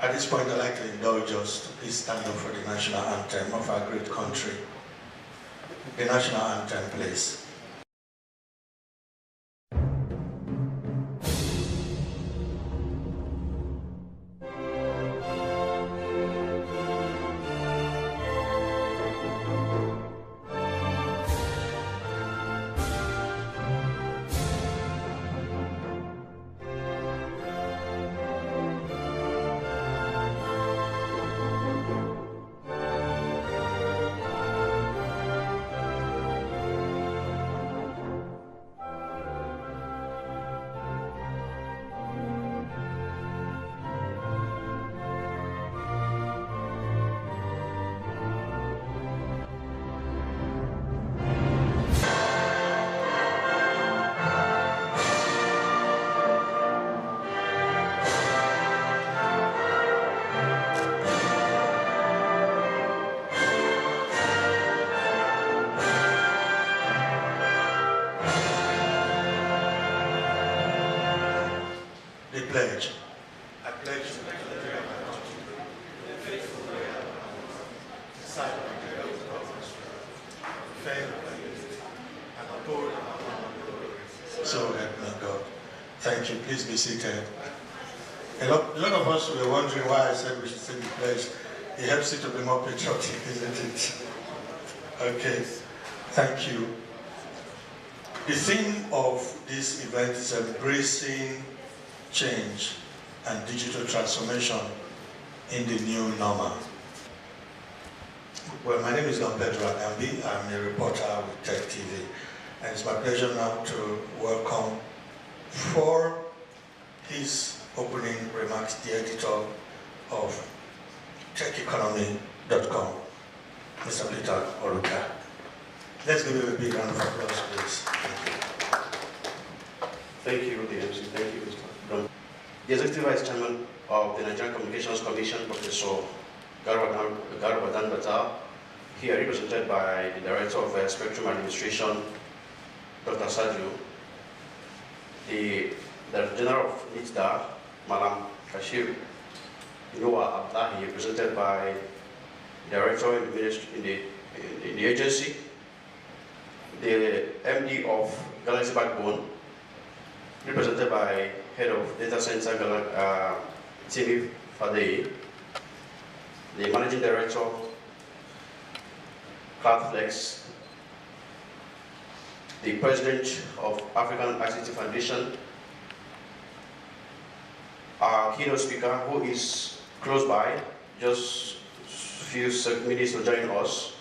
At this point, I'd like to indulge us to please stand up for the national anthem of our great country. The national anthem, please. Pledge. I pledge to the faithful side of the defend and uphold. So help me God. Thank you. Please be seated. A lot of us were wondering why I said we should say the pledge. It helps you to be more patriotic, isn't it? Okay. Thank you. The theme of this event is embracing change and digital transformation in the new normal. Well, my name is Don Pedro Agambi. I'm a reporter with Tech TV, and it's my pleasure now to welcome for his opening remarks the editor of techeconomy.com, Mr. Peter Oruka. Let's give him a big round of applause, please. Thank you, the MC. Thank you, Mr. The Executive Vice Chairman of the Nigerian Communications Commission, Professor Garbadan Batal, here represented by the Director of Spectrum Administration, Dr. Sadio, the Director General of NITDA, Malam Kashir, Noah Abdahi, represented by the Director in the agency, the MD of Galaxy BackBone, represented by Head of Data Center, Timi Fadei, the Managing Director, CloudFlex, the President of African ICT Foundation, our keynote speaker, who is close by, just a few minutes to join us,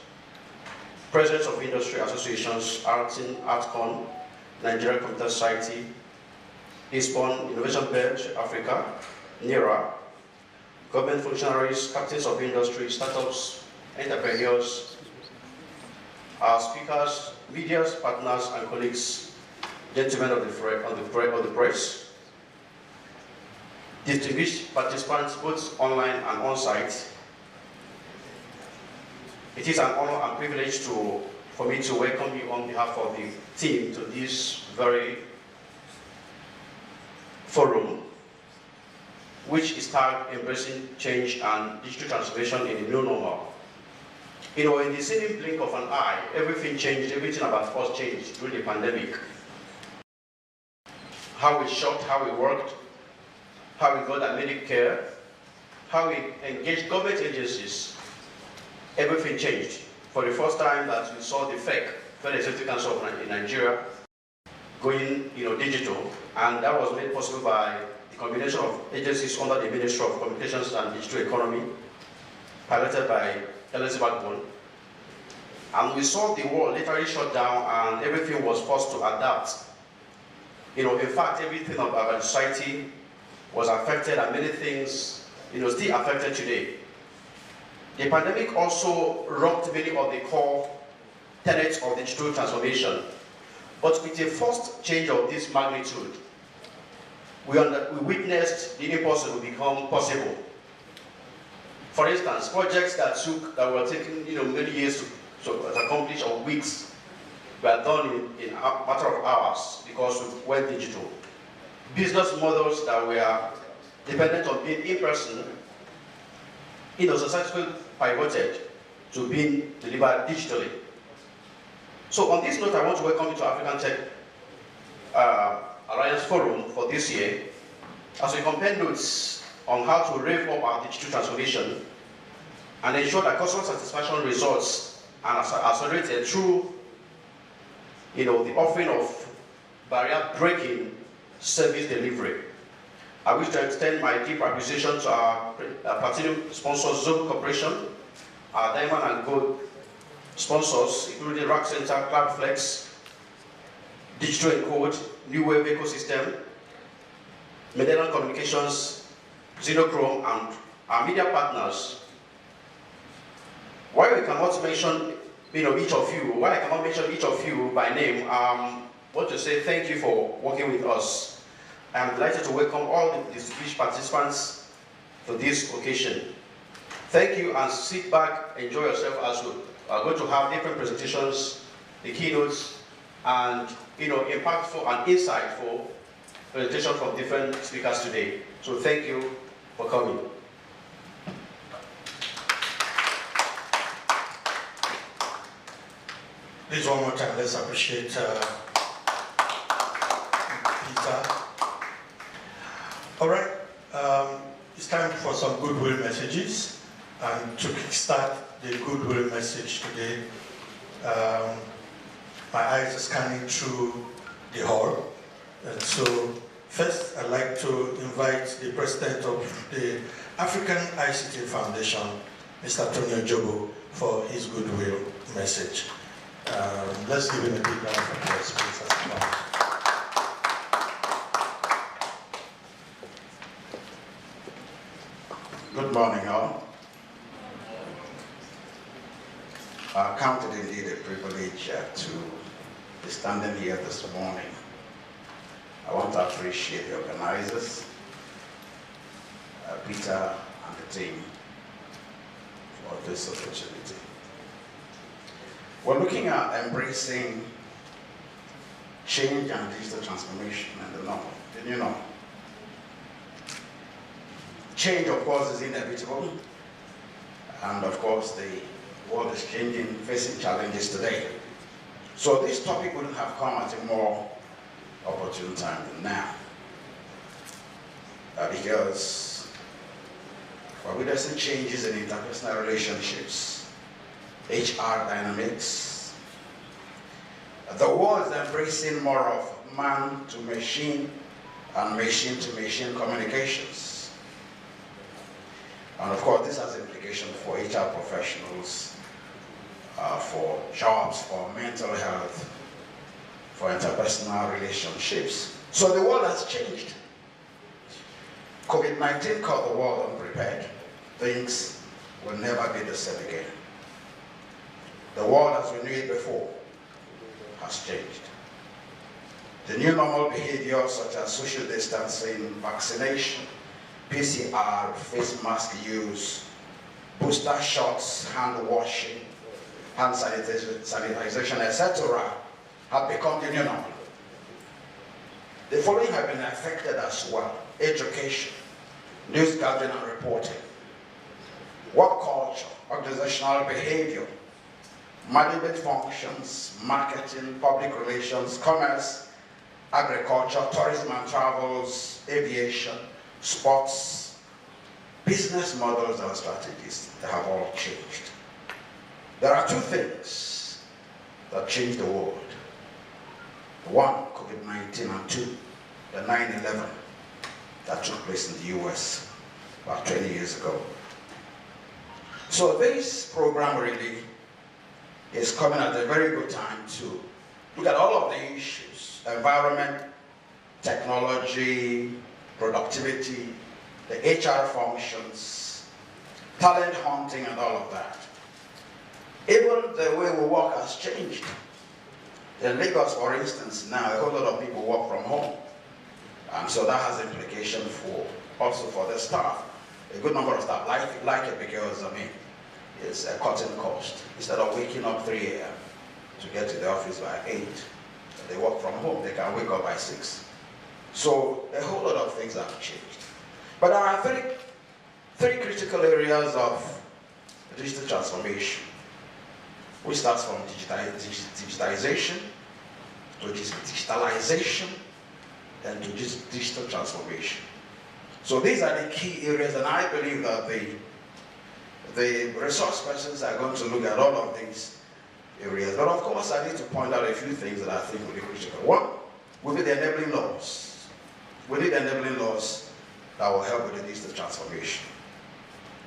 Presidents of Industry Associations, Artin, Artcon, Nigerian Computer Society, ISPON, Innovation Belt, Africa, NIRA, government functionaries, captains of industry, startups, entrepreneurs, our speakers, media partners and colleagues, gentlemen of the press, distinguished participants both online and on-site. It is an honor and privilege for me to welcome you on behalf of the team to this very forum, which is tagged Embracing Change and Digital Transformation in the New Normal. You know, in the same blink of an eye, everything changed, everything about us changed during the pandemic. How we shopped, how we worked, how we got admitted care, how we engaged government agencies, everything changed. For the first time that we saw the Federal Executive Council in Nigeria going digital, and that was made possible by the combination of agencies under the Ministry of Communications and Digital Economy, piloted by Galaxy BackBone. And we saw the world literally shut down and everything was forced to adapt. In fact, everything about our society was affected and many things still affected today. The pandemic also rocked many of the core tenets of digital transformation. But with the first change of this magnitude, we witnessed the impossible become possible. For instance, projects that were taking many years to accomplish, or weeks, were done in a matter of hours because we went digital. Business models that were dependent on being in person successfully pivoted to being delivered digitally. So on this note, I want to welcome you to African Tech Alliance Forum for this year, as we compare notes on how to rev up our digital transformation and ensure that customer satisfaction results are accelerated through the offering of barrier-breaking service delivery. I wish to extend my deep appreciation to our platinum sponsor, Zoho Corporation, our diamond and gold sponsors, including Rack Center, Cloudflex, Digital Encode, New Wave Ecosystem, Medallion Communications, Zinochrome, and our media partners. Why we cannot mention each of you, why I cannot mention each of you by name, I want to say thank you for working with us. I am delighted to welcome all the distinguished participants to this occasion. Thank you, and sit back, enjoy yourself, as we are going to have different presentations, the keynotes, and impactful and insightful presentation from different speakers today. So thank you for coming. Please, one more time, let's appreciate Peter. All right, it's time for some goodwill messages. And to kickstart the goodwill message today, my eyes are scanning through the hall. And so first, I'd like to invite the president of the African ICT Foundation, Mr. Tony Ojobo, for his goodwill message. Let's give him a big round of applause, please, as he comes. Good morning, all. I count it indeed a privilege to be standing here this morning. I want to appreciate the organizers, Peter and the team, for this opportunity. We're looking at embracing change and digital transformation and the norm. Didn't you know? Change, of course, is inevitable. And of course, the world is changing, facing challenges today. So this topic wouldn't have come at a more opportune time than now. Because we're witnessing changes in interpersonal relationships, HR dynamics. The world is embracing more of man to machine and machine to machine communications. And of course, this has implications for HR professionals, for jobs, for mental health, for interpersonal relationships. So the world has changed. COVID-19 caught the world unprepared. Things will never be the same again. The world as we knew it before has changed. The new normal behaviors such as social distancing, vaccination, PCR, face mask use, booster shots, hand washing, hand sanitization, etc. have become the new normal. The following have been affected as well: education, news gathering and reporting, work culture, organizational behavior, management functions, marketing, public relations, commerce, agriculture, tourism and travels, aviation, sports, business models and strategies. They have all changed. There are two things that changed the world. One, COVID-19, and two, the 9/11 that took place in the US about 20 years ago. So this program really is coming at a very good time to look at all of the issues: environment, technology, productivity, the HR functions, talent hunting, and all of that. Even the way we work has changed. In Lagos, for instance, now a whole lot of people work from home. And so that has implication also for the staff. A good number of staff like it because, it's a cutting cost. Instead of waking up 3 a.m. to get to the office by 8, they work from home. They can wake up by 6. So a whole lot of things have changed. But there are three critical areas of digital transformation, which starts from digitization to digitalization and to digital transformation. So these are the key areas, and I believe that the resource persons are going to look at all of these areas. But of course, I need to point out a few things that I think will be critical. One will be the enabling laws. We need enabling laws that will help with the digital transformation.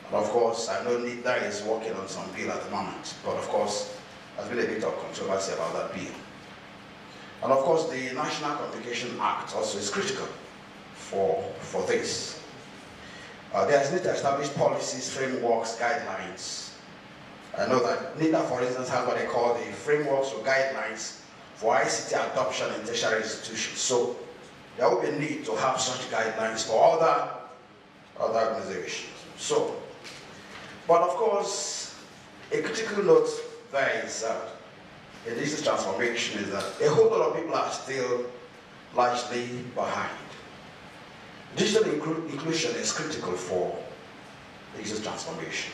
And of course, I know NITDA is working on some bill at the moment, but of course, there's been a bit of controversy about that bill. And of course, the National Communications Act also is critical for this. There's need to establish policies, frameworks, guidelines. I know that NITDA, for instance, has what they call the frameworks or guidelines for ICT adoption in tertiary institutions. So there will be a need to have such guidelines for other organizations. So, but of course, a critical note there is that in digital transformation is that a whole lot of people are still largely behind. Digital inclusion is critical for digital transformation.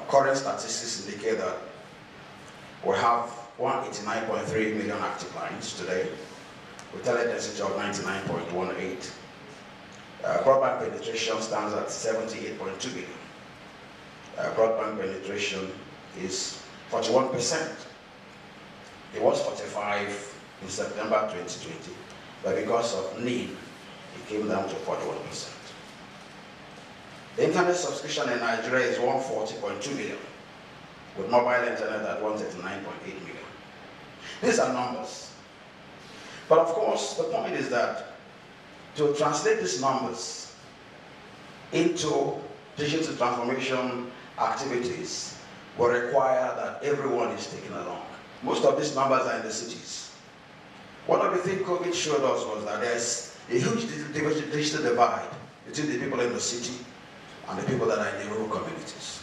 Current statistics indicate that we have 189.3 million active lines today, with tele density of 99.18. Broadband penetration stands at 78.2 billion. Broadband penetration is 41%. It was 45 in September 2020, but because of need, it came down to 41%. The internet subscription in Nigeria is 140.2 million, with mobile internet at 139.8 million. These are numbers. But of course, the point is that to translate these numbers into digital transformation activities will require that everyone is taken along. Most of these numbers are in the cities. One of the things COVID showed us was that there's a huge digital divide between the people in the city and the people that are in the rural communities.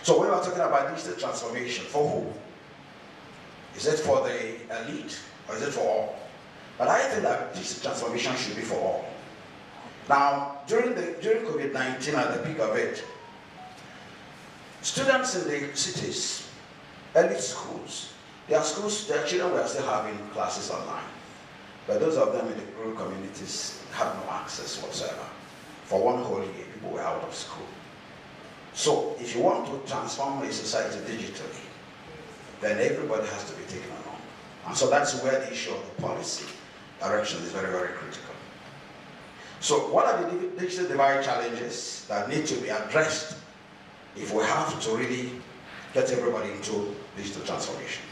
So when we're talking about digital transformation, for who? Is it for the elite or is it for all? But I think that digital transformation should be for all. Now, during COVID-19, at the peak of it, students in the cities, elite schools, their children were still having classes online. But those of them in the rural communities had no access whatsoever. For one whole year, people were out of school. So if you want to transform a society digitally, then everybody has to be taken along. And so that's where the issue of the policy direction is very, very critical. So what are the digital divide challenges that need to be addressed if we have to really get everybody into digital transformation?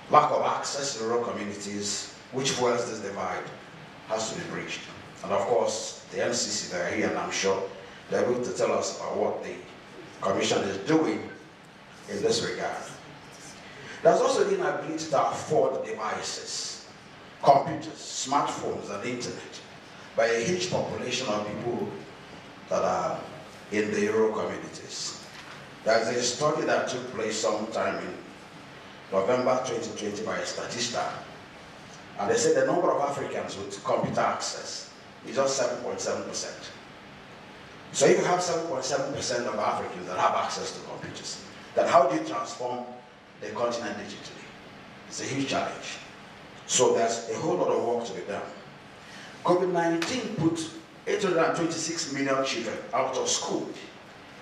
Lack of access to rural communities, which fuels this divide, has to be bridged. And of course, the MCC, they're here, and I'm sure they're able to tell us about what the Commission is doing in this regard. There's also the inability to afford devices, computers, smartphones, and internet by a huge population of people that are in the rural communities. There's a study that took place sometime in November 2020 by Statista, and they said the number of Africans with computer access is just 7.7%. So if you have 7.7% of Africans that have access to computers, then how do you transform the continent digitally? It's a huge challenge. So there's a whole lot of work to be done. COVID-19 put 826 million children out of school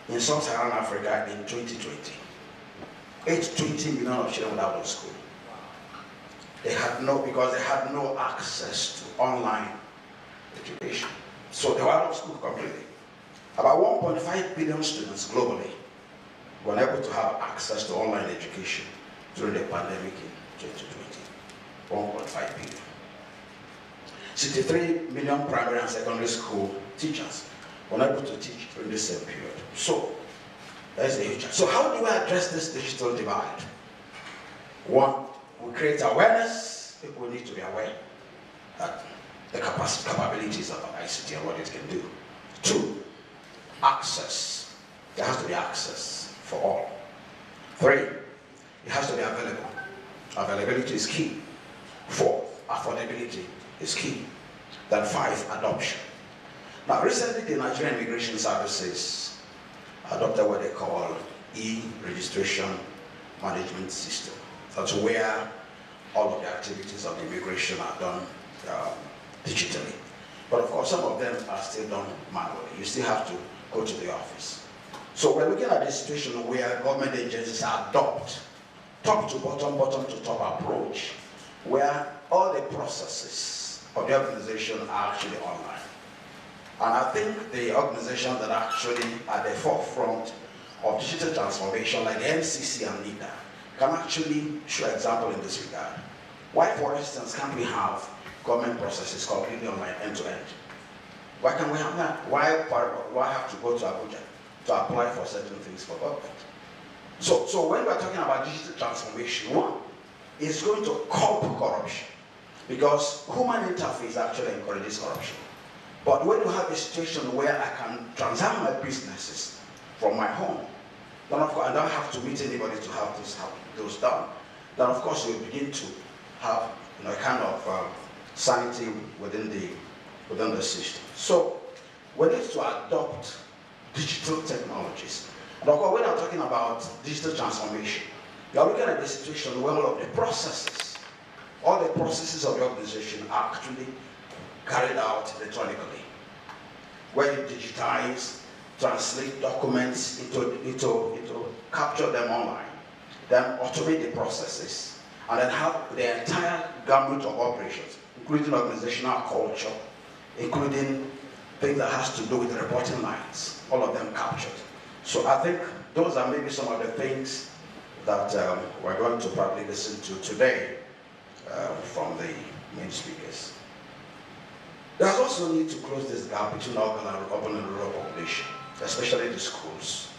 in sub-Saharan Africa in 2020. 820 million of children were out of school. They had because they had no access to online education. So they were out of school completely. About 1.5 billion students globally were unable to have access to online education during the pandemic in 2020. 1.5 billion. 63 million primary and secondary school teachers were unable to teach during the same period. So there's a huge challenge. So how do we address this digital divide? One, we create awareness. People need to be aware that the capabilities of ICT and what it can do. Two, access. There has to be access for all. Three, it has to be available. Availability is key. Four, affordability is key. Then five, adoption. Now, recently, the Nigerian Immigration Services adopted what they call e-registration management system. That's where all of the activities of the immigration are done digitally. But of course, some of them are still done manually. You still have to go to the office. So we're looking at a situation where government agencies adopt top to bottom, bottom to top approach, where all the processes of the organization are actually online. And I think the organizations that are actually at the forefront of digital transformation, like the MCC and NITDA, can actually show example in this regard. Why, for instance, can't we have government processes completely online, end-to-end? Why can't we have that? Why have to go to Abuja to apply for certain things for government? So when we're talking about digital transformation, one is going to curb corruption, because human interface actually encourages corruption. But when you have a situation where I can transact my businesses from my home, then of course I don't have to meet anybody to have those done. Then of course you begin to have a kind of sanity within the system. So we need to adopt digital technologies. And of course, when I'm talking about digital transformation, you are looking at the situation where all of the processes, all the processes of the organization are actually carried out electronically, where you digitize, translate documents into capture them online, then automate the processes, and then have the entire gamut of operations, including organizational culture, including things that has to do with the reporting lines, all of them captured. So I think those are maybe some of the things that we're going to probably listen to today from the main speakers. There's also a need to close this gap between urban and rural population, especially the schools.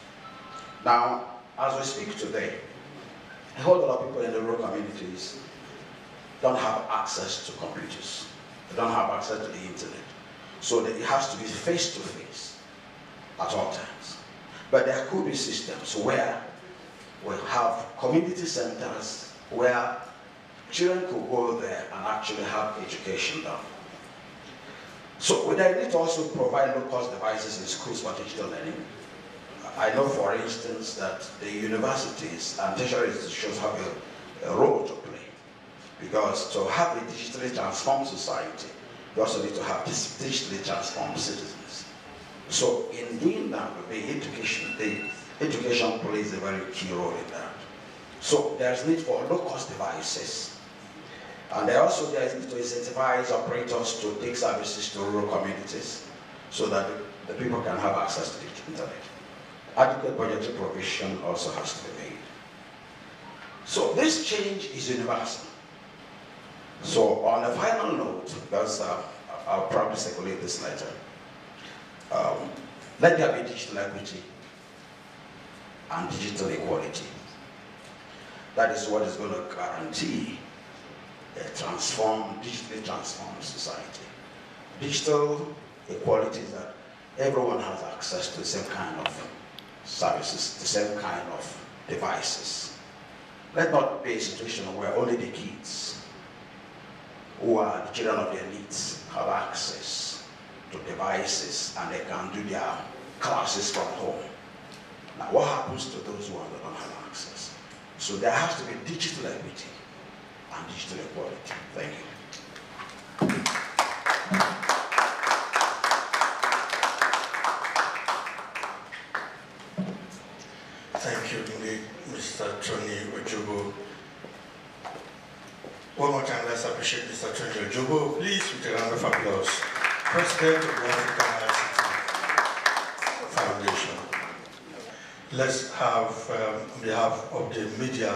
Now, as we speak today, a whole lot of people in the rural communities don't have access to computers. They don't have access to the internet. So it has to be face-to-face at all times. But there could be systems where we have community centers where children could go there and actually have education done. So we need to also provide low-cost devices in schools for digital learning. I know, for instance, that the universities and tertiary institutions have a role to play, because to have a digitally transformed society, you also need to have digitally transformed citizens. So in doing that, the education plays a very key role in that. So there's need for low-cost devices. And there is need to incentivize operators to take services to rural communities so that the people can have access to the internet. Adequate budgetary provision also has to be made. So this change is universal. So on a final note, because I'll probably circulate this later, let there be digital equity and digital equality. That is what is going to guarantee a digitally transformed society. Digital equality is that everyone has access to the same kind of services, the same kind of devices. Let not be a situation where only the kids who are the children of the elites have access to devices and they can do their classes from home. Now what happens to those who don't have access? So there has to be digital equity and digital equality. Thank you. Thank you indeed, Mr. Tony Ojobo. One more time, let's appreciate Mr. Tony Ojobo, please, with a round of applause. President of the African ICT Foundation. Let's have, on behalf of the media,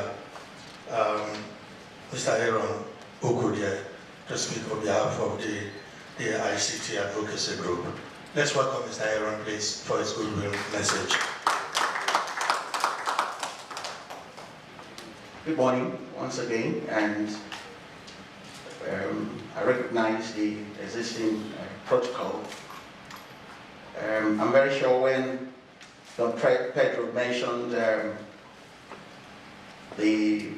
Mr. Aaron Okodia to speak on behalf of the ICT Advocacy Group. Let's welcome Mr. Aaron, please, for his goodwill message. Good morning once again, and I recognize the existing protocol. I'm very sure when Dr. Pedro mentioned the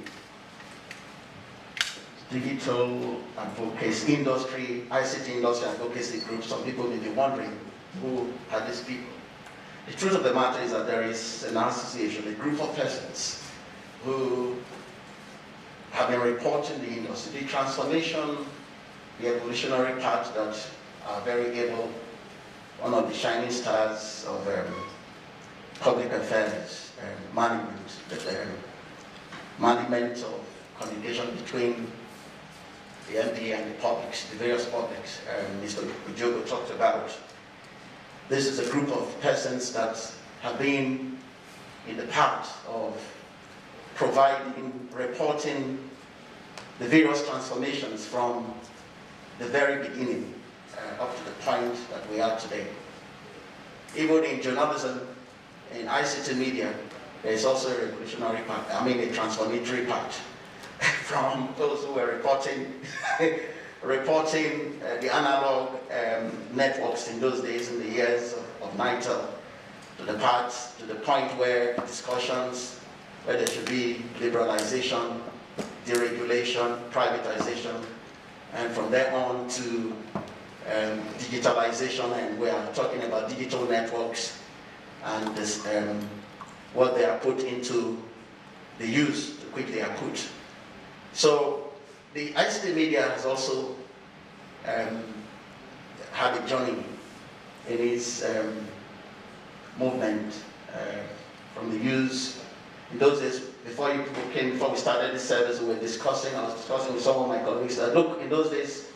digital advocacy industry, ICT industry advocacy group, some people may be wondering Who are these people? The truth of the matter is that there is an association, a group of persons who have been reporting the industry, the transformation, the evolutionary part that are very able, one of the shining stars of public affairs, management of communication between the MD and the publics, the various publics, Mr. Ujogo talked about. This is a group of persons that have been in the part of providing, reporting the various transformations from the very beginning up to the point that we are today. Even in journalism, in ICT media, there is also a revolutionary part, a transformatory part from those who were reporting the analog networks in those days, in the years of NITDA, to the point where discussions, where there should be liberalization, deregulation, privatization, and from there on to digitalization, and we are talking about digital networks and this, what they are put into the use, the quick they are put. So the ICT media has also had a journey in its movement from the use. In those days, before we started this service, I was discussing with some of my colleagues that, look, in those days,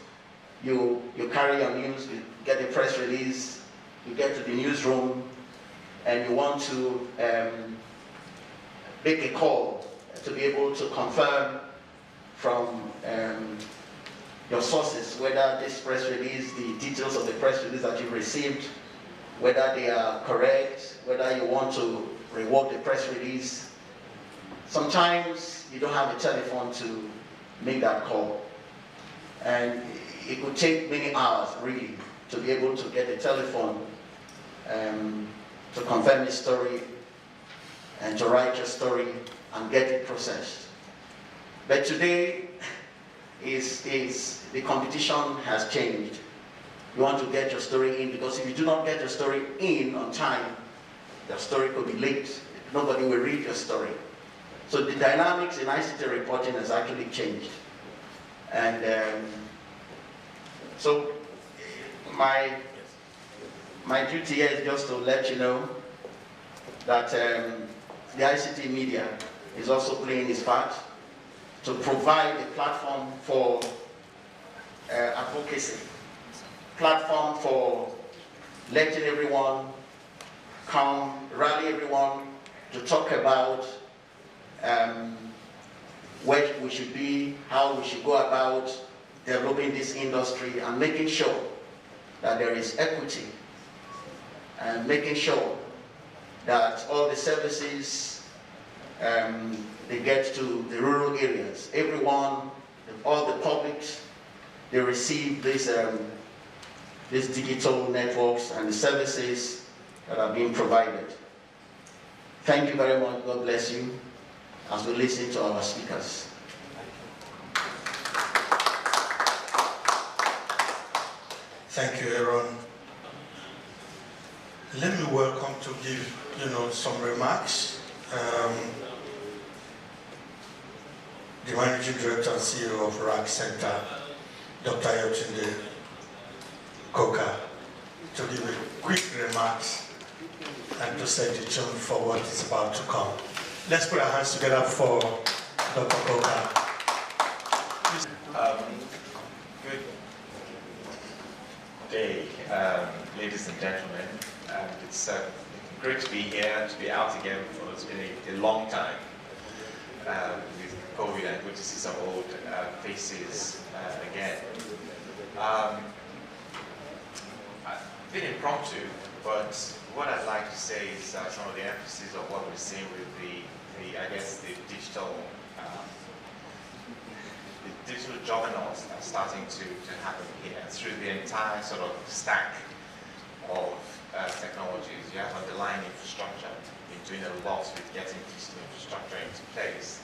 you carry your news, you get a press release, you get to the newsroom, and you want to make a call to be able to confirm from your sources whether this press release, the details of the press release that you received, whether they are correct, whether you want to revoke the press release. Sometimes you don't have a telephone to make that call. And it could take many hours, really, to be able to get a telephone to confirm your story and to write your story and get it processed. But today, the competition has changed. You want to get your story in, because if you do not get your story in on time, your story could be late. Nobody will read your story. So the dynamics in ICT reporting has actually changed. And so my duty here is just to let you know that the ICT media is also playing its part to provide a platform for advocacy, platform for letting everyone come, rally everyone to talk about where we should be, how we should go about developing this industry, and making sure that there is equity, and making sure that all the services they get to the rural areas. Everyone, all the publics, they receive these digital networks and the services that are being provided. Thank you very much. God bless you as we listen to our speakers. Thank you, Aaron. Let me welcome to give some remarks. The Managing Director and CEO of RAC Center, Dr. Yotunde Koka, to give a quick remarks and to set the tone for what is about to come. Let's put our hands together for Dr. Koka. Good day, ladies and gentlemen. It's great to be here, to be out again. It's been a long time with COVID, and good to see some old faces again. It's been impromptu, but what I'd like to say is some of the emphasis of what we're seeing with the digital juggernaut that's starting to happen here through the entire sort of stack of technologies. You have underlying infrastructure. You're doing a lot with getting digital infrastructure into place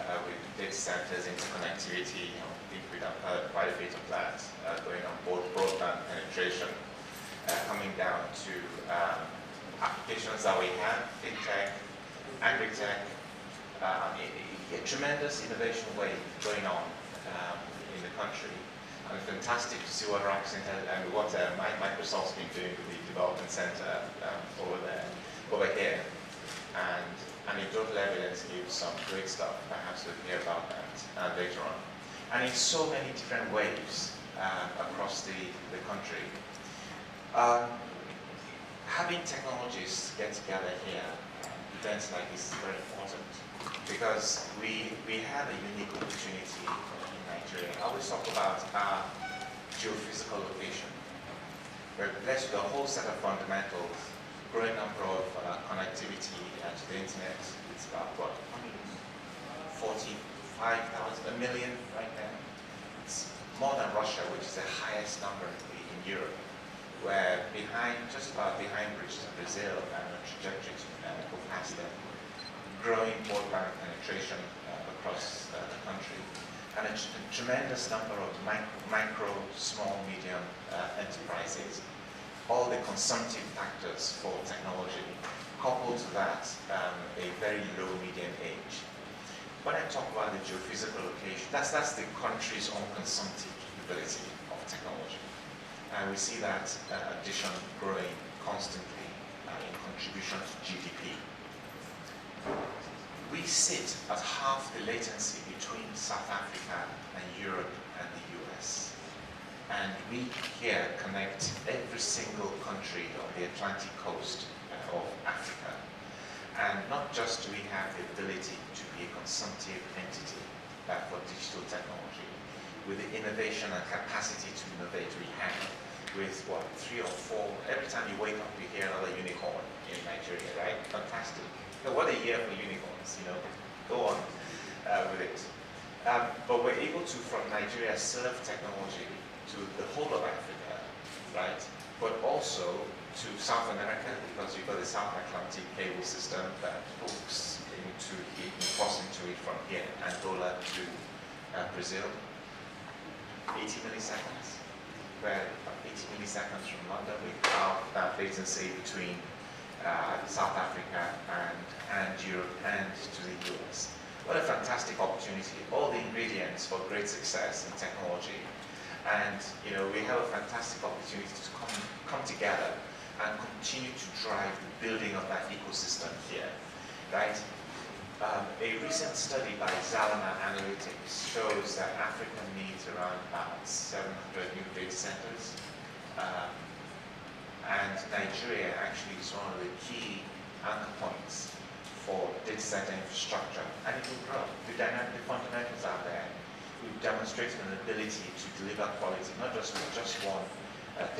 with data centers, interconnectivity. I think we've heard quite a bit of that going on, both broadband penetration coming down to applications that we have, FinTech, AfriTech, a tremendous innovation wave going on in the country. And it's fantastic to see what Microsoft's been doing with the development center over here. And anecdotal evidence gives some great stuff. Perhaps we'll hear about that later on. And in so many different ways across the country. Having technologists get together here, events like this is very important because we have a unique opportunity in Nigeria. I always talk about our geophysical location. We're blessed with a whole set of fundamentals, growing number of connectivity to the internet. It's about what, 145,000, a million right now. It's more than Russia, which is the highest number in Europe. We're just about behind Brazil and a trajectory to go past them. Growing broadband penetration across the country. And a tremendous number of micro, small, medium enterprises. All the consumptive factors for technology. Coupled to that, a very low median age. When I talk about the geophysical location, that's the country's own consumptive capability of technology. And we see that addition growing constantly in contribution to GDP. We sit at half the latency between South Africa and Europe and the US. And we here connect every single country on the Atlantic coast of Africa. And not just do we have the ability to be a consumptive entity for digital technology, with the innovation and capacity to innovate we have, with what, 3 or 4, every time you wake up you hear another unicorn in Nigeria, right? Fantastic. So what a year for unicorns, you know, go on with it. But we're able to, from Nigeria, serve technology to the whole of Africa, right? But also to South America, because you've got the South Atlantic cable system that hooks into it and crosses into it from here, Angola to Brazil. 80 milliseconds, where 80 milliseconds from London, we have that latency between South Africa and Europe and to the US. What a fantastic opportunity, all the ingredients for great success in technology. And you know, we have a fantastic opportunity to come together and continue to drive the building of that ecosystem here, right? A recent study by Zalama Analytics shows that Africa needs around about 700 new data centers. And Nigeria actually is one of the key anchor points for data center infrastructure. And it will grow. The fundamentals are there. We've demonstrated an ability to deliver quality, not just with just one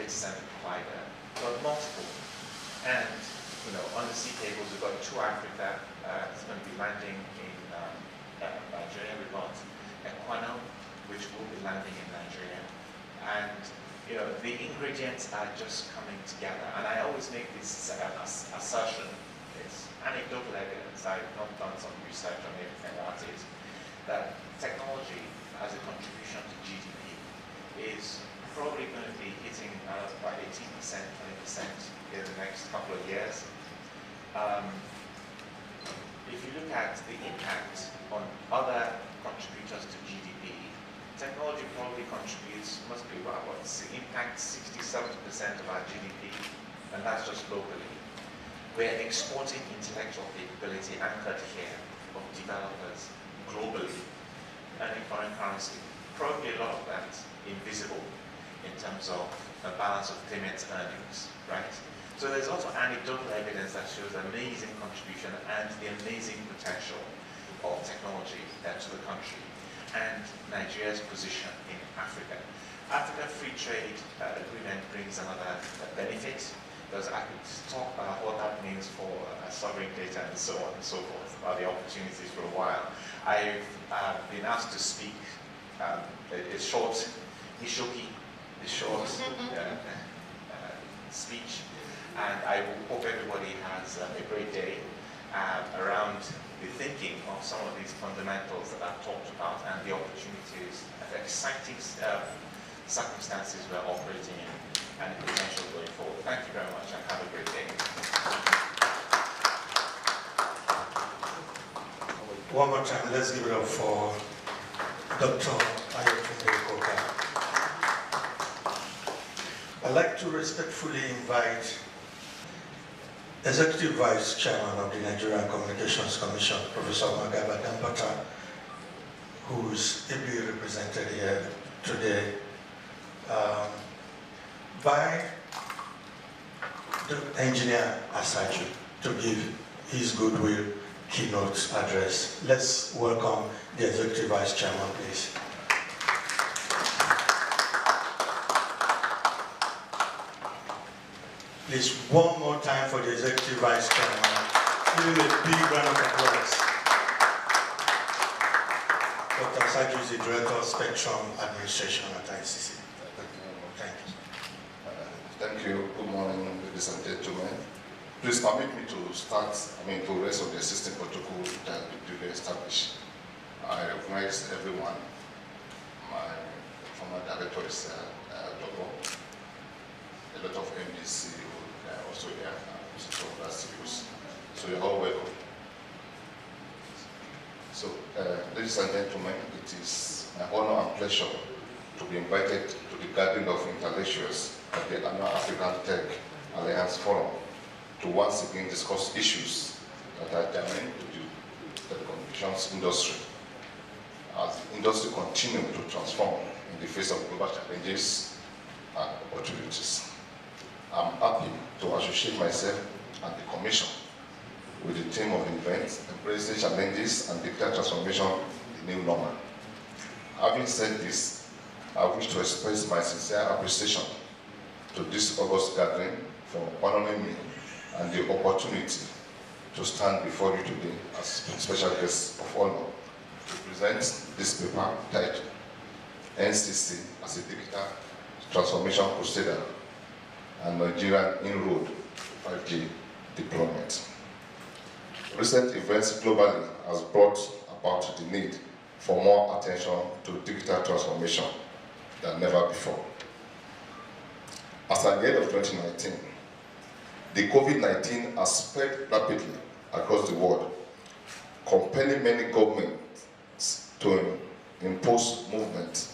data center provider, but multiple. And you know, on the sea cables, we've got 2 Africa. It's going to be landing in Nigeria. We've got Equano, which will be landing in Nigeria. And you know, the ingredients are just coming together. And I always make this assertion, it's anecdotal evidence. I've not done some research on everything about it, that technology as a contribution to GDP is probably going to be hitting about 18%, 20% in the next couple of years. If you look at the impact on other contributors to GDP, technology probably contributes, must be about what, impact 60-70% of our GDP, and that's just locally. We're exporting intellectual capability anchored here of developers globally and in foreign currency. Probably a lot of that invisible in terms of the balance of payments earnings, right? So there's also anecdotal evidence that shows amazing contribution and the amazing potential of technology to the country and Nigeria's position in Africa. Africa Free Trade Agreement brings another benefit, because I could talk about what that means for sovereign data and so on and so forth, about the opportunities for a while. I've been asked to speak a short speech, and I hope everybody has a great day around the thinking of some of these fundamentals that I've talked about and the opportunities and the exciting circumstances we're operating in. and the potential going forward. Thank you very much and have a great day. One more time, let's give it up for Dr. Ayotinde. I'd like to respectfully invite Executive Vice Chairman of the Nigerian Communications Commission, Professor Magaba Dampata, who is ably represented here today by the engineer Asaju to give his goodwill keynote address. Let's welcome the Executive Vice Chairman, please. Please, one more time for the Executive Vice Chairman. Give him a big round of applause. Dr. Asaju is the Director of Spectrum Administration at ICC. Thank you. Thank you. Good morning, ladies and gentlemen. Please permit me to start, to rest of the existing protocol that we duly established. I recognize everyone. My former director is Dogo. A lot of MDC also here, so you're all welcome. So, ladies and gentlemen, it is my honor and pleasure to be invited to the gathering of intellectuals at the annual African Tech Alliance Forum to once again discuss issues that are germane to the telecommunications industry. As the industry continues to transform in the face of global challenges and opportunities. I'm happy to associate myself and the Commission with the theme of the event, Embracing Challenges and Digital Transformation, the New Normal. Having said this, I wish to express my sincere appreciation to this August gathering for honoring me and the opportunity to stand before you today as special guest of honor to present this paper titled NCC as a Digital Transformation Crusader and Nigerian Inroad 5G Deployment. Recent events globally has brought about the need for more attention to digital transformation than never before. As at the end of 2019, the COVID-19 has spread rapidly across the world, compelling many governments to impose movement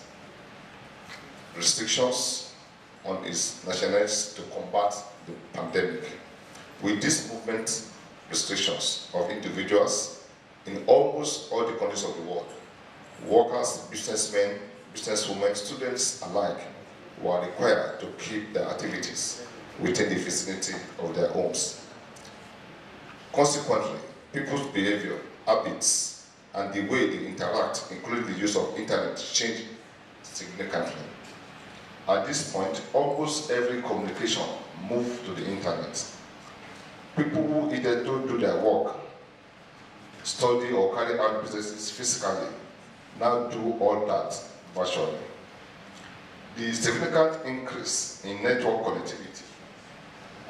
restrictions on its nationalities to combat the pandemic. With these movement restrictions of individuals in almost all the countries of the world, workers, businessmen, businesswomen, students alike were required to keep their activities within the vicinity of their homes. Consequently, people's behavior, habits, and the way they interact, including the use of internet, changed significantly. At this point, almost every communication moved to the internet. People who either don't do their work, study or carry out businesses physically, now do all that virtually. The significant increase in network connectivity,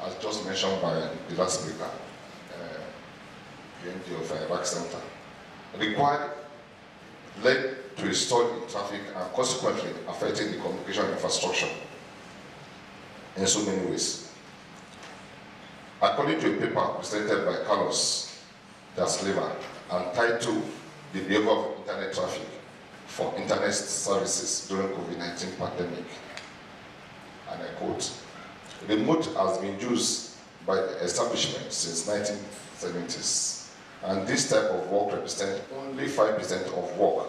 as just mentioned by the last speaker, PMD of Iraq Center, led to a surge in traffic and consequently affecting the communication infrastructure in so many ways. According to a paper presented by Carlos da Silva and titled The Behavior of Internet Traffic for Internet Services During COVID-19 Pandemic, and I quote, "Remote has been used by the establishment since 1970s, and this type of work represents only 5% of work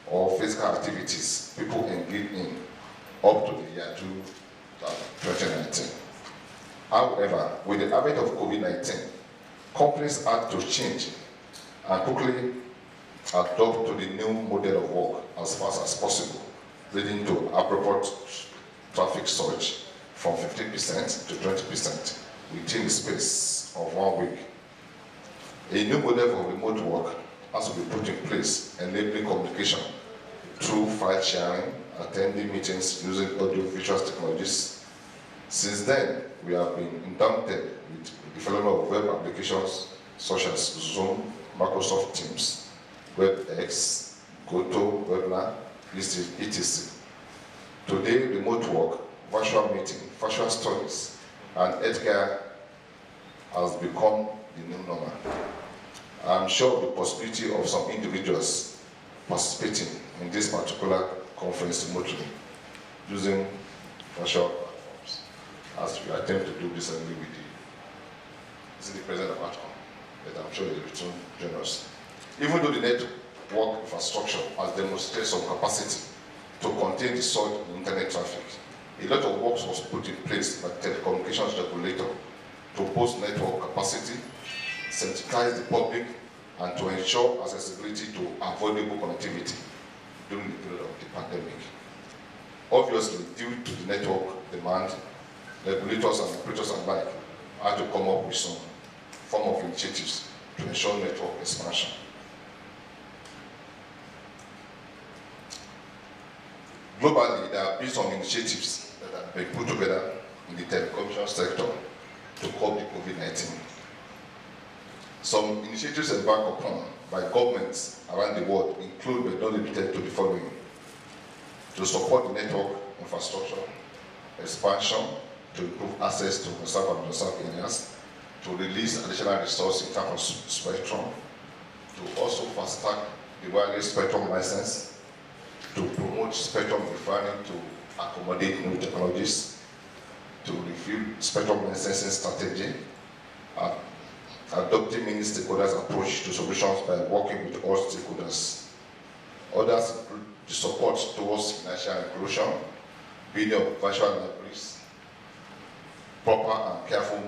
or physical activities people engage in up to the year 2019. However, with the advent of COVID-19, companies had to change and quickly adopt to the new model of work as fast as possible, leading to abrupt traffic surge from 15% to 20% within the space of 1 week. A new model for remote work has to be put in place, enabling communication through file sharing, attending meetings using audio-visual technologies. Since then, we have been indebted with the development of web applications such as Zoom, Microsoft Teams, WebEx, GoTo, Webinar, etc. Today, remote work virtual meeting, virtual studies, and healthcare has become the new normal. I'm sure of the possibility of some individuals participating in this particular conference remotely using virtual platforms as we attempt to do this with the president of outcome, but I'm sure they will soon join us. Even though the network infrastructure has demonstrated some capacity to contain the surge in internet traffic, a lot of work was put in place by the telecommunications regulator to boost network capacity, sensitize the public, and to ensure accessibility to affordable connectivity during the period of the pandemic. Obviously, due to the network demand, regulators and operators alike had to come up with some form of initiatives to ensure network expansion. Globally, there have been some initiatives that have been put together in the telecommunications sector to curb the COVID-19. Some initiatives embarked upon by governments around the world include, but not limited to, the following: to support the network infrastructure expansion, to improve access to reserve and reserve areas, to release additional resources in terms of spectrum, to also fast-track the wireless spectrum license, to promote spectrum refining to accommodate new technologies, to review spectrum licensing strategy, adopting many stakeholders' approach to solutions by working with all stakeholders. Others include the support towards financial inclusion, building of virtual libraries, proper and careful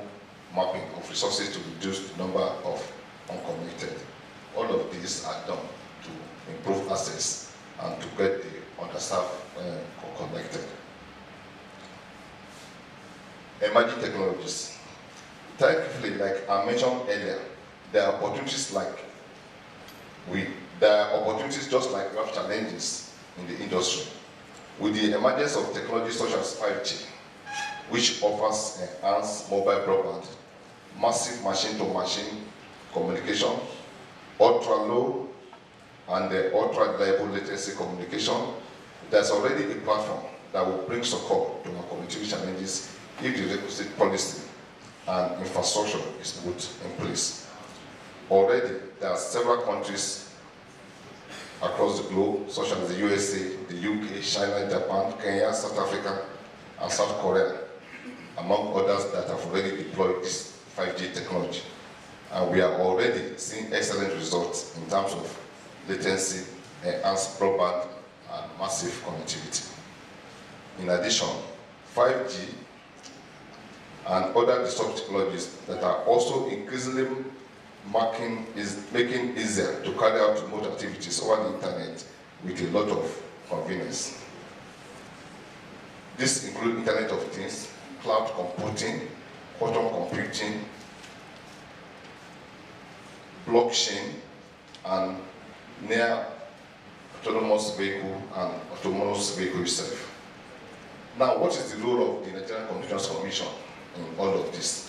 mapping of resources to reduce the number of unconnected. All of these are done to improve access and to get the understaffed connected. Emerging technologies. Thankfully, like I mentioned earlier, there are opportunities just like we have challenges in the industry. With the emergence of technologies such as 5G, which offers enhanced mobile broadband, massive machine-to-machine communication, ultra-low and ultra-reliable latency communication, there's already a platform that will bring support to our connectivity challenges if the requisite policy and infrastructure is put in place. Already, there are several countries across the globe, such as the USA, the UK, China, Japan, Kenya, South Africa, and South Korea, among others that have already deployed this 5G technology. And we are already seeing excellent results in terms of latency, enhanced broadband, and massive connectivity. In addition, 5G and other disruptive technologies that are also increasingly making easier to carry out remote activities over the internet with a lot of convenience. This includes Internet of Things, cloud computing, quantum computing, blockchain, and near autonomous vehicle and autonomous vehicle itself. Now, what is the role of the Nigerian Communications Commission in all of this?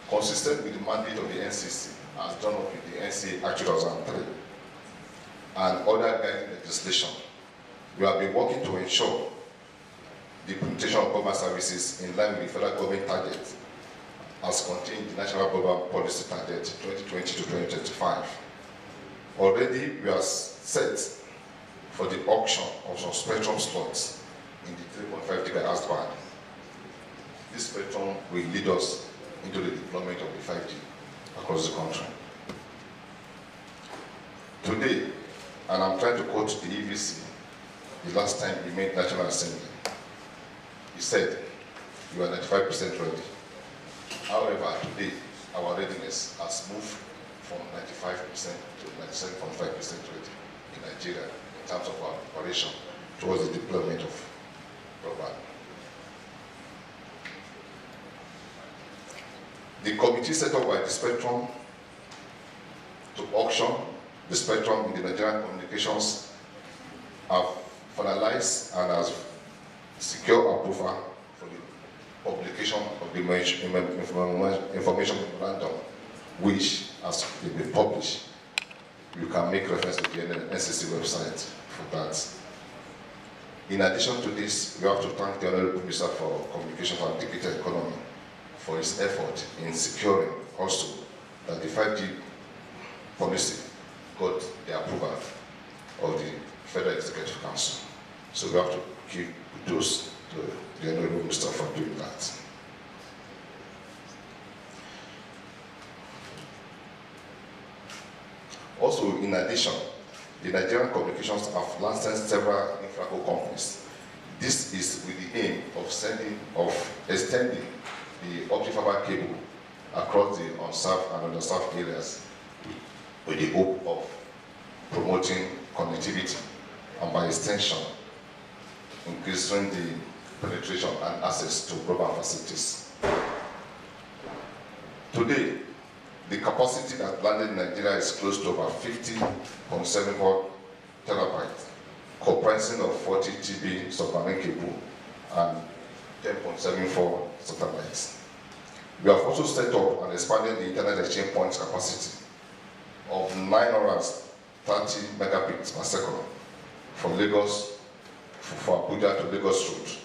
Consistent with the mandate of the NCC, as done up with the NCA Act 2003 and other guiding legislation, we have been working to ensure the implementation of government services in line with the federal government target as contained in the National Broadband Policy Target 2020 to 2025. Already, we are set for the auction of some spectrum slots in the 3.5 GHz band. This spectrum will lead us into the deployment of the 5G across the country. Today, and I'm trying to quote the EVC, the last time we made National Assembly, he said, "You are 95% ready." However, today, our readiness has moved from 95% to 97.5% ready in Nigeria in terms of our operation towards the deployment of broadband. The committee set up by the spectrum to auction the spectrum in the Nigerian communications have finalized and has secured approval for the publication of the information memorandum, which, as it will be published, you can make reference to the NCC website for that. In addition to this, we have to thank the Honorable Minister for Communications and Digital Economy for his effort in securing also that the 5G policy got the approval of the Federal Executive Council. So we have to give kudos to the Honorable Minister for doing that. Also, in addition, the Nigerian Communications have licensed several infraco companies. This is with the aim of extending the optic fiber cable across the unserved and underserved areas with the hope of promoting connectivity and by extension increasing the penetration and access to broadband facilities. Today, the capacity that landed in Nigeria is close to about 50.74 terabytes, comprising of 40 TB submarine cable and 10.74 satellites. We have also set up and expanded the internet exchange points capacity of 930 megabits per second from Lagos, for Abuja to Lagos route,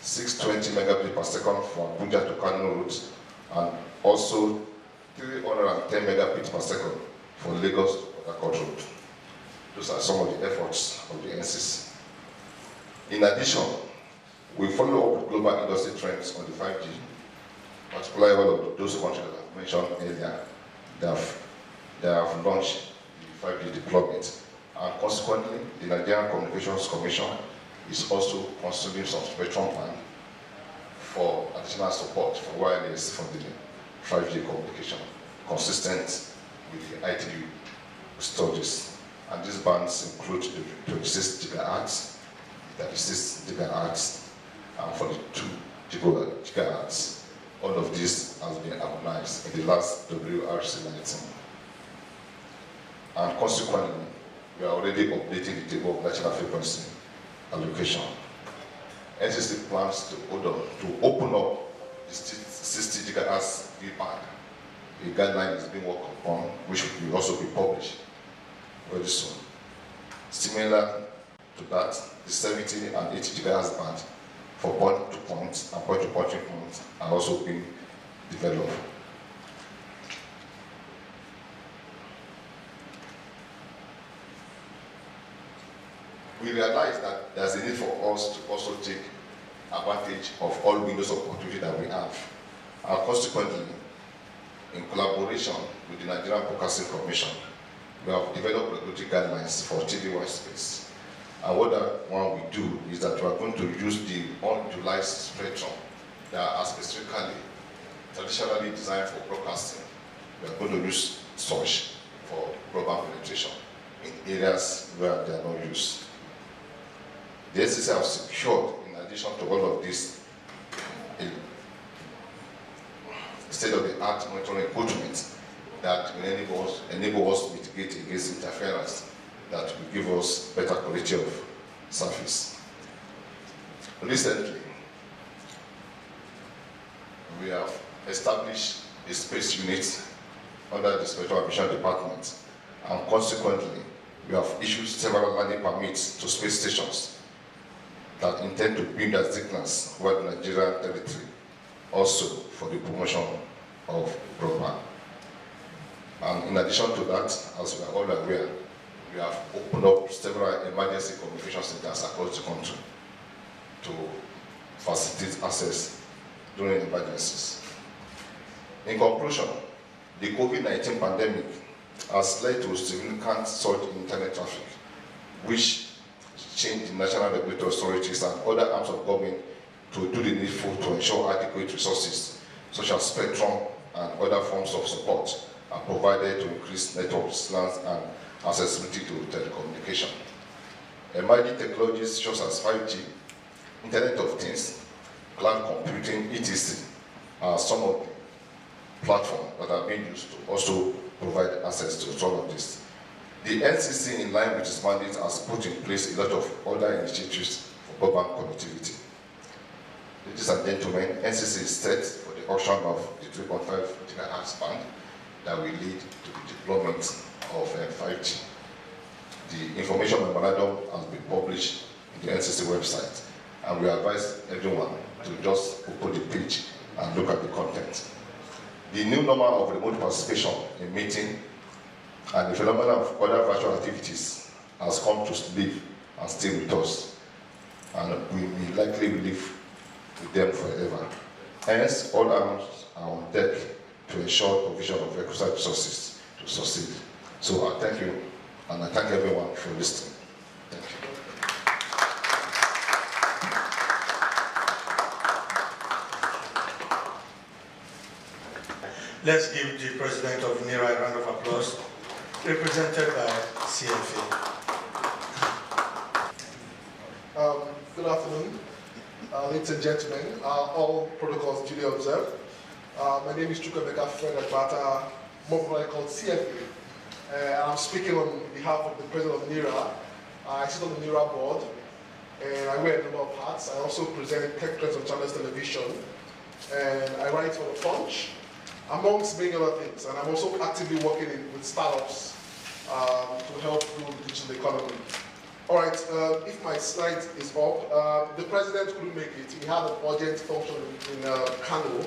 620 megabits per second from Abuja to Kano route, and also 310 megabits per second for Lagos to Port Harcourt route. Those are some of the efforts of the NCC. In addition, we follow up global industry trends on the 5G, particularly all of those countries that I've mentioned earlier. They have launched the 5G deployment, and consequently, the Nigerian Communications Commission is also considering some spectrum plan for additional support for wireless for the 5G communication, consistent with the ITU studies. And these bands include the 26 gigahertz, 36 gigahertz, and 42 gigahertz. All of this has been harmonized in the last WRC-19. And consequently, we are already updating the table of national frequency allocation. NCC plans to open up the 60 gigahertz V-band. A guideline is being worked upon, which will also be published very soon. Similar to that, the 70 and 80 gigahertz band for point-to-point and point-to-point points are also being developed. We realize that there's a need for us to also take advantage of all windows of opportunity that we have. And consequently, in collaboration with the Nigerian Broadcasting Commission, we have developed regulatory guidelines for TV white space. And what that one we do is that we are going to use the unutilized spectrum that are specifically, traditionally designed for broadcasting. We are going to use such for broadband penetration in areas where they are not used. The SCC have secured, in addition to all of this, a state-of-the-art monitoring equipment that will enable us to mitigate against interference that will give us better quality of service. Recently, we have established a space unit under the Spectrum Acquisition Department, and consequently, we have issued several landing permits to space stations that intend to build their signals over the Nigerian territory, also for the promotion of broadband. And in addition to that, as we are all aware, we have opened up several emergency communication centers across the country to facilitate access during emergencies. In conclusion, the COVID-19 pandemic has led to a significant surge in internet traffic, which changed the national regulatory authorities and other arms of government to do the needful to ensure adequate resources, such as spectrum and other forms of support, are provided to increase network resilience and accessibility to telecommunication. Emerging technologies such as 5G, Internet of Things, cloud computing, etc. are some of the platforms that are being used to also provide access to all of this. The NCC, in line with its mandate, has put in place a lot of other initiatives for broadband connectivity. Ladies and gentlemen, NCC is set for the auction of the 3.5 gigahertz band that will lead to the deployment of 5G. The information memorandum has been published in the NCC website. And we advise everyone to just open the page and look at the content. The new normal of remote participation in meeting and the phenomenon of other virtual activities has come to live and stay with us, and we may likely live with them forever. Hence, all hands are on deck to ensure provision of requisite resources to succeed. So I thank you, and I thank everyone for listening. Thank you. Let's give the president of NIRA a round of applause, represented by CFA. Good afternoon, ladies and gentlemen. All protocols duly observed. My name is Chukwemeka Fred Agbata, more popularly called CFA. And I'm speaking on behalf of the president of NIRA. I sit on the NIRA board, and I wear a number of hats. I also present Tech Trends on Channels Television, and I write for the Punch, amongst many other things. And I'm also actively working with startups to help grow the digital economy. All right, if my slide is up, the president couldn't make it. He had an urgent function in Kano,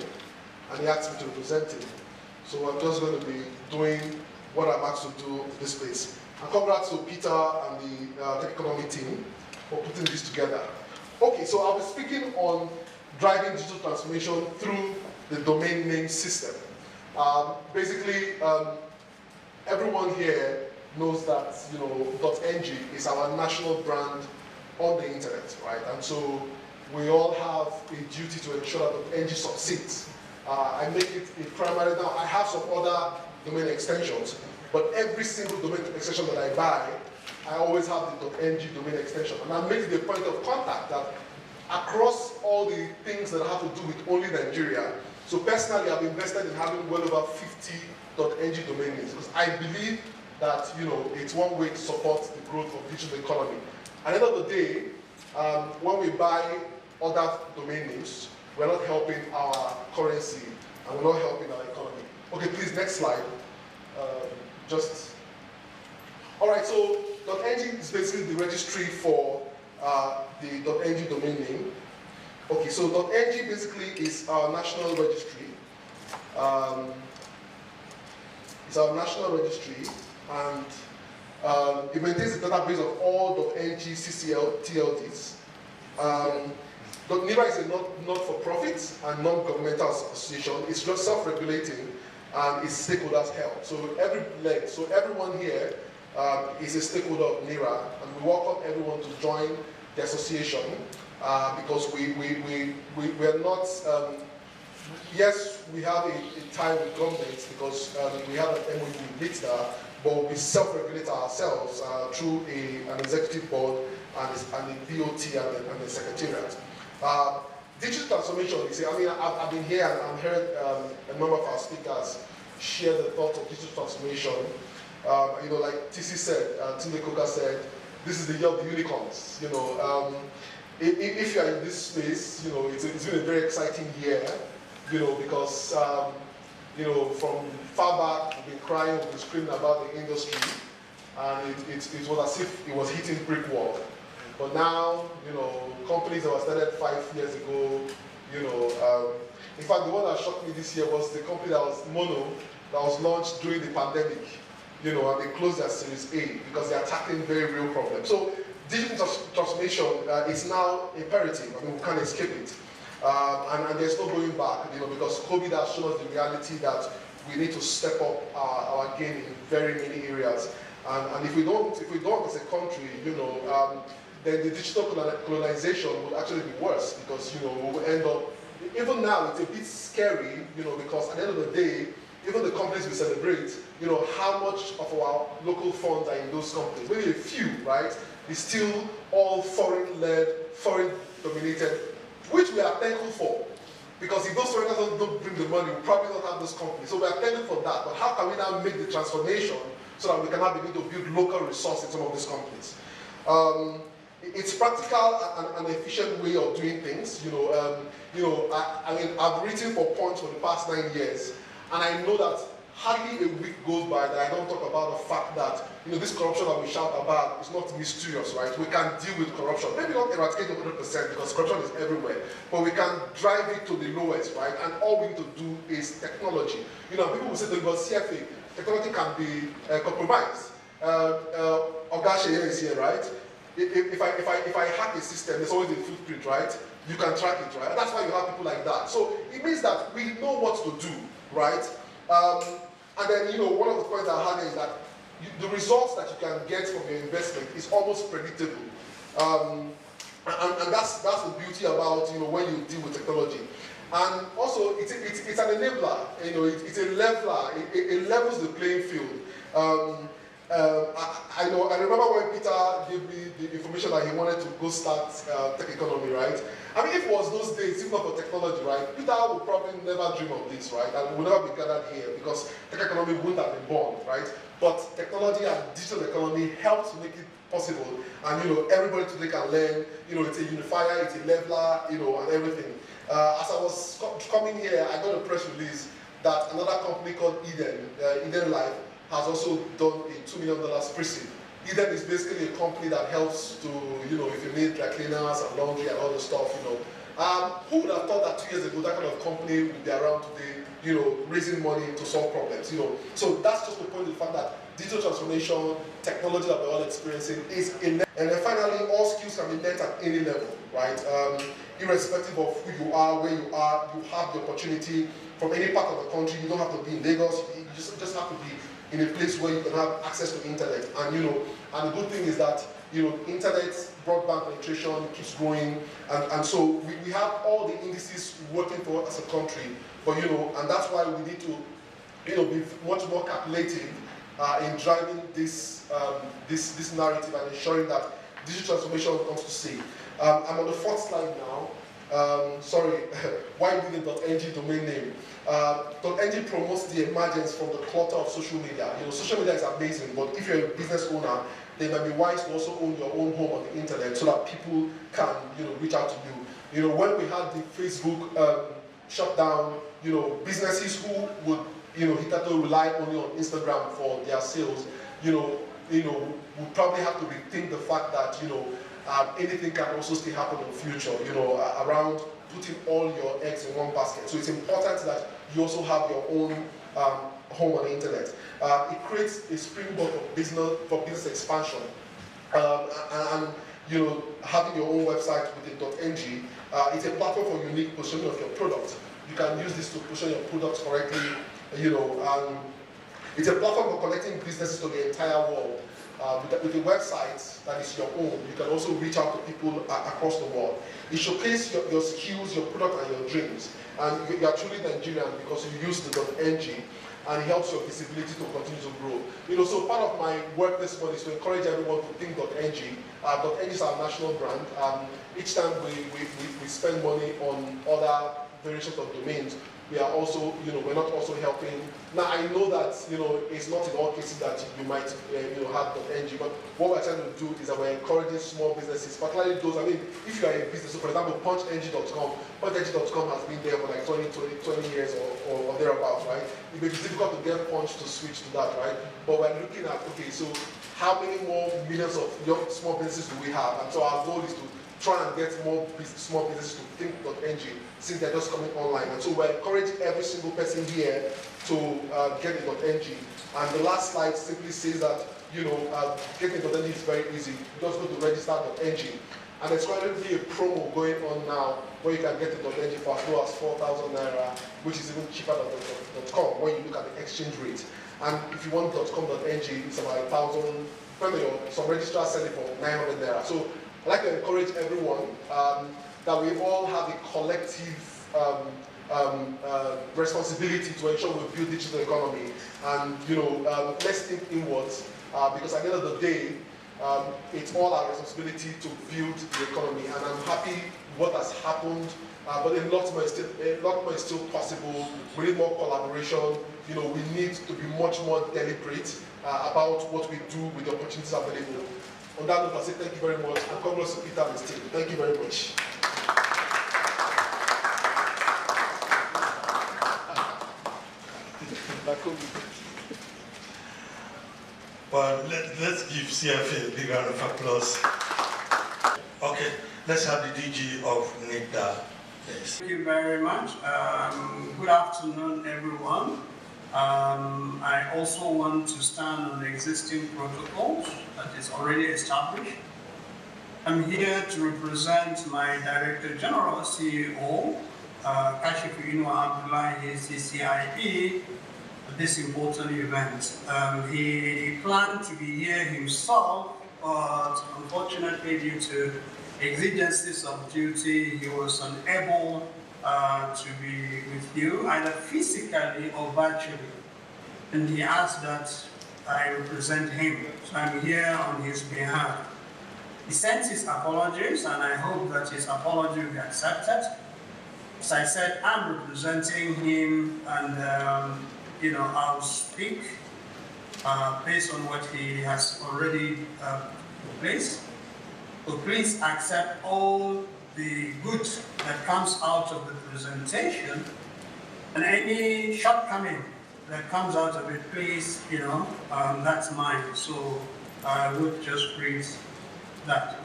and he asked me to represent him. So I'm just going to be doing what I'm asked to do in this place. And congrats to Peter and the tech economy team for putting this together. Okay, so I'll be speaking on driving digital transformation through the domain name system. Basically, everyone here knows that .ng is our national brand on the internet, right? And so we all have a duty to ensure that .ng succeeds. I make it a primary now. I have some other domain extensions, but every single domain extension that I buy, I always have the .ng domain extension. And I make it a point of contact that across all the things that have to do with only Nigeria. So personally, I've invested in having well over 50 .ng domain names because I believe that it's one way to support the growth of digital economy. At the end of the day, when we buy other domain names, we're not helping our currency and we're not helping our economy. Okay, please, next slide. All right, so .ng is basically the registry for the .ng domain name. Okay, so .ng basically is our national registry. It's our national registry, and it maintains a database of all .ng CCL TLDs. NIRA is a not-for-profit and non-governmental association. It's just self-regulating and its stakeholders help. So everyone here is a stakeholder of NIRA, and we welcome everyone to join the association because we're not. Yes, we have a tie with government because we have an MOU with NITDA, but we self-regulate ourselves through an executive board and the DOT and the secretariat. Digital transformation, I've been here and heard a number of our speakers share the thoughts of digital transformation. Like TC said, Tunde Koka said, this is the year of the unicorns. If you are in this space, it's been a very exciting year. Because from far back, we've been crying, we've been screaming about the industry, and it was as if it was hitting brick wall. But now, companies that were started 5 years ago, in fact, the one that shocked me this year was the company that was Mono, that was launched during the pandemic, and they closed their Series A because they're tackling very real problems. So digital transformation is now imperative. We can't escape it. And there's no going back, because COVID has shown us the reality that we need to step up our game in very many areas. And if we don't as a country, then the digital colonization will actually be worse because we will end up. Even now, it's a bit scary, because at the end of the day, even the companies we celebrate, how much of our local funds are in those companies? Maybe a few, right? It's still all foreign-led, foreign-dominated, which we are thankful for. Because if those foreigners don't bring the money, we probably don't have those companies. So we are thankful for that. But how can we now make the transformation so that we can now begin to build local resources in some of these companies? It's practical and efficient way of doing things. I've written for Punch for the past 9 years, and I know that hardly a week goes by that I don't talk about the fact that, you know, this corruption that we shout about is not mysterious, right? We can deal with corruption. Maybe not eradicate it 100% because corruption is everywhere, but we can drive it to the lowest, right? And all we need to do is technology. You know, people will say, well, CFA, technology can be compromised. Ogashe is here, right? If I hack a system, there's always a footprint, right? You can track it, right? That's why you have people like that. So it means that we know what to do, right? And then, you know, one of the points I had is that the results that you can get from your investment is almost predictable. And that's the beauty about, you know, when you deal with technology. And also, it's an enabler, you know, it's a leveler, it levels the playing field. I remember when Peter gave me the information that he wanted to go start tech economy, right? I mean, if it was those days, if not for technology, right, Peter would probably never dream of this, right? And would never be gathered here because tech economy wouldn't have been born, right? But technology and digital economy helped to make it possible. And, you know, everybody today can learn, you know, it's a unifier, it's a leveler, you know, and everything. As I was coming here, I got a press release that another company called Eden Life, has also done a $2 million pre-seed. Eden is basically a company that helps to, you know, if you need dry cleaners and laundry and all the stuff, you know. Who would have thought that 2 years ago that kind of company would be around today, you know, raising money to solve problems, you know. So that's just the point of the fact that digital transformation, technology that we're all experiencing is in. And then finally, all skills can be learned at any level, right? Irrespective of who you are, where you are, you have the opportunity from any part of the country. You don't have to be in Lagos, you just have to be in a place where you can have access to internet. And, you know, and the good thing is that, you know, internet, broadband penetration keeps growing, and so we have all the indices working for us as a country. But, you know, and that's why we need to, you know, be much more calculative in driving this this narrative and ensuring that digital transformation comes to stay. I'm on the 4th slide now. Sorry, why didn't .ng domain name? .ng promotes the emergence from the clutter of social media. You know, social media is amazing, but if you're a business owner, then it might be wise to also own your own home on the internet so that people can, you know, reach out to you. You know, when we had the Facebook shutdown, you know, businesses who would, you know, hitherto rely only on Instagram for their sales, you know, would probably have to rethink the fact that, you know, anything can also still happen in the future, you know, around putting all your eggs in one basket. So it's important that you also have your own home on the internet. It creates a springboard for business expansion. And you know, having your own website with a .ng, it's a platform for unique positioning of your product. You can use this to position your products correctly, you know. It's a platform for connecting businesses to the entire world. With a website that is your own, you can also reach out to people across the world. It showcases your skills, your product, and your dreams. And you are truly Nigerian because you use the .ng, and it helps your visibility to continue to grow. You know, so part of my work this morning is to encourage everyone to think .ng. .ng is our national brand. Each time we spend money on other variations of domains, we are also, you know, we're not also helping. Now I know that, you know, it's not in all cases that you might, you know, have .ng, but what we're trying to do is that we're encouraging small businesses, particularly those, I mean, if you are a business, so for example, punchng.com has been there for like 20 years or thereabouts, right? It may be difficult to get Punch to switch to that, right? But we're looking at, okay, so how many more millions of young small businesses do we have? And so our goal is to try and get more small businesses to think.ng since they're just coming online. And so we're encouraging every single person here to get a .ng. And the last slide simply says that, you know, getting .ng is very easy. You just go to register.ng. And there's going to be a promo going on now where you can get a .ng for as low as 4,000 naira, which is even cheaper than .com when you look at the exchange rate. And if you want .com.ng, it's about 1,000, some registrars sell it for 900 naira. So I'd like to encourage everyone that we all have a collective responsibility to ensure we build digital economy. And, you know, let's think inwards, because at the end of the day, it's all our responsibility to build the economy. And I'm happy what has happened, but a lot more is still possible. We need more collaboration. You know, we need to be much more deliberate about what we do with the opportunities available. On that note, I say thank you very much, and congrats to Peter and his team. Thank you very much. Well, let's give CFA a big round of applause. Okay, let's have the DG of NITDA. Yes. Thank you very much. Good afternoon, everyone. I also want to stand on the existing protocols that is already established. I'm here to represent my Director General, CEO, Kashifu Inua Abdullahi, CCIE, at this important event. He planned to be here himself, but unfortunately due to exigencies of duty, he was unable to be with you, either physically or virtually. And he asked that I represent him, so I'm here on his behalf. He sent his apologies, and I hope that his apology will be accepted. As I said, I'm representing him, and I'll speak based on what he has already placed. So please accept all the good that comes out of the presentation, and any shortcoming that comes out of it, please, that's mine. So I would just read that.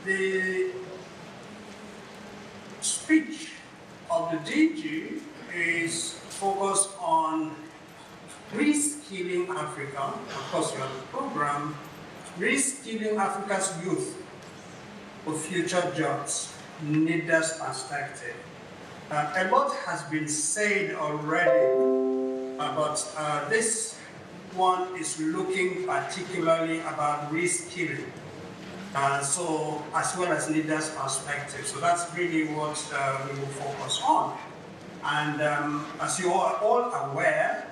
The speech of the DG is focused on reskilling Africa. Of course, you have the program, reskilling Africa's youth for future jobs, NITDA's perspective. A lot has been said already, but this one is looking particularly about reskilling, so as well as NITDA's perspective. So that's really what we will focus on. And as you are all aware,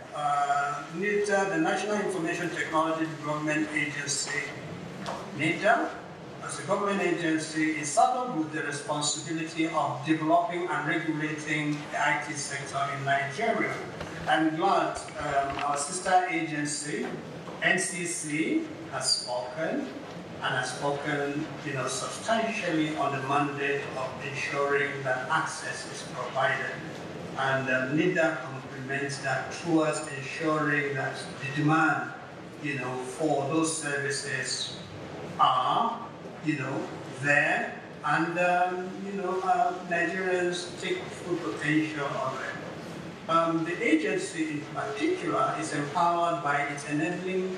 NITDA, the National Information Technology Development Agency, NITDA, as a government agency, is saddled with the responsibility of developing and regulating the IT sector in Nigeria. I'm glad our sister agency, NCC, has spoken, and has spoken substantially on the mandate of ensuring that access is provided. And NITDA complements that towards ensuring that the demand for those services are there, and Nigerians take full potential of it. The agency in particular is empowered by its Enabling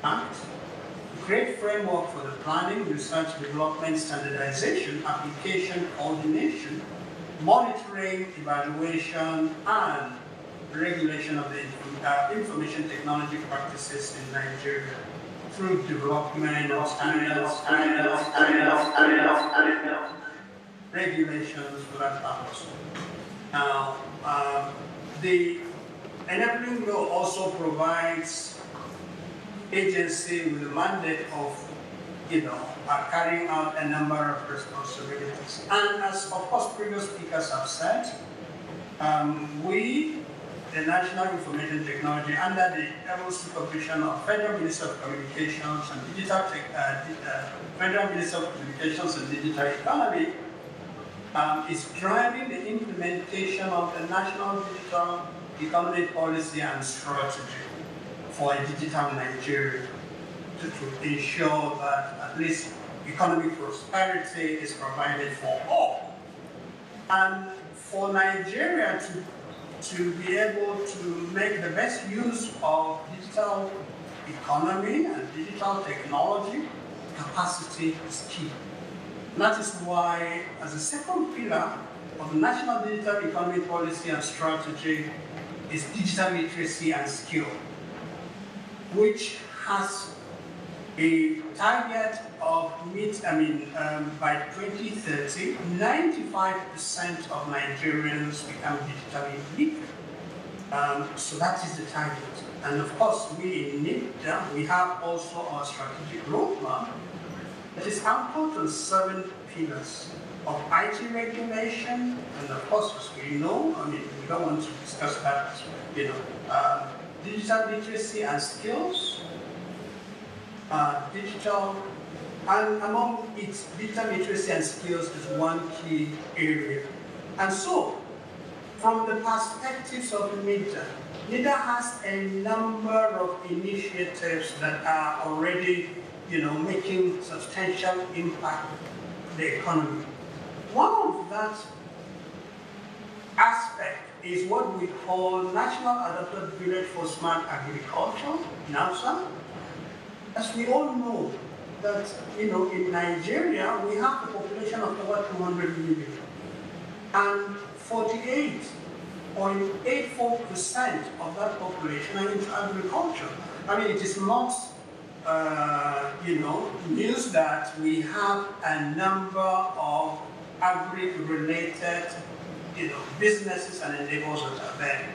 Act, to create framework for the planning, research, development, standardization, application, coordination, monitoring, evaluation, and regulation of the information technology practices in Nigeria through development of standards, regulations for that purpose. Now, the enabling law also provides agency with the mandate of carrying out a number of responsibilities. And as, of course, previous speakers have said, we, the National Information Technology, under the able supervision of Federal Minister of Communications and Digital Federal Minister of Communications and Digital Economy, is driving the implementation of the National Digital Economy Policy and Strategy for a digital Nigeria, to ensure that at least economic prosperity is provided for all. And for Nigeria to be able to make the best use of digital economy and digital technology, capacity is key. And that is why, as a second pillar of the National Digital Economy Policy and Strategy, is digital literacy and skill, which has a target of by 2030, 95% of Nigerians become digitally literate. So that is the target. And of course, we in NITDA, we have also our strategic roadmap that is anchored on 7 pillars of IT regulation, and of course, as we know, we don't want to discuss that as well, digital literacy and skills, digital, and among its digital literacy and skills is one key area. And so, from the perspectives of NITDA, NITDA has a number of initiatives that are already, making substantial impact on the economy. One of that aspect is what we call National Adapted Village for Smart Agriculture, NAVSA. As we all know, that in Nigeria we have a population of over 200 million, and 48.84% of that population are into agriculture. I mean, it is not news that we have a number of agri-related businesses and endeavors that are there.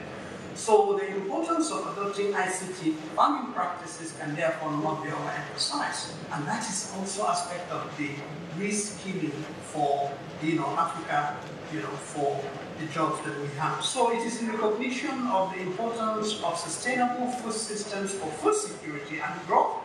So the importance of adopting ICT farming practices can therefore not be overemphasized. And that is also aspect of the reskilling for Africa, for the jobs that we have. So it is in recognition of the importance of sustainable food systems for food security and growth,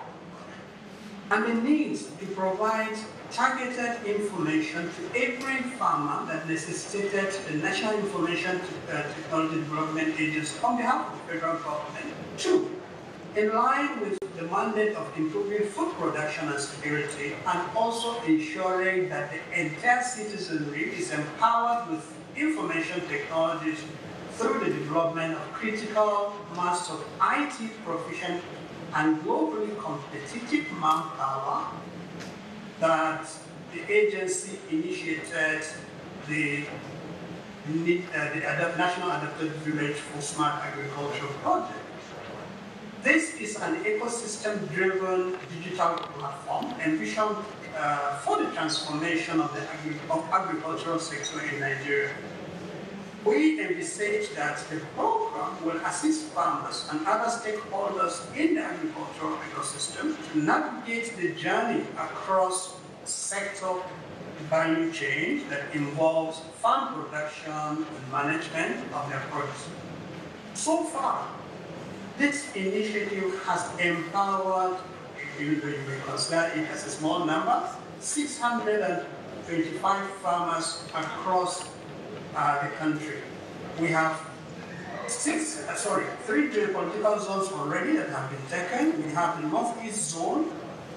and the needs to provide targeted information to every farmer that necessitated the National Information Technology Development Agency on behalf of the federal government. 2, in line with the mandate of improving food production and security, and also ensuring that the entire citizenry is empowered with information technologies through the development of critical mass of IT proficient and globally competitive manpower, that the agency initiated the National Adapted Village for Smart Agriculture project. This is an ecosystem-driven digital platform envisioned for the transformation of the agricultural sector in Nigeria. We envisage that the program will assist farmers and other stakeholders in the agricultural ecosystem to navigate the journey across sector value chain that involves farm production and management of their produce. So far, this initiative has empowered, you may consider it as a small number, 625 farmers across the country. We have 3 geopolitical zones already that have been taken. We have the Northeast zone,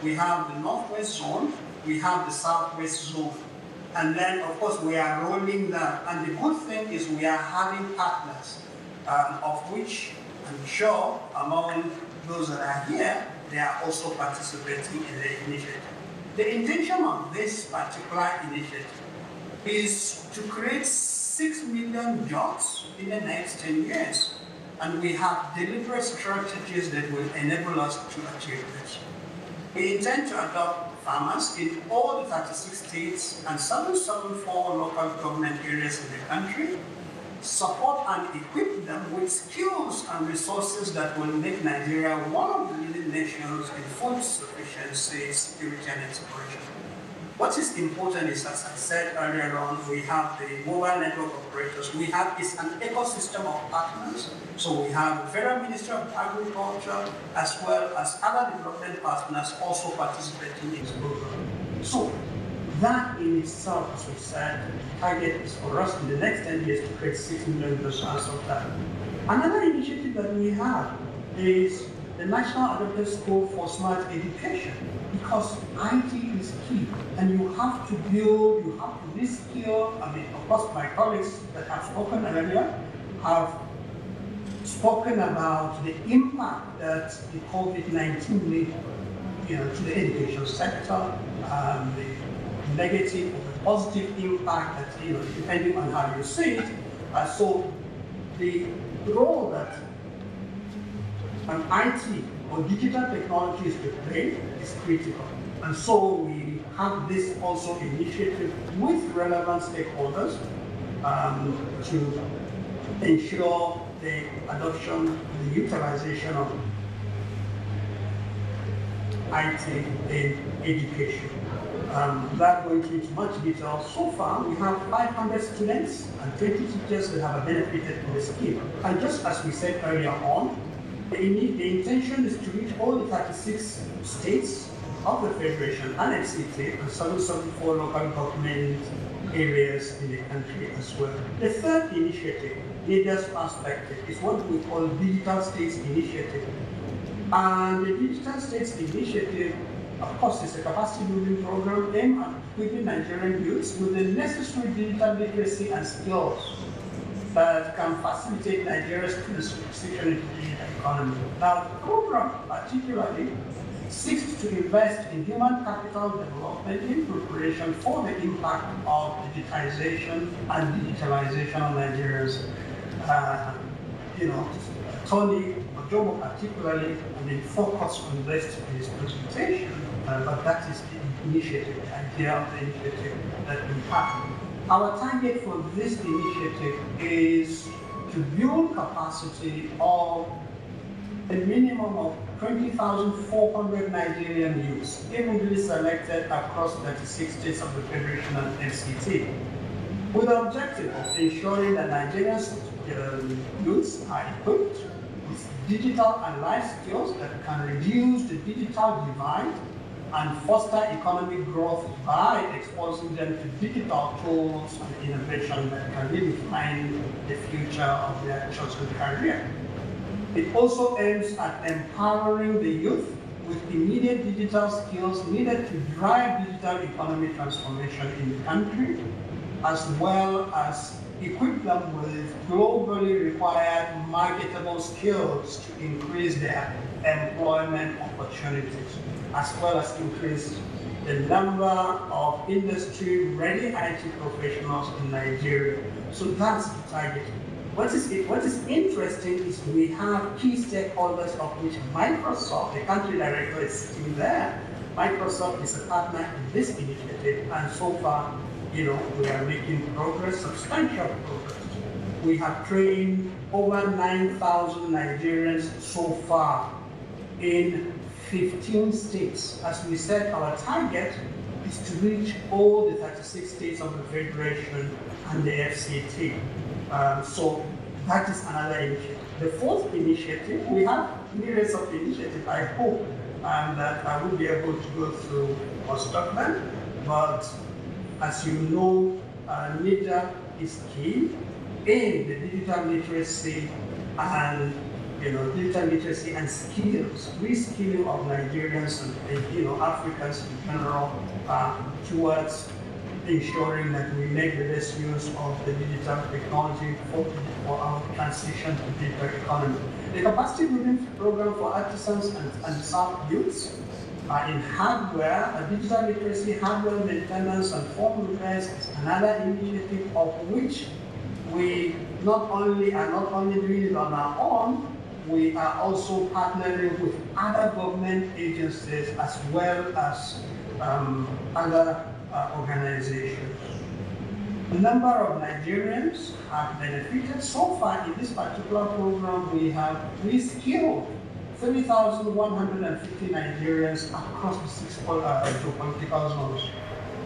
we have the Northwest zone, we have the Southwest zone. And then, of course, we are rolling that. And the good thing is we are having partners, of which I'm sure among those that are here, they are also participating in the initiative. The intention of this particular initiative is to create 6 million jobs in the next 10 years. And we have deliberate strategies that will enable us to achieve this. We intend to adopt farmers in all the 36 states and 774 local government areas in the country, support and equip them with skills and resources that will make Nigeria one of the leading nations in food sufficiency, security, and exploration. What is important is, as I said earlier on, we have the mobile network operators. We have an ecosystem of partners. So we have the Federal Ministry of Agriculture as well as other development partners also participating in this program. So that in itself, as we said, the target is for us in the next 10 years to create 6 million jobs of that. Another initiative that we have is the National Adapted School for Smart Education, because IT is key, and you have to build, you have to reskill. I mean, of course, my colleagues that have spoken earlier have spoken about the impact that the COVID-19 made, to the education sector, the negative or the positive impact that, depending on how you see it. So the role that IT or digital technology is to play is critical. And so we have this also initiative with relevant stakeholders to ensure the adoption, the utilization of IT in education. Without going into much detail, so far we have 500 students and 20 teachers that have benefited from the scheme. And just as we said earlier on, the intention is to reach all the 36 states of the Federation and FCT and 774 local government areas in the country as well. The third initiative NITDA's perspective, is what we call Digital States Initiative. And the Digital States Initiative, of course, is a capacity building program aimed at equipping Nigerian youths with the necessary digital literacy and skills that can facilitate Nigeria's transition into the digital economy. Now, the program particularly seeks to invest in human capital development in preparation for the impact of digitization and digitalization on Nigerians. Tony Ojomo particularly focused on this in his presentation, but that is the initiative, the idea of the initiative that we have. Our target for this initiative is to build capacity of a minimum of 20,400 Nigerian youths, evenly selected across 36 states of the Federation and FCT, with the objective of ensuring that Nigerian youths are equipped with digital and life skills that can reduce the digital divide and foster economic growth by exposing them to digital tools and innovation that can redefine the future of their chosen career. It also aims at empowering the youth with immediate digital skills needed to drive digital economy transformation in the country, as well as equip them with globally required marketable skills to increase their employment opportunities, as well as increase the number of industry-ready IT professionals in Nigeria. So that's the target. What is interesting is we have key stakeholders, of which Microsoft, the country director, is sitting there. Microsoft is a partner in this initiative, and so far, we are making progress, substantial progress. We have trained over 9,000 Nigerians so far in 15 states. As we said, our target is to reach all the 36 states of the Federation and the FCT. So that is another initiative. The fourth initiative, we have myriads of initiatives, I hope, that I will be able to go through most of them. But as you know, NITDA is key in the digital literacy and skills, reskilling of Nigerians and Africans in general towards ensuring that we make the best use of the digital technology for our transition to digital economy. The capacity building program for artisans and staff youths in hardware, digital literacy, hardware maintenance, and form repairs is another initiative of which we are not only doing it on our own, we are also partnering with other government agencies as well as other organizations. A number of Nigerians have benefited. So far in this particular program, we have reskilled 3,150 Nigerians across the 6 geopolitical zones.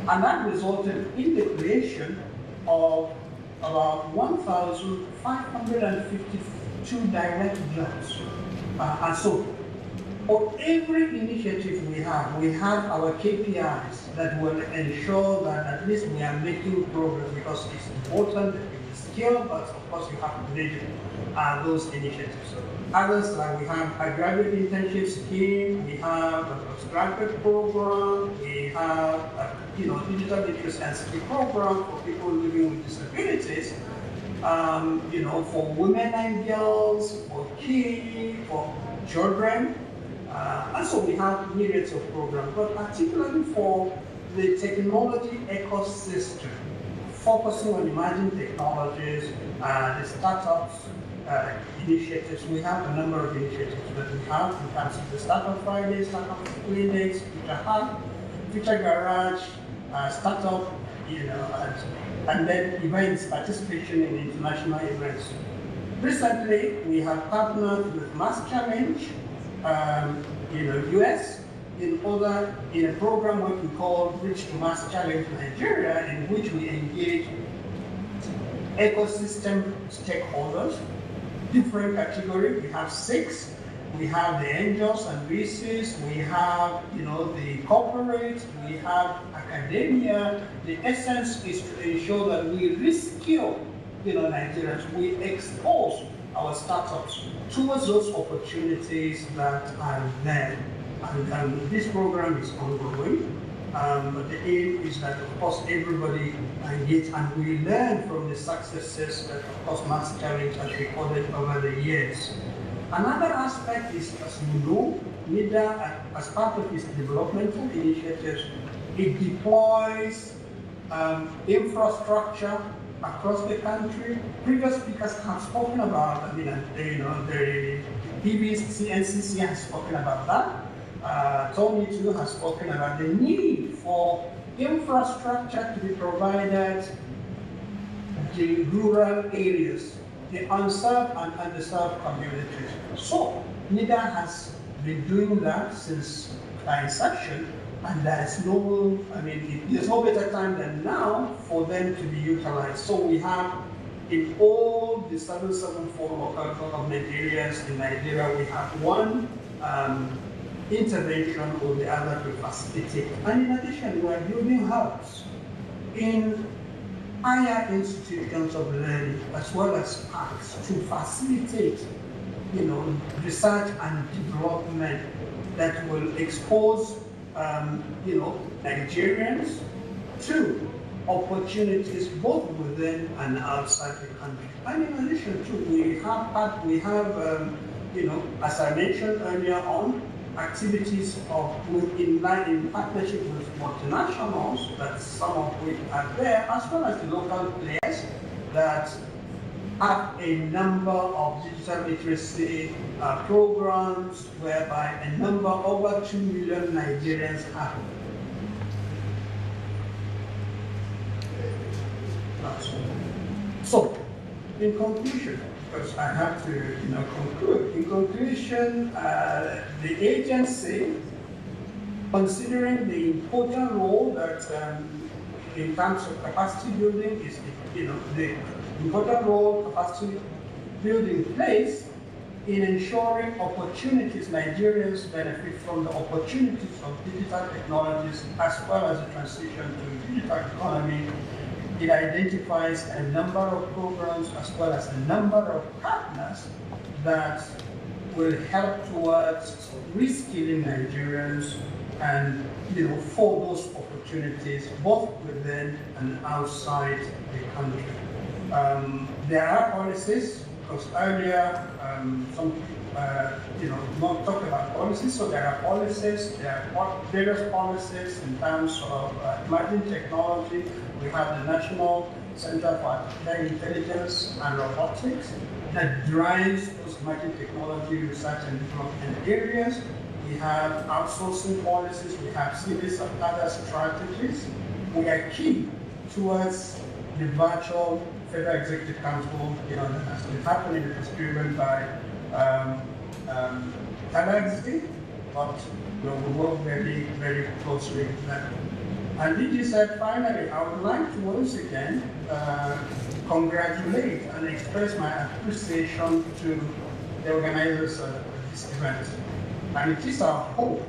And that resulted in the creation of about 1,552 direct jobs. And so, for every initiative we have our KPIs that will ensure that at least we are making progress, because it's important that we scale, but of course you have to measure those initiatives. Others, like we have a graduate internship scheme, we have a postgraduate program, we have a digital literacy and skill program for people living with disabilities, for women and girls, for kids, for children. And so we have myriads of programs, but particularly for the technology ecosystem, focusing on emerging technologies, the startups initiatives. We have a number of initiatives that we have in terms of the Startup Friday, Startup Clinics, Future Hub, Future Garage, Startup, and then events, participation in international events. Recently, we have partnered with Mass Challenge, US, in a program what we call Bridge to Mass Challenge Nigeria, in which we engage ecosystem stakeholders, different categories. We have 6. We have the angels and VCs, we have the corporate, we have academia. The essence is to ensure that we reskill Nigerians, we expose our startups towards those opportunities that are there. And this program is ongoing. The aim is that, of course, everybody engage and we learn from the successes that, of course, Mass Challenge has recorded over the years. Another aspect is, as you know, NITDA, as part of its developmental initiatives, it deploys infrastructure across the country. Previous speakers have spoken about, the NCC has spoken about that. Tony too has spoken about the need for infrastructure to be provided to rural areas, the unserved and underserved communities. So NITDA has been doing that since inception, and there's no better time than now for them to be utilized. So we have in all the 774 local government areas in Nigeria, we have one intervention or the other to facilitate. And in addition, we are building hubs in higher institutions of learning as well as parks to facilitate, research and development that will expose, Nigerians to opportunities both within and outside the country. And in addition to, we have, as I mentioned earlier on, activities in partnership with multinationals, that some of which are there, as well as the local players that have a number of digital literacy programs whereby a number over 2 million Nigerians have. So, in conclusion, because I have to conclude, in conclusion, the agency, considering the important role that in terms of capacity building is, the important role capacity building plays in ensuring opportunities, Nigerians benefit from the opportunities of digital technologies as well as the transition to digital economy. It identifies a number of programs as well as a number of partners that will help towards reskilling Nigerians and for those opportunities both within and outside the country. There are policies, because earlier some not talk about policies, so there are policies, there are various policies in terms of emerging technology. We have the National Center for Artificial Intelligence and Robotics that drives those emerging technology research and development areas. We have outsourcing policies, we have series of other strategies. We are key towards the virtual Federal Executive Council, that has been happening. It was driven by NITDA, but we work very, very closely with them. And DG said, finally, I would like to once again congratulate and express my appreciation to the organizers of this event. And it is our hope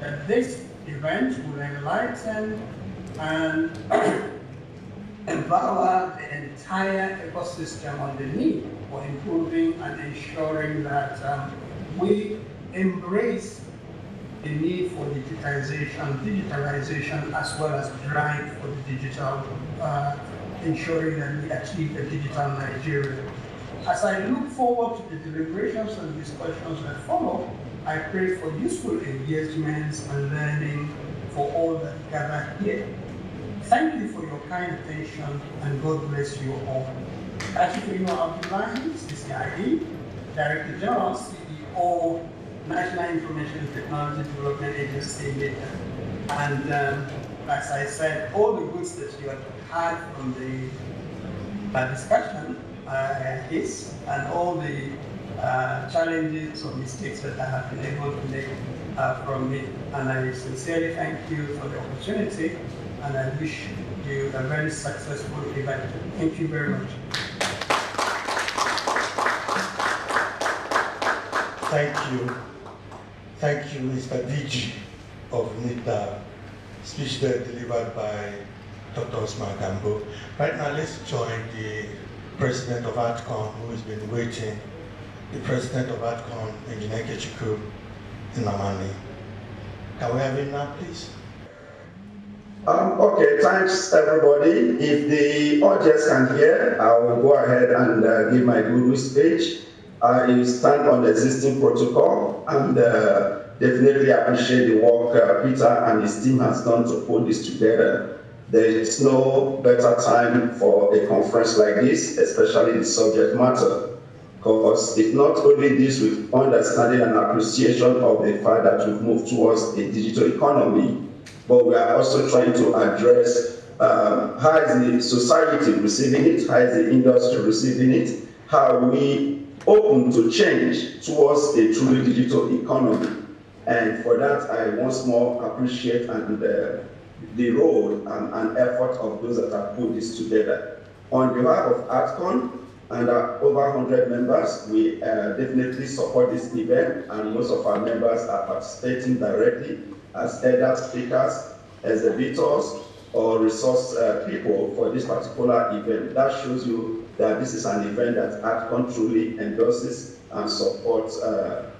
that this event will enlighten and empower the entire ecosystem on the need for improving and ensuring that we embrace the need for digitalization, as well as drive for the digital, ensuring that we achieve a digital Nigeria. As I look forward to the deliberations and discussions that follow, I pray for useful engagements and learning for all that gather here. Thank you for your kind attention, and God bless you all. Ashifino Abdullahi, CCIE, Director General, CEO, National Information Technology Development Agency, NITDA. And as I said, all the goods that you have had from the discussion is, and all the challenges or mistakes that I have been able to make from it. And I sincerely thank you for the opportunity, and I wish you a very successful event. Thank you very much. Thank you. Thank you, Mr. DG of NITDA. Speech there delivered by Dr. Osman Gambo. Right now, let's join the president of ArtCon, who has been waiting, the president of ArtCon, Engineer Kechukwu Nnamani. Can we have him now, please? Okay, thanks everybody. If the audience can hear, I will go ahead and give my Google speech. I stand on the existing protocol and definitely appreciate the work Peter and his team has done to put this together. There is no better time for a conference like this, especially the subject matter, because it's not only this with understanding and appreciation of the fact that we've moved towards a digital economy, but we are also trying to address how is the society receiving it, how is the industry receiving it, how we open to change towards a truly digital economy. And for that, I once more appreciate the role and effort of those that have put this together. On behalf of ArtCon and over 100 members, we definitely support this event, and most of our members are participating directly as either speakers, exhibitors, or resource people for this particular event. That shows you that this is an event that ArtCon truly endorses and supports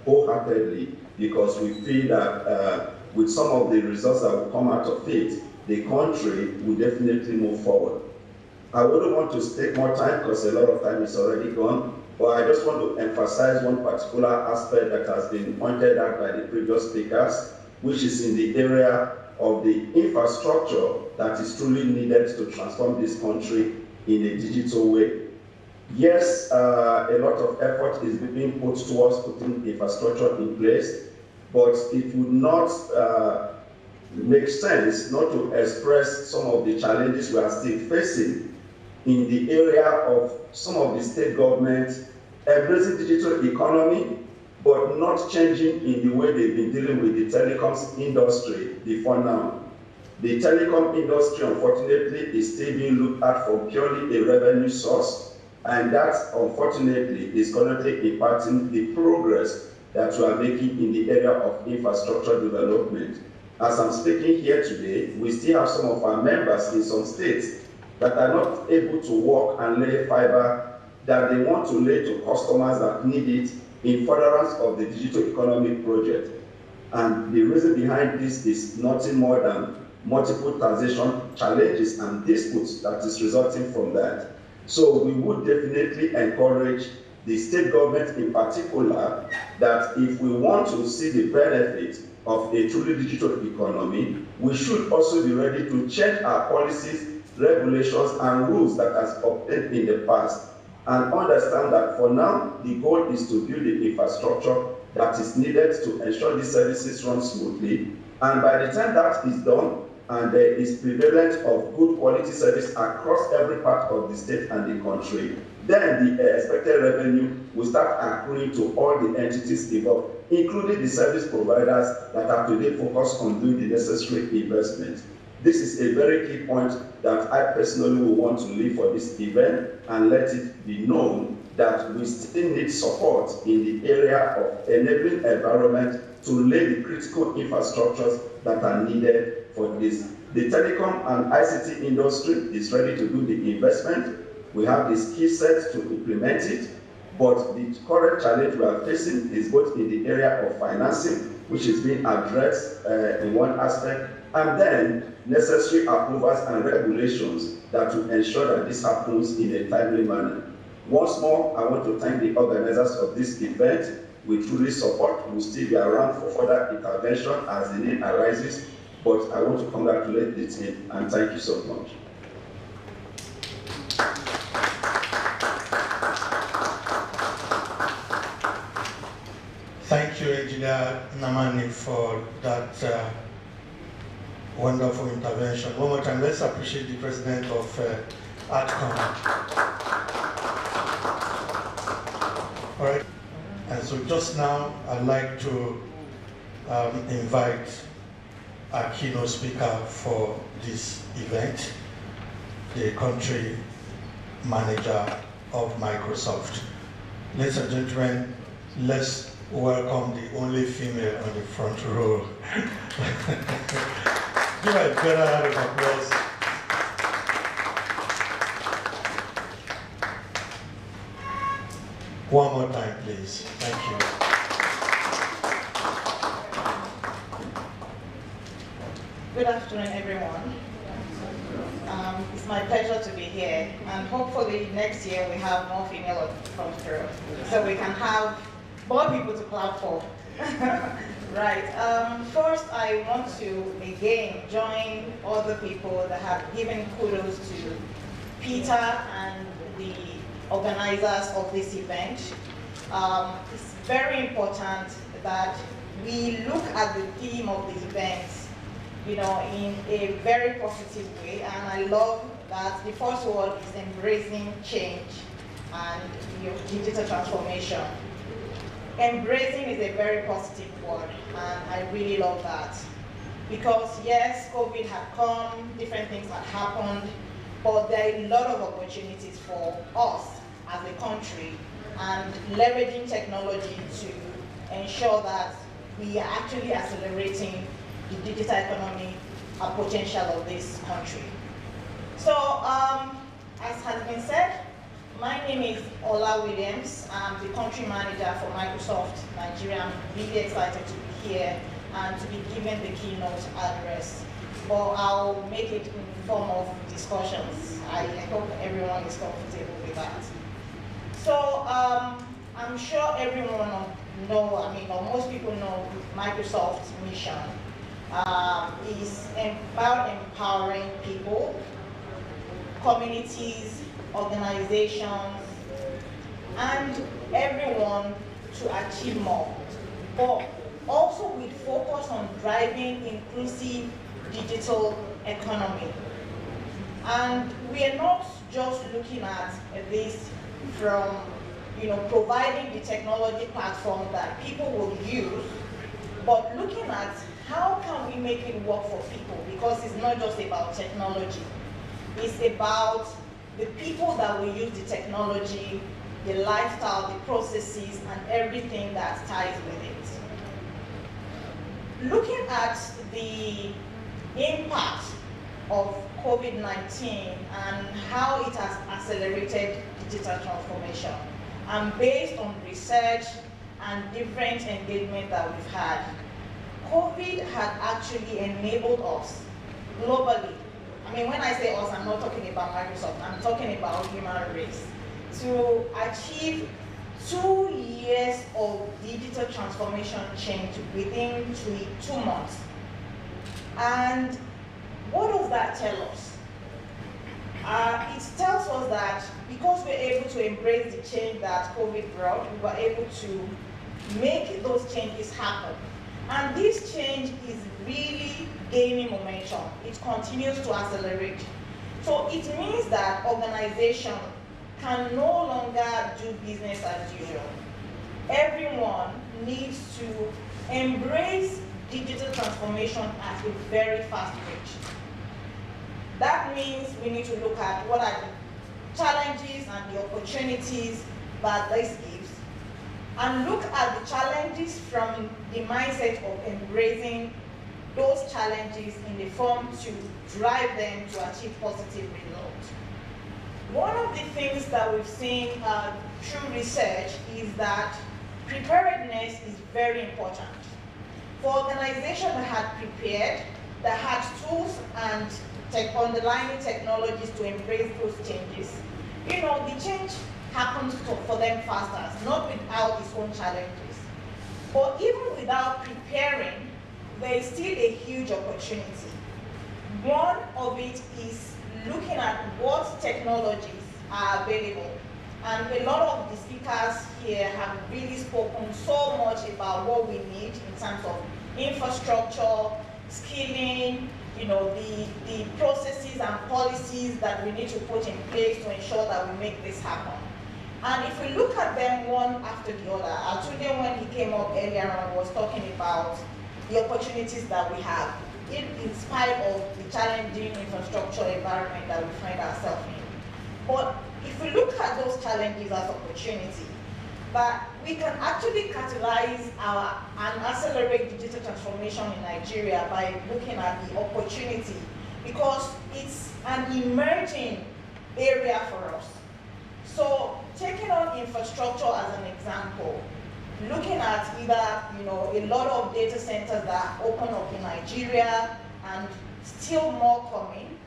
wholeheartedly, because we feel that with some of the results that will come out of it, the country will definitely move forward. I wouldn't want to take more time because a lot of time is already gone, but I just want to emphasize one particular aspect that has been pointed out by the previous speakers, which is in the area of the infrastructure that is truly needed to transform this country in a digital way. Yes, a lot of effort is being put towards putting infrastructure in place, but it would not make sense not to express some of the challenges we are still facing in the area of some of the state governments embracing digital economy, but not changing in the way they've been dealing with the telecoms industry before now. The telecom industry, unfortunately, is still being looked at for purely a revenue source, and that, unfortunately, is currently impacting the progress that we are making in the area of infrastructure development. As I'm speaking here today, we still have some of our members in some states that are not able to work and lay fiber that they want to lay to customers that need it in furtherance of the digital economic project. And the reason behind this is nothing more than multiple taxation challenges and disputes that is resulting from that. So we would definitely encourage the state government in particular that if we want to see the benefit of a truly digital economy, we should also be ready to change our policies, regulations, and rules that has obtained in the past, and understand that for now, the goal is to build the infrastructure that is needed to ensure these services run smoothly. And by the time that is done, and there is prevalence of good quality service across every part of the state and the country, then the expected revenue will start accruing to all the entities involved, including the service providers that are today focused on doing the necessary investment. This is a very key point that I personally will want to leave for this event and let it be known that we still need support in the area of enabling environment to lay the critical infrastructures that are needed for this. The telecom and ICT industry is ready to do the investment. We have the skill set to implement it, but the current challenge we are facing is both in the area of financing, which is being addressed in one aspect, and then necessary approvals and regulations that will ensure that this happens in a timely manner. Once more, I want to thank the organizers of this event. We truly support. We will still be around for further intervention as the need arises, but I want to congratulate the team and thank you so much. Thank you, Engineer Nnamani, for that wonderful intervention. One more time, let's appreciate the president of ArtCon. All right, and so just now, I'd like to invite our keynote speaker for this event, the country manager of Microsoft. Ladies and gentlemen, let's welcome the only female on the front row. Give her a better round of applause. One more time, please. Thank you. Good afternoon, everyone. It's my pleasure to be here, and hopefully next year we have more female come through, so we can have more people to clap for. Right. First, I want to again join all the people that have given kudos to Peter and the organizers of this event. It's very important that we look at the theme of the event, in a very positive way, and I love that the first word is embracing change and digital transformation. Embracing is a very positive word, and I really love that. Because yes, COVID had come, different things had happened, but there are a lot of opportunities for us as a country, and leveraging technology to ensure that we are actually accelerating the digital economy potential of this country. So, as has been said, my name is Ola Williams. I'm the country manager for Microsoft Nigeria. I'm really excited to be here and to be given the keynote address. But I'll make it in the form of discussions. I hope everyone is comfortable with that. So I'm sure everyone or most people know Microsoft's mission is about empowering people, communities, organizations, and everyone to achieve more, but also with focus on driving inclusive digital economy. And we are not just looking at this from providing the technology platform that people will use, but looking at how can we make it work for people, because it's not just about technology. It's about the people that will use the technology, the lifestyle, the processes, and everything that ties with it. Looking at the impact of COVID-19 and how it has accelerated digital transformation, and based on research and different engagement that we've had, COVID had actually enabled us globally. I mean, when I say us, I'm not talking about Microsoft, I'm talking about human race, to achieve 2 years of digital transformation change within 2 months. And what does that tell us? It tells us that because we're able to embrace the change that COVID brought, we were able to make those changes happen. And this change is really gaining momentum. It continues to accelerate. So it means that organizations can no longer do business as usual. Everyone needs to embrace digital transformation at a very fast rate. That means we need to look at what are the challenges and the opportunities that this gives, and look at the challenges from the mindset of embracing those challenges in the form to drive them to achieve positive results. One of the things that we've seen through research is that preparedness is very important. For organizations that had prepared, that had tools and underlying technologies to embrace those changes, the change happens for them faster, not without its own challenges. But even without preparing, there is still a huge opportunity. One of it is looking at what technologies are available. And a lot of the speakers here have really spoken so much about what we need in terms of infrastructure, skilling, the processes and policies that we need to put in place to ensure that we make this happen. And if we look at them one after the other, Atunde, when he came up earlier on, was talking about the opportunities that we have, in spite of the challenging infrastructure environment that we find ourselves in. But if we look at those challenges as opportunity, but we can actually catalyze and accelerate digital transformation in Nigeria by looking at the opportunity, because it's an emerging area for us. So taking on infrastructure as an example, looking at either, a lot of data centers that open up in Nigeria and still more coming,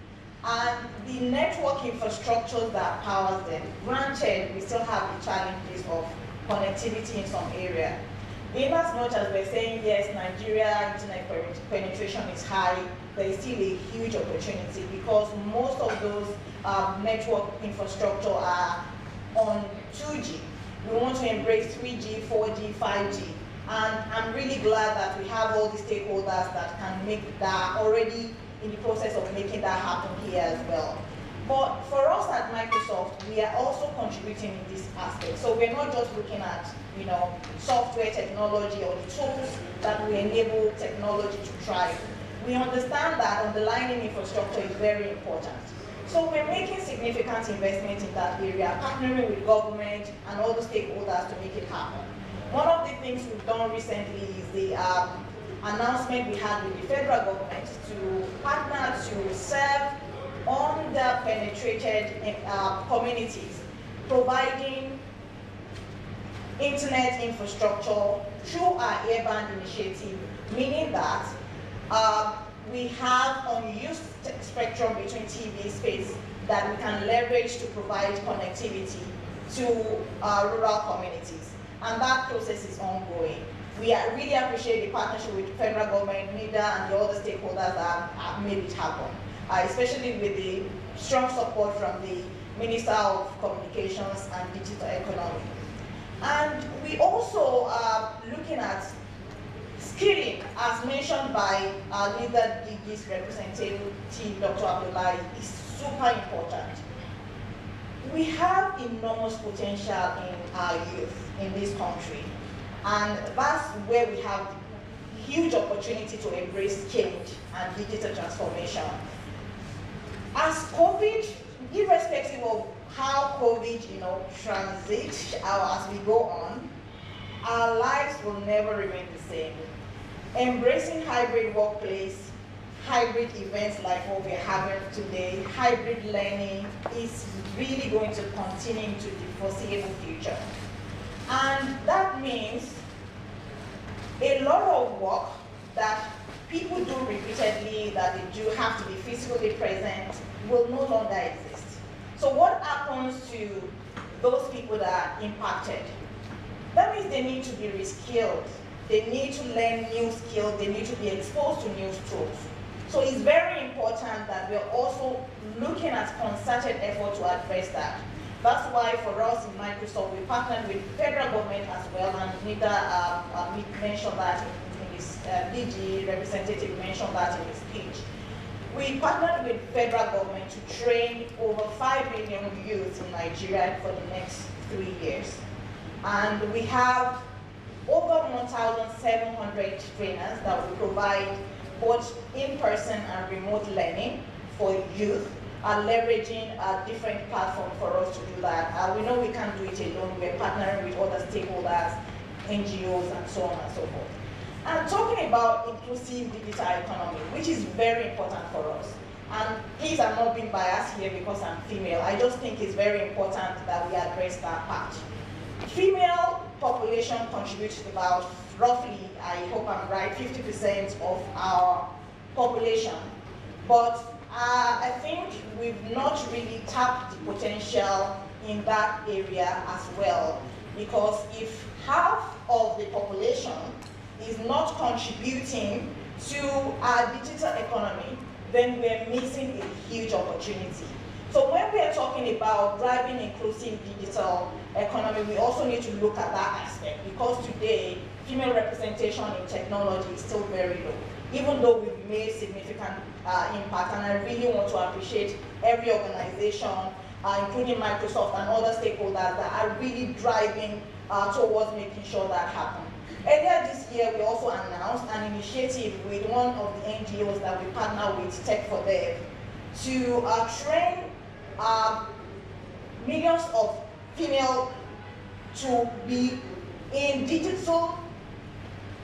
and the network infrastructure that powers them. Granted, we still have the challenges of connectivity in some area. In as much as we're saying, yes, Nigeria internet penetration is high, there is still a huge opportunity because most of those network infrastructure are on 2G. We want to embrace 3G, 4G, 5G. And I'm really glad that we have all the stakeholders that can make that, already in the process of making that happen here as well. But for us at Microsoft, we are also contributing in this aspect. So we're not just looking at, software technology or the tools that will enable technology to thrive. We understand that underlying infrastructure is very important. So we're making significant investment in that area, partnering with government and all the stakeholders to make it happen. One of the things we've done recently is the announcement we had with the federal government to partner to serve under-penetrated communities, providing internet infrastructure through our airband initiative, meaning that we have unused spectrum between TV space that we can leverage to provide connectivity to rural communities. And that process is ongoing. We really appreciate the partnership with federal government, NITDA, and the other stakeholders that have made it happen, especially with the strong support from the Minister of Communications and Digital Economy. And we also are looking at skilling, as mentioned by our leader, DG's representative, Dr. Abdullahi, is super important. We have enormous potential in our youth in this country, and that's where we have huge opportunity to embrace change and digital transformation. As COVID, irrespective of how COVID, transits as we go on, our lives will never remain the same. Embracing hybrid workplace, hybrid events like what we're having today, hybrid learning is really going to continue into the foreseeable future. And that means a lot of work that people do repeatedly, that they do have to be physically present, will no longer exist. So what happens to those people that are impacted? That means they need to be reskilled. They need to learn new skills. They need to be exposed to new tools. So it's very important that we're also looking at concerted effort to address that. That's why for us in Microsoft, we partnered with federal government as well, and NITDA mentioned that in his, DG representative mentioned that in his speech. We partnered with federal government to train over 5 million youth in Nigeria for the next 3 years. And we have over 1,700 trainers that will provide both in-person and remote learning for youth, leveraging a different platform for us to do that. We know we can't do it alone. We're partnering with other stakeholders, NGOs, and so on and so forth. And talking about inclusive digital economy, which is very important for us. And please, I'm not being biased here because I'm female. I just think it's very important that we address that part. Female population contributes to about roughly, I hope I'm right, 50% of our population. But I think we've not really tapped the potential in that area as well. Because if half of the population is not contributing to our digital economy, then we're missing a huge opportunity. So when we are talking about driving inclusive digital economy, we also need to look at that aspect, because today, female representation in technology is still very low, even though we've made significant impact. And I really want to appreciate every organization, including Microsoft and other stakeholders that are really driving towards making sure that happens. Earlier this year, we also announced an initiative with one of the NGOs that we partner with, Tech for Dev, to train millions of female to be in digital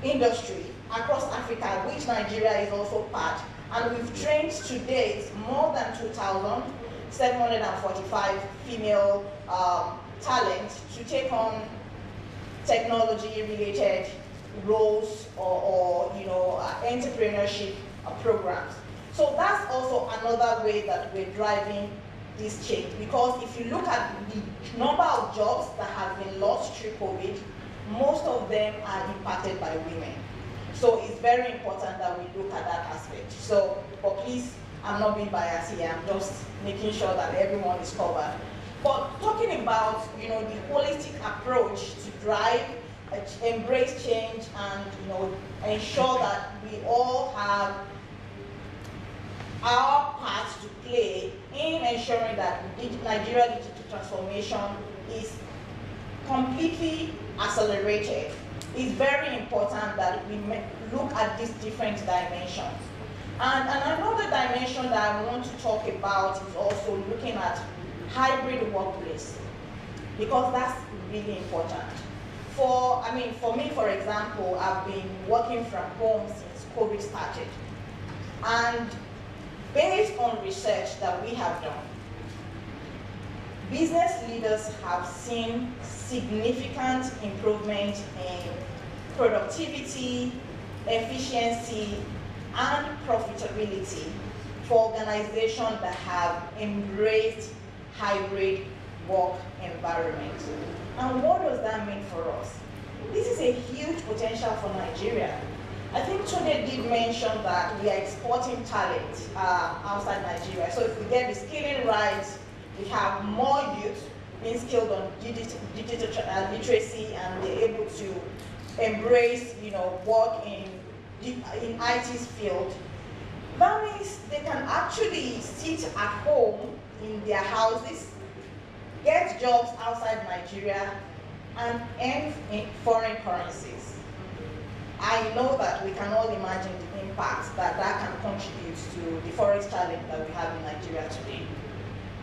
industry across Africa, which Nigeria is also part. And we've trained to date more than 2,745 female talent to take on technology-related roles or entrepreneurship programs. So that's also another way that we're driving this change, because if you look at the number of jobs that have been lost through COVID, most of them are impacted by women. So it's very important that we look at that aspect. So, but please, I'm not being biased here, I'm just making sure that everyone is covered. But talking about, the holistic approach to drive, embrace change, and, ensure that we all have our part to play in ensuring that Nigeria digital transformation is completely accelerated. It's very important that we look at these different dimensions. And another dimension that I want to talk about is also looking at hybrid workplace, because that's really important. For me, for example, I've been working from home since COVID started. And based on research that we have done, business leaders have seen significant improvement in productivity, efficiency, and profitability for organizations that have embraced hybrid work environment. And what does that mean for us? This is a huge potential for Nigeria. I think Tunde did mention that we are exporting talent outside Nigeria. So if we get the skilling right, we have more youth being skilled on digital literacy, and they're able to embrace, work in IT's field. That means they can actually sit at home in their houses, get jobs outside Nigeria, and earn in foreign currencies. I know that we can all imagine the impact that can contribute to the forex challenge that we have in Nigeria today.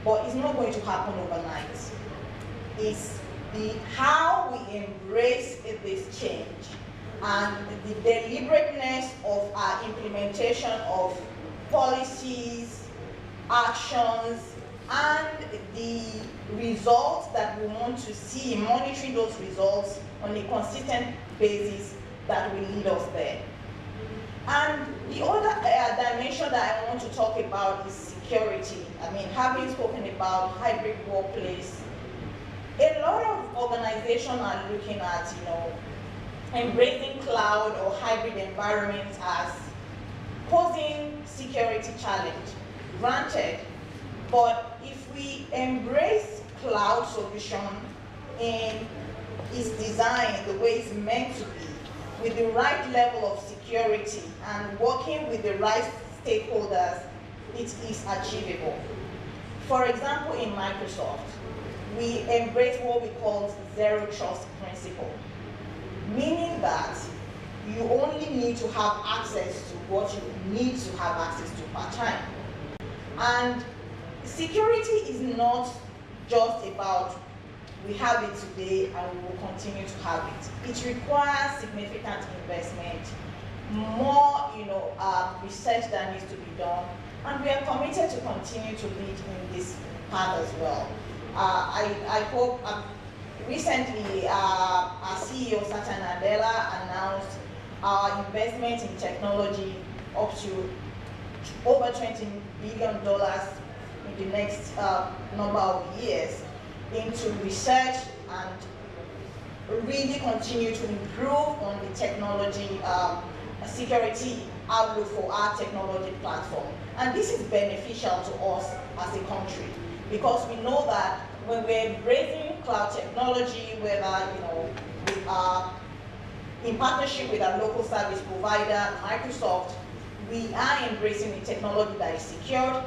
But it's not going to happen overnight. It's how we embrace this change and the deliberateness of our implementation of policies, actions, and the results that we want to see, monitoring those results on a consistent basis that will lead us there. And the other dimension that I want to talk about is security. Having spoken about hybrid workplace, a lot of organizations are looking at, embracing cloud or hybrid environments as posing security challenge. Granted, but if we embrace cloud solution in its design the way it's meant to be, with the right level of security and working with the right stakeholders, it is achievable. For example, in Microsoft, we embrace what we call zero trust principle, meaning that you only need to have access to what you need to have access to per time. And security is not just about we have it today and we will continue to have it. It requires significant investment, more research that needs to be done, and we are committed to continue to lead in this path as well. I hope recently our CEO Satya Nadella announced our investment in technology up to over $20 billion in the next number of years into research and really continue to improve on the technology security outlook for our technology platform. And this is beneficial to us as a country, because we know that when we're embracing cloud technology, whether we are in partnership with our local service provider, Microsoft, we are embracing the technology that is secured,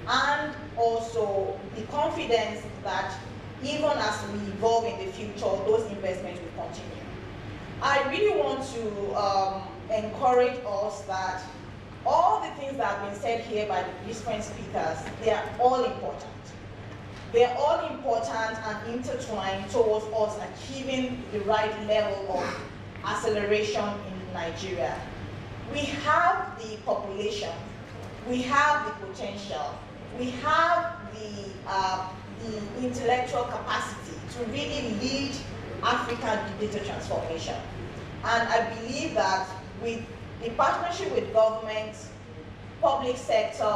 and also the confidence that even as we evolve in the future, those investments will continue. I really want to encourage us that all the things that have been said here by the different speakers, they are all important. They are all important and intertwined towards us achieving the right level of acceleration in Nigeria. We have the population, we have the potential, we have the the intellectual capacity to really lead African digital transformation. And I believe that with the partnership with governments, public sector,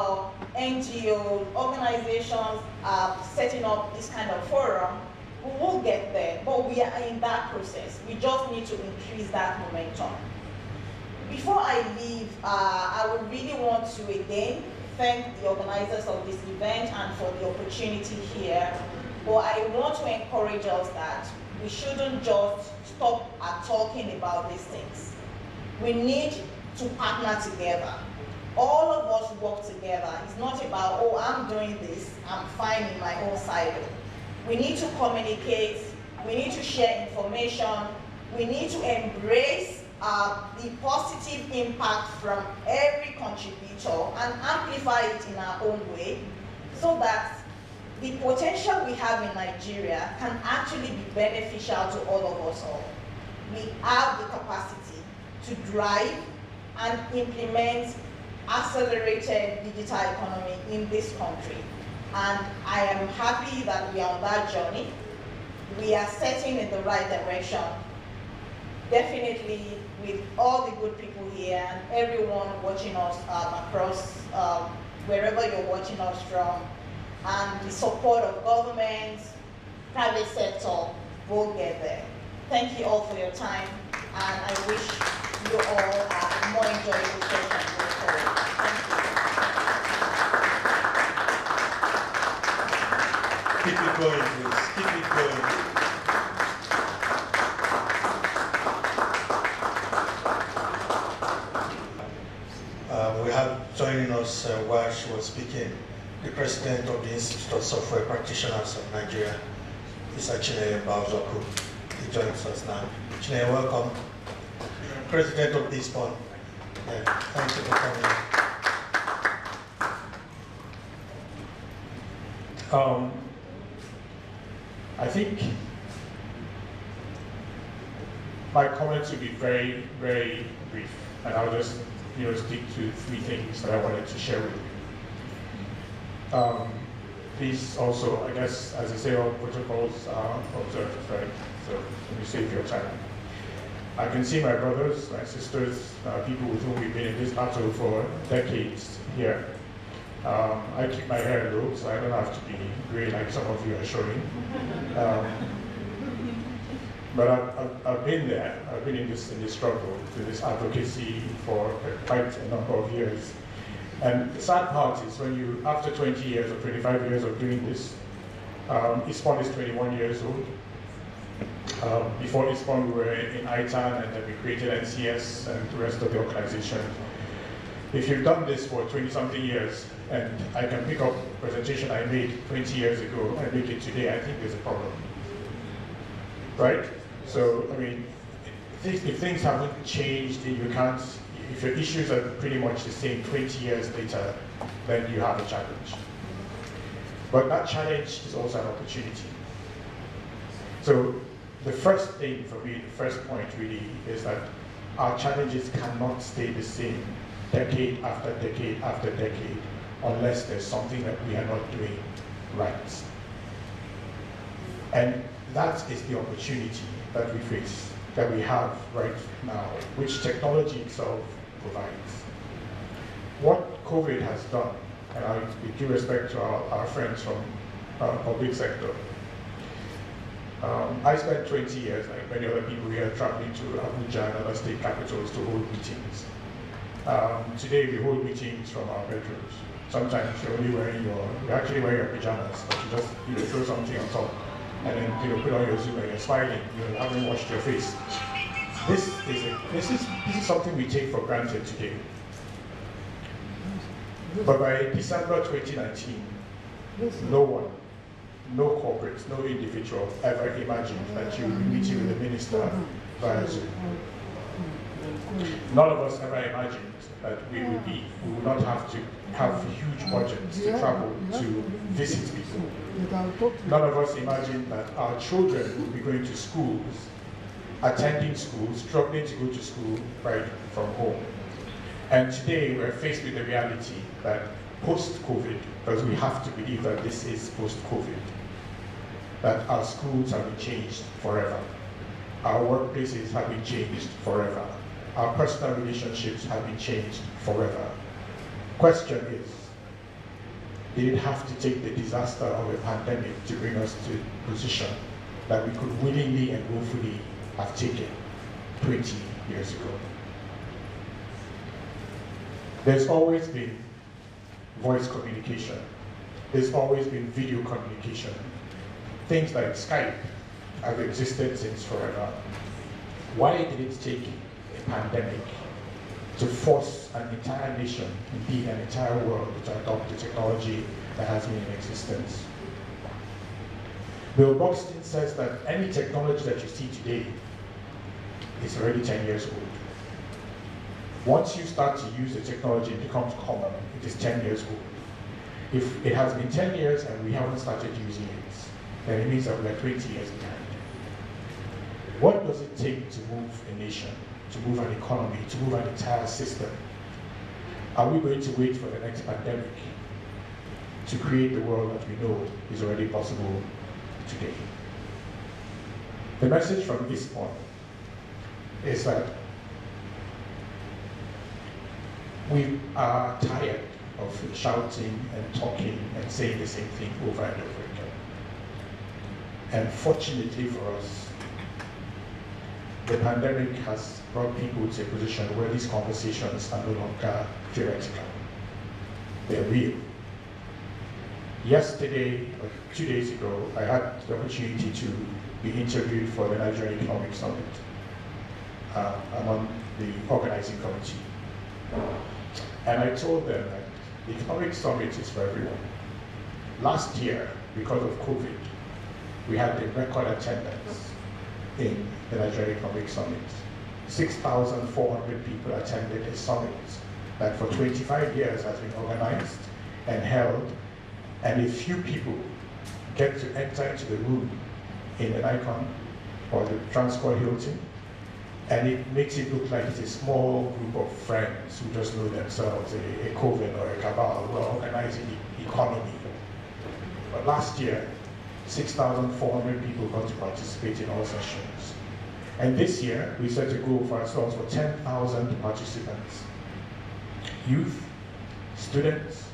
NGOs, organizations setting up this kind of forum, we will get there, but we are in that process. We just need to increase that momentum. Before I leave, I would really want to again thank the organizers of this event and for the opportunity here. But I want to encourage us that we shouldn't just stop at talking about these things. We need to partner together. All of us work together. It's not about, oh, I'm doing this, I'm fine in my own silo. We need to communicate, we need to share information, we need to embrace the positive impact from every contributor and amplify it in our own way so that the potential we have in Nigeria can actually be beneficial to all of us all. We have the capacity to drive and implement accelerated digital economy in this country. And I am happy that we are on that journey. We are setting in the right direction. Definitely with all the good people here and everyone watching us across wherever you're watching us from, and the support of governments, private sector, we'll get there. Thank you all for your time, and I wish you all a more enjoyable session going forward. Thank you. Keep it going, please. Keep it going. We have joining us while she was speaking, the president of the Institute of Software Practitioners of Nigeria, Mr. Chineye Baozoku. He joins us now. Chineye, welcome. President of this fund. Yeah, thank you for coming. I think my comments will be very, very brief, and I'll just stick to 3 things that I wanted to share with you. Please also, I guess, as I say, all protocols are observed, right? So let me save your time. I can see my brothers, my sisters, people with whom we've been in this battle for decades here. I keep my hair low, so I don't have to be gray like some of you are showing. But I've been there. I've been in this struggle, to this advocacy for quite a number of years. And the sad part is when you, after 20 years or 25 years of doing this, ISPON is 21 years old. Before ISPON, we were in ITAN, and then we created NCS and the rest of the organization. If you've done this for 20-something years, and I can pick up a presentation I made 20 years ago and make it today, I think there's a problem. Right? So, I mean, if things haven't changed, you can't, if your issues are pretty much the same 20 years later, then you have a challenge. But that challenge is also an opportunity. So the first thing for me, the first point really, is that our challenges cannot stay the same decade after decade after decade unless there's something that we are not doing right. And that is the opportunity that we face, that we have right now, which technology itself provides. What COVID has done, and I with due respect to our friends from public sector, I spent 20 years, like many other people here, traveling to Abuja and other state capitals to hold meetings. Today we hold meetings from our bedrooms. Sometimes you're only wearing you're actually wearing your pajamas, but you just throw something on top, and then put on your Zoom and you're smiling. You haven't washed your face. This is something we take for granted today. But by December 2019, no one, no corporate, no individual ever imagined that you would be meeting with the minister via Zoom. None of us ever imagined that we would not have to have huge budgets to travel to visit people. None of us imagined that our children would be going to schools, attending schools, struggling to go to school right from home. And today we're faced with the reality that post-COVID, because we have to believe that this is post-COVID, that our schools have been changed forever. Our workplaces have been changed forever. Our personal relationships have been changed forever. Question is, did it have to take the disaster of a pandemic to bring us to a position that we could willingly and willfully have taken 20 years ago? There's always been voice communication. There's always been video communication. Things like Skype have existed since forever. Why did it take a pandemic to force an entire nation, indeed an entire world, to adopt the technology that has been in existence? Bill Buxton says that any technology that you see today is already 10 years old. Once you start to use the technology, it becomes common. It is 10 years old. If it has been 10 years and we haven't started using it, then it means that we're 20 years behind. What does it take to move a nation, to move an economy, to move an entire system? Are we going to wait for the next pandemic to create the world that we know is already possible today? The message from this point is that we are tired of shouting and talking and saying the same thing over and over again. And fortunately for us, the pandemic has brought people to a position where these conversations are no longer theoretical. They're real. Yesterday, or 2 days ago, I had the opportunity to be interviewed for the Nigerian Economic Summit. I'm on the organizing committee. And I told them that the Economic Summit is for everyone. Last year, because of COVID, we had the record attendance in the Nigerian Economic Summit. 6,400 people attended a summit that for 25 years has been organized and held, and a few people get to enter into the room in an Icon or the Transcorp Hilton, and it makes it look like it's a small group of friends who just know themselves, a coven or a cabal who are organizing the economy. But last year, 6,400 people got to participate in all sessions. And this year, we set a goal for ourselves for 10,000 participants. Youth, students,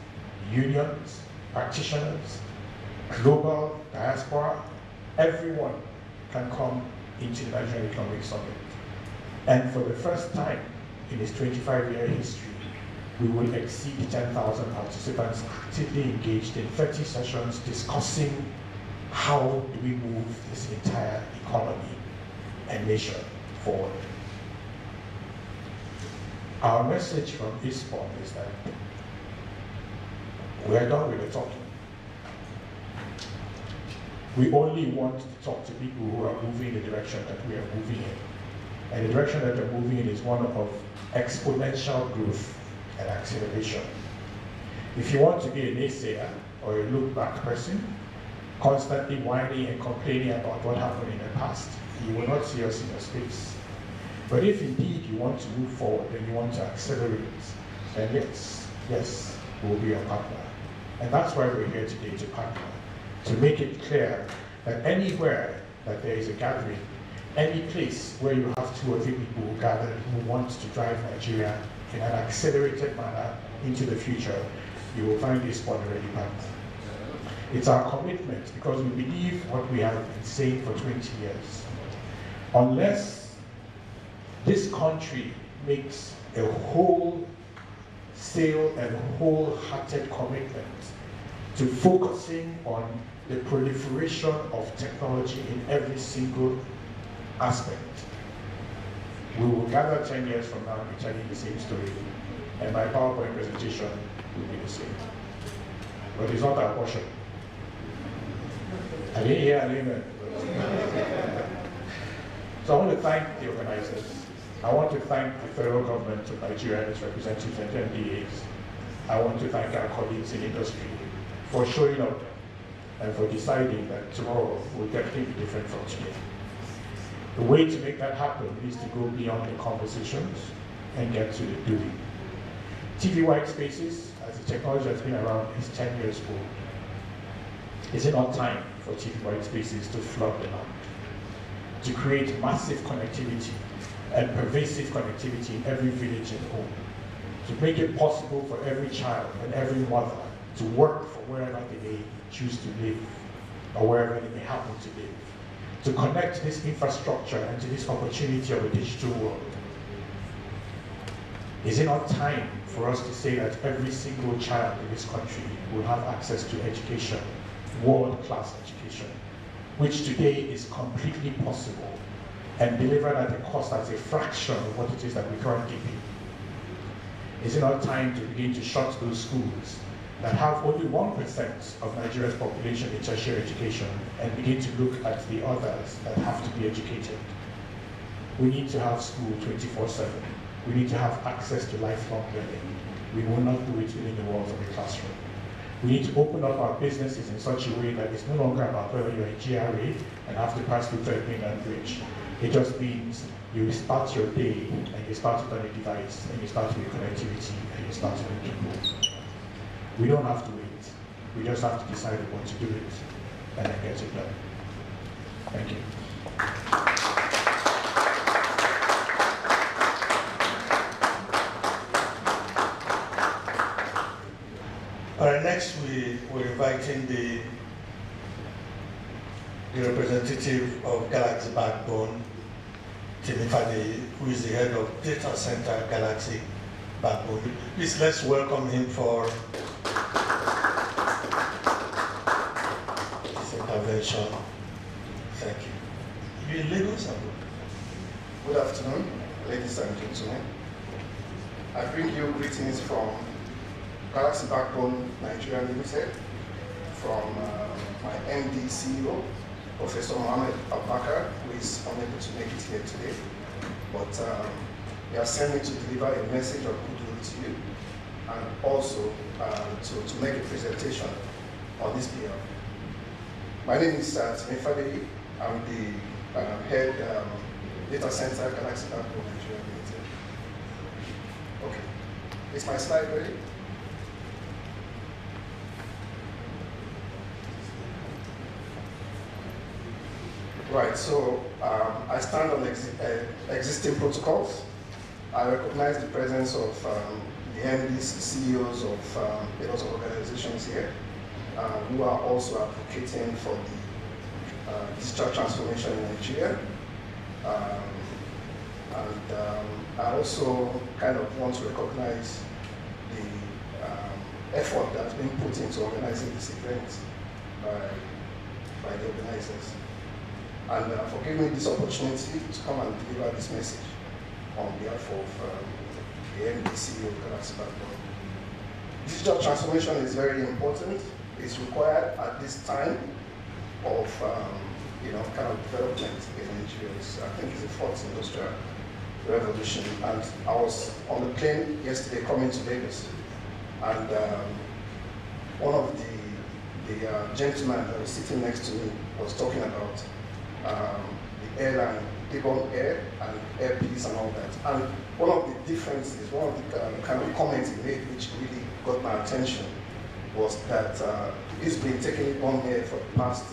unions, practitioners, global, diaspora, everyone can come into the Nigerian Economic Summit. And for the first time in its 25-year history, we will exceed 10,000 participants actively engaged in 30 sessions discussing how do we move this entire economy and nation forward. Our message from this point is that we are done with the talking. We only want to talk to people who are moving in the direction that we are moving in. And the direction that we're moving in is one of exponential growth and acceleration. If you want to be a naysayer or a look-back person, constantly whining and complaining about what happened in the past, you will not see us in your space. But if indeed you want to move forward and you want to accelerate, then yes, we'll be your partner. And that's why we're here today, to partner, to make it clear that anywhere that there is a gathering, any place where you have 2 or 3 people who gather who want to drive Nigeria in an accelerated manner into the future, you will find this one already partner. It's our commitment, because we believe what we have been saying for 20 years. Unless this country makes a wholesale and wholehearted commitment to focusing on the proliferation of technology in every single aspect, we will gather 10 years from now and be telling the same story, and my PowerPoint presentation will be the same. But it's not our portion. I didn't hear an amen. So I want to thank the organizers. I want to thank the federal government of Nigeria and its representatives and MDAs. I want to thank our colleagues in industry for showing up and for deciding that tomorrow will definitely be different from today. The way to make that happen is to go beyond the conversations and get to the doing. TV white spaces, as a technology that's been around, is 10 years old. Is it not time for cheap white spaces to flood the land, to create massive connectivity and pervasive connectivity in every village and home, to make it possible for every child and every mother to work from wherever they may choose to live or wherever they may happen to live, to connect this infrastructure and to this opportunity of a digital world. Is it not time for us to say that every single child in this country will have access to education, world-class education, which today is completely possible and delivered at a cost that's a fraction of what it is that we currently pay? Is it not time to begin to shut those schools that have only 1% of Nigeria's population in tertiary education and begin to look at the others that have to be educated? We need to have school 24/7. We need to have access to lifelong learning. We will not do it within the walls of the classroom. We need to open up our businesses in such a way that it's no longer about whether you're a GRA and have to pass through Third Mainland Bridge. It just means you start your day and you start it on a device and you start with connectivity and you start with people. We don't have to wait. We just have to decide we want to do it and then get it done. Thank you. All right, next we're inviting the representative of Galaxy BackBone, Timifade, who is the head of Data Center Galaxy BackBone. Please, let's welcome him for his intervention. Thank you. You in Lagos? Good afternoon, ladies and gentlemen. I bring you greetings from Galaxy BackBone Nigeria Limited, from my MD CEO, Professor Mohammed Abubakar, who is unable to make it here today, but he has sent me to deliver a message of goodwill to you, and also to make a presentation on this behalf. My name is Timifade. I'm the head data center Galaxy BackBone Nigeria Limited. Okay, is my slide ready? Right, so I stand on existing protocols. I recognize the presence of the MDs, CEOs of a lot of organizations here who are also advocating for the digital transformation in Nigeria. I also kind of want to recognize the effort that's been put into organizing this event by the organizers. And for giving me this opportunity to come and deliver this message on behalf of the MD CEO of Galaxy BackBone. Digital transformation is very important. It's required at this time of kind of development in Nigeria. I think it's the fourth industrial revolution. And I was on the plane yesterday coming to Lagos, and one of the gentlemen that was sitting next to me was talking about the airline, Devon Air and Air Peace and all that. And one of the differences, one of the kind of comments he made which really got my attention was that he's been taking Devon Air for the past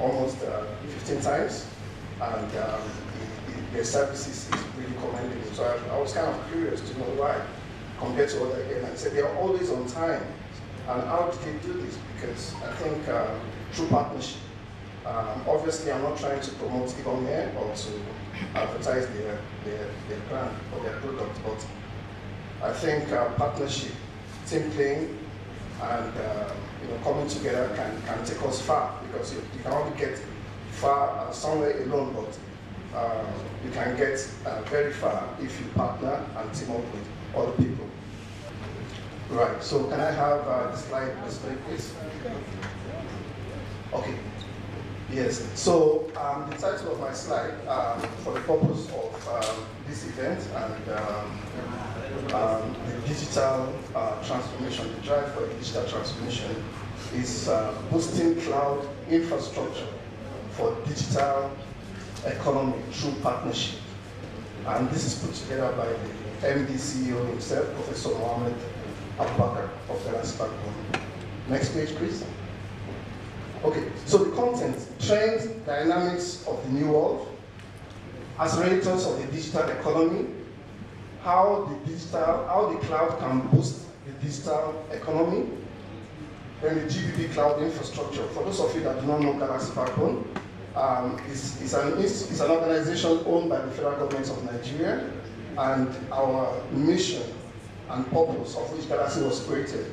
almost 15 times, and their services is really commendable. So I was kind of curious to know why, compared to other airlines. He said they are always on time. And how did they do this? Because I think through partnership. Obviously, I'm not trying to promote Devon Air or to advertise their brand or their product, but I think partnership, team playing, and coming together can take us far, because you can only get far somewhere alone, but you can get very far if you partner and team up with other people. Right. So can I have the slide display, please? Okay. Yes, so the title of my slide, for the purpose of this event and the digital transformation, the drive for the digital transformation, is boosting cloud infrastructure for digital economy through partnership. And this is put together by the MD CEO himself, Professor Mohammed Abubakar of Galaxy BackBone. Next page, please. Okay, so the content, trends, dynamics of the new world, accelerators of the digital economy, how the cloud can boost the digital economy, then the GBP cloud infrastructure. For those of you that do not know Galaxy BackBone, it's an organization owned by the federal government of Nigeria, and our mission and purpose of which Galaxy was created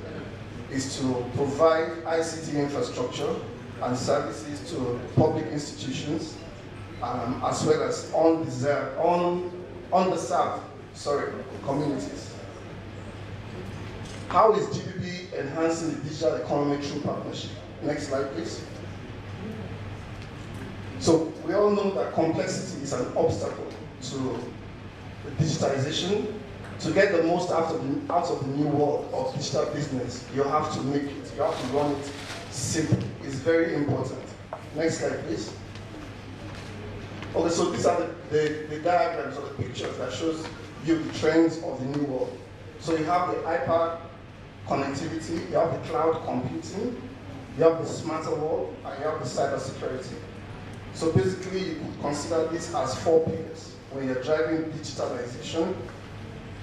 is to provide ICT infrastructure and services to public institutions, as well as underserved communities. How is GBP enhancing the digital economy through partnership? Next slide, please. So we all know that complexity is an obstacle to digitalization. To get the most out of the new world of digital business, you have to make it, you have to run it simple. It's very important. Next slide, please. Okay, so these are the diagrams or the pictures that shows you the trends of the new world. So you have the hyper connectivity, you have the cloud computing, you have the smarter world, and you have the cyber security. So basically, you could consider this as 4 pillars when you're driving digitalization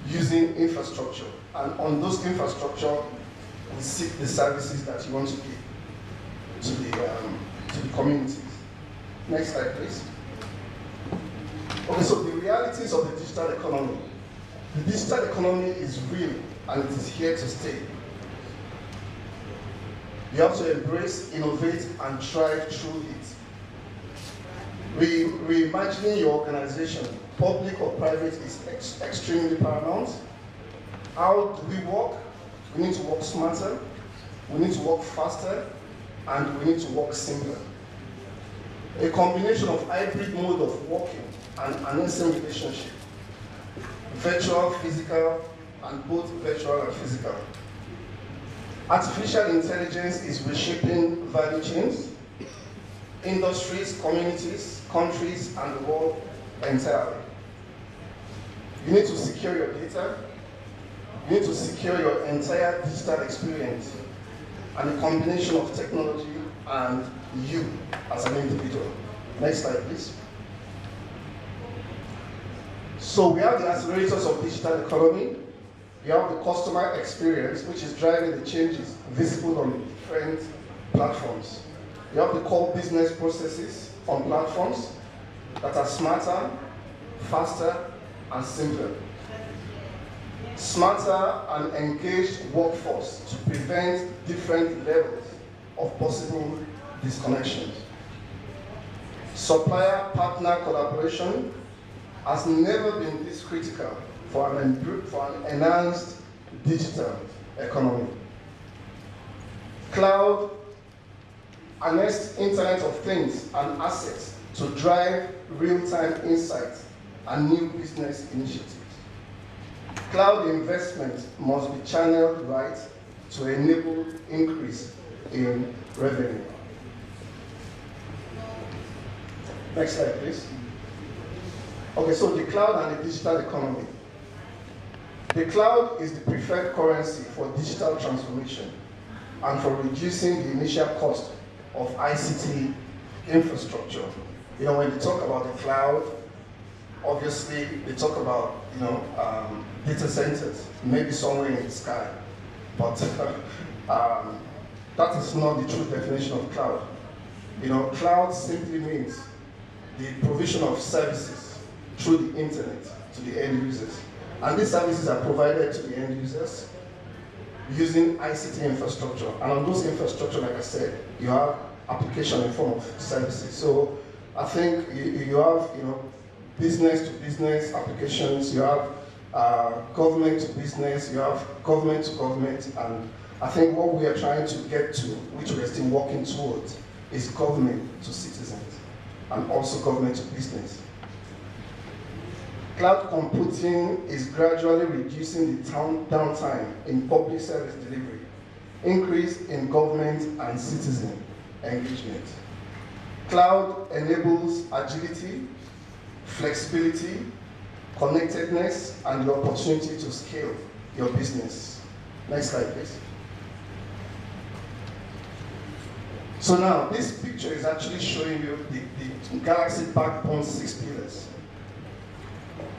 using infrastructure. And on those infrastructure, we seek the services that you want to give to the communities. Next slide, please. Okay, so the realities of the digital economy. The digital economy is real and it is here to stay. You have to embrace, innovate, and thrive through it. Reimagining your organization, public or private, is extremely paramount. How do we work? We need to work smarter, we need to work faster, and we need to work simpler. A combination of hybrid mode of working and an instant relationship. Virtual, physical, and both virtual and physical. Artificial intelligence is reshaping value chains, industries, communities, countries, and the world entirely. You need to secure your data. You need to secure your entire digital experience, and a combination of technology and you as an individual. Next slide, please. So we have the accelerators of digital economy. You have the customer experience, which is driving the changes visible on different platforms. You have the core business processes on platforms that are smarter, faster, and simpler. Smarter and engaged workforce to prevent different levels of possible disconnections. Supplier-partner collaboration has never been this critical for an enhanced digital economy. Cloud, harnessed Internet of Things and assets to drive real-time insights and new business initiatives. Cloud investment must be channeled right to enable increase in revenue. Next slide, please. Okay, so the cloud and the digital economy. The cloud is the preferred currency for digital transformation and for reducing the initial cost of ICT infrastructure. You know, when they talk about the cloud, obviously they talk about, data centers, maybe somewhere in the sky, but that is not the true definition of cloud. Cloud simply means the provision of services through the internet to the end users. And these services are provided to the end users using ICT infrastructure. And on those infrastructure, like I said, you have application in form of services. So I think you have, business to business applications, you have government to business, you have government to government, and I think what we are trying to get to, which we are still working towards, is government to citizens and also government to business. Cloud computing is gradually reducing the downtime in public service delivery, increase in government and citizen engagement. Cloud enables agility, flexibility, connectedness, and the opportunity to scale your business. Next slide, please. So now, this picture is actually showing you the Galaxy BackBone 6 pillars.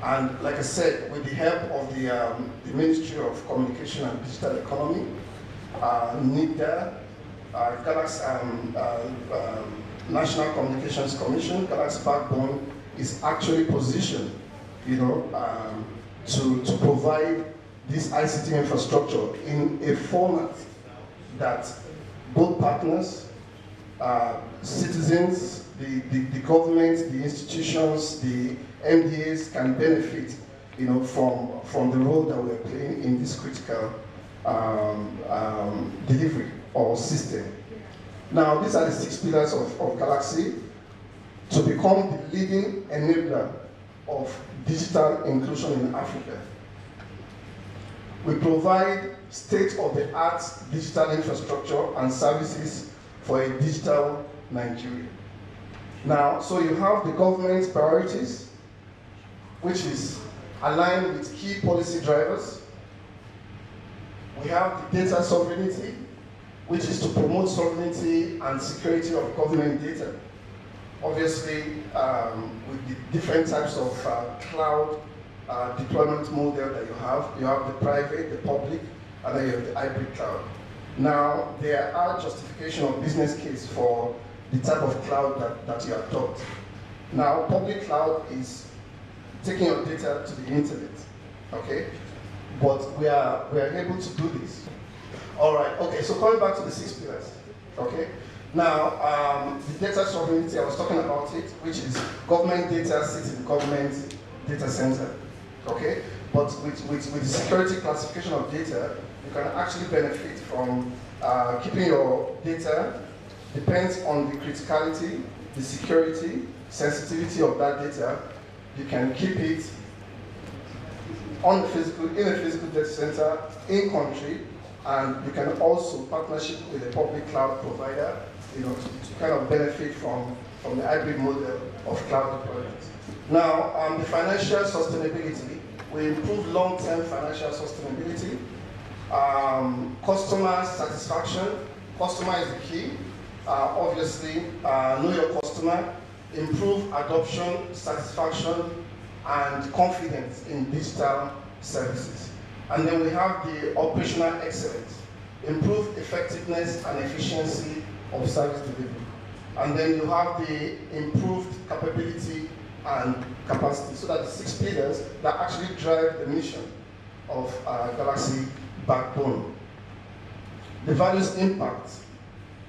And like I said, with the help of the Ministry of Communication and Digital Economy, NITDA, Galaxy National Communications Commission, Galaxy BackBone is actually positioned, to provide this ICT infrastructure in a format that both partners, citizens, the government, the institutions, the MDAs can benefit, from the role that we're playing in this critical delivery or system. Now, these are the 6 pillars of Galaxy to become the leading enabler of digital inclusion in Africa. We provide state-of-the-art digital infrastructure and services for a digital Nigeria. Now, so you have the government's priorities, which is aligned with key policy drivers. We have the data sovereignty, which is to promote sovereignty and security of government data. Obviously, with the different types of cloud deployment model that you have the private, the public, and then you have the hybrid cloud. Now, there are justification of business case for the type of cloud that you adopt. Now, public cloud is taking your data to the internet, okay? But we are able to do this. All right, okay, so coming back to the 6 pillars, okay? Now, the data sovereignty, I was talking about it, which is government data sits in government data center, okay? But with the security classification of data, you can actually benefit from keeping your data, depends on the criticality, the security, sensitivity of that data. You can keep it in a physical data center, in country, and you can also partnership with a public cloud provider, to kind of benefit from the hybrid model of cloud deployment. Now, the financial sustainability, we improve long-term financial sustainability. Customer satisfaction, customer is the key. Obviously, know your customer, improve adoption, satisfaction, and confidence in digital services. And then we have the operational excellence, improve effectiveness and efficiency of service delivery. And then you have the improved capability and capacity, so that the 6 pillars that actually drive the mission of Galaxy BackBone. The values impact,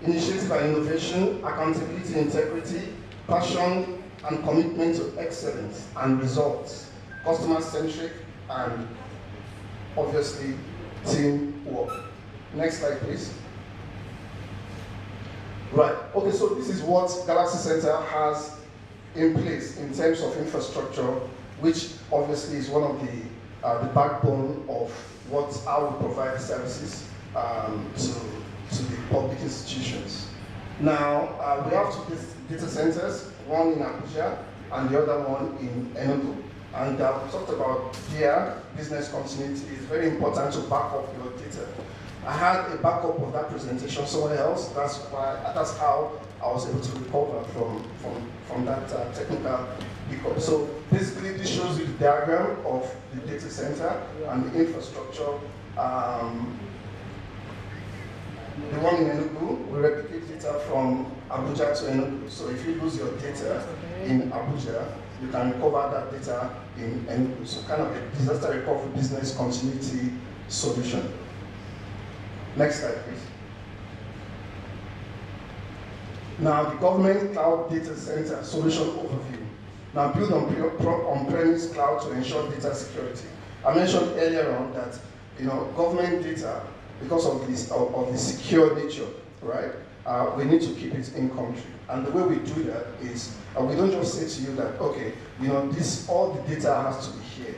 initiative and innovation, accountability, integrity, passion and commitment to excellence and results, customer-centric, and obviously teamwork. Next slide, please. Right, okay, so this is what Galaxy Center has in place in terms of infrastructure, which obviously is one of the backbone of how we provide services to the public institutions. Now, we have 2 data centers, one in Abuja and the other one in Enugu. And we talked about here, business continuity is very important to back up your data. I had a backup of that presentation somewhere else. That's how I was able to recover from that technical hiccup. So basically, this shows you the diagram of the data center and the infrastructure. The one in Enugu, we replicate data from Abuja to Enugu. So if you lose your data in Abuja, you can recover that data in Enugu. So kind of a disaster recovery business continuity solution. Next slide, please. Now, the government cloud data center solution overview. Now, build on-premise cloud to ensure data security. I mentioned earlier on that government data, because of the secure nature, right? We need to keep it in country. And the way we do that is we don't just say to you that, okay, all the data has to be here.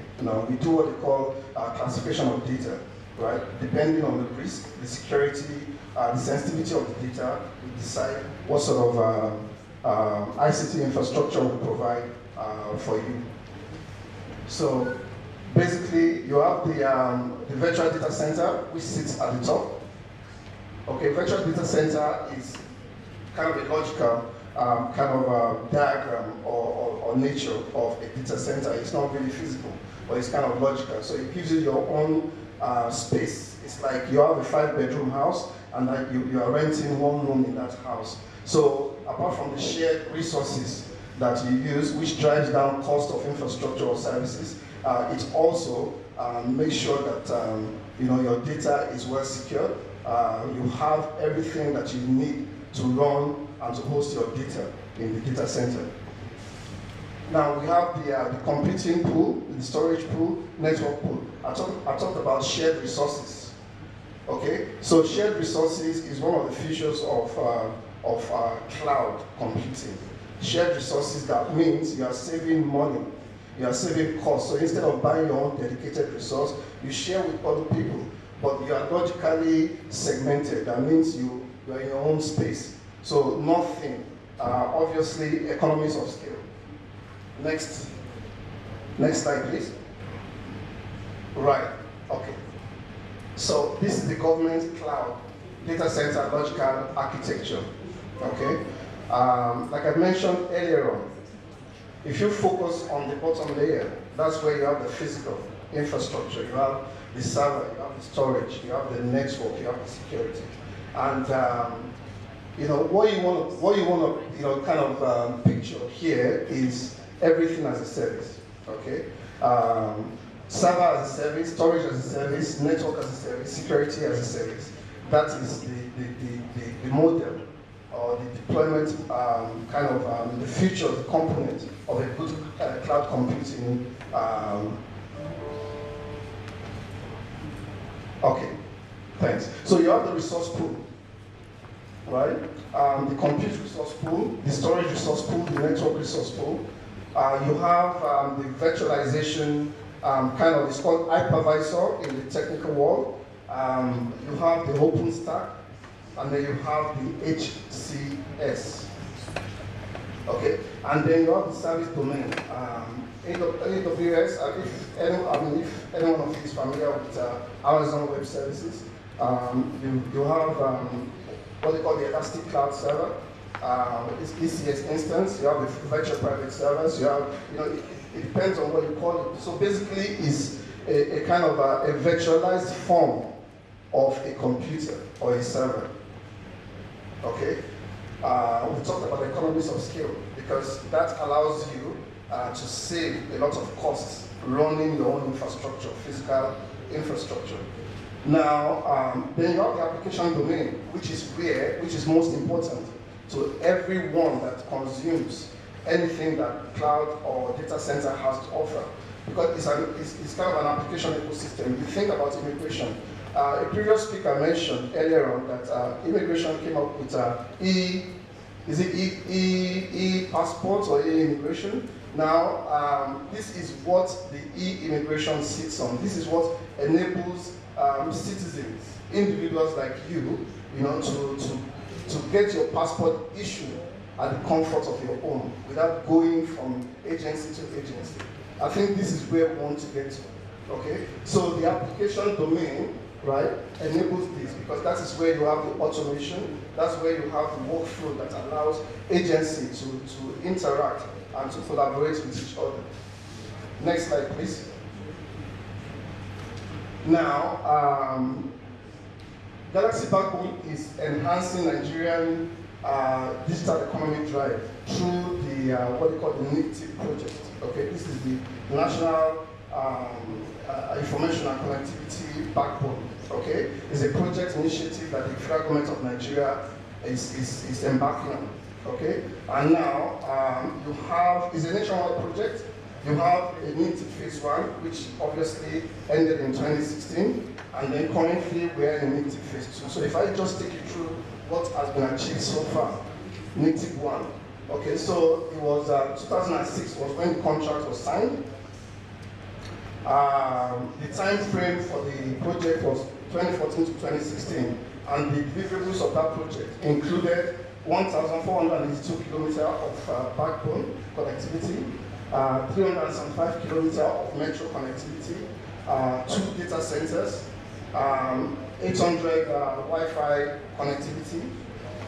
We do what they call classification of data, right? Depending on the risk, the security, the sensitivity of the data, we decide what sort of ICT infrastructure we provide for you. So basically, you have the virtual data center, which sits at the top. Okay, virtual data center is kind of a logical diagram or nature of a data center. It's not really physical, but it's kind of logical. So it gives you your own space. It's like you have a 5-bedroom house and like you are renting one room in that house. So apart from the shared resources that you use, which drives down cost of infrastructure or services, it also makes sure that your data is well secured. You have everything that you need to run and to host your data in the data center. Now we have the computing pool, the storage pool, network pool. I talked about shared resources. Okay, so shared resources is one of the features of cloud computing. Shared resources, that means you are saving money, you are saving costs. So instead of buying your own dedicated resource, you share with other people, but you are logically segmented. That means you are in your own space. So nothing, obviously economies of scale. Next slide, please. Right, okay. So this is the government cloud data center logical architecture, okay? Like I mentioned earlier on, if you focus on the bottom layer, that's where you have the physical infrastructure, you have the server, you have the storage, you have the network, you have the security. And what you want to kind of picture here is everything as a service, okay? Server as a service, storage as a service, network as a service, security as a service. That is the model or the deployment the future, the component of a good cloud computing. Okay, thanks. So you have the resource pool, right? The compute resource pool, the storage resource pool, the network resource pool. You have the virtualization, it's called hypervisor in the technical world. You have the OpenStack, and then you have the HCS. Okay, and then you have the service domain. AWS, if anyone of you is familiar with Amazon Web Services, you have what they call the Elastic Cloud Server. It's ECS instance. You have the virtual private servers. You have, it depends on what you call it. So basically, it's a kind of a virtualized form of a computer or a server. Okay, we talked about economies of scale because that allows you to save a lot of costs running your own infrastructure, physical infrastructure. Now, then you have the application domain, which is most important to everyone that consumes anything that cloud or data center has to offer, because it's kind of an application ecosystem. If you think about immigration, a previous speaker mentioned earlier on that immigration came up with e-passport or e-immigration. Now, this is what the e-immigration sits on. This is what enables citizens, individuals like you, to get your passport issued at the comfort of your home without going from agency to agency. I think this is where we want to get to. Okay, so the application domain, right, enables this because that is where you have the automation. That's where you have the workflow that allows agency to interact and to collaborate with each other. Next slide, please. Now, Galaxy BackBone is enhancing Nigerian digital economic drive through the what they call the NITDA project. Okay, this is the National Information and Connectivity Backbone. Okay, it's a project initiative that the federal government of Nigeria is embarking on. Okay, and now you have, it's a nationwide project. You have a NITDA phase 1, which obviously ended in 2016, and then currently we are in NITDA phase 2. So if I just take you through what has been achieved so far, NITDA 1. Okay, so it was 2006 was when the contract was signed. The time frame for the project was 2014 to 2016, and the deliverables of that project included 1,482 kilometers of backbone connectivity, 305 kilometers of metro connectivity, 2 data centers, 800 Wi-Fi connectivity,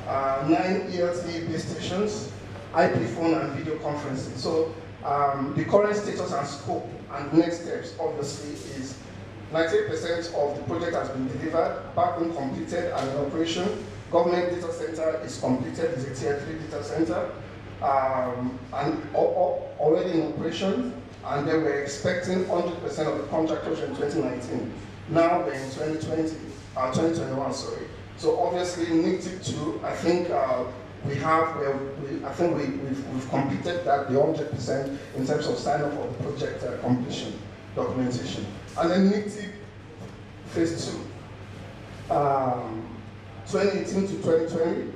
9 ELTE base stations, IP phone and video conferencing. So the current status and scope and next steps obviously is 98% of the project has been delivered, backbone completed and in operation. Government data center is completed, is a tier 3 data center, and already in operation. And then we're expecting 100% of the contractors in 2019. Now we're in 2021, sorry. So obviously NITDA, I think we've completed that, the 100% in terms of sign off of the project completion documentation. And then NITDA phase 2, 2018 to 2020.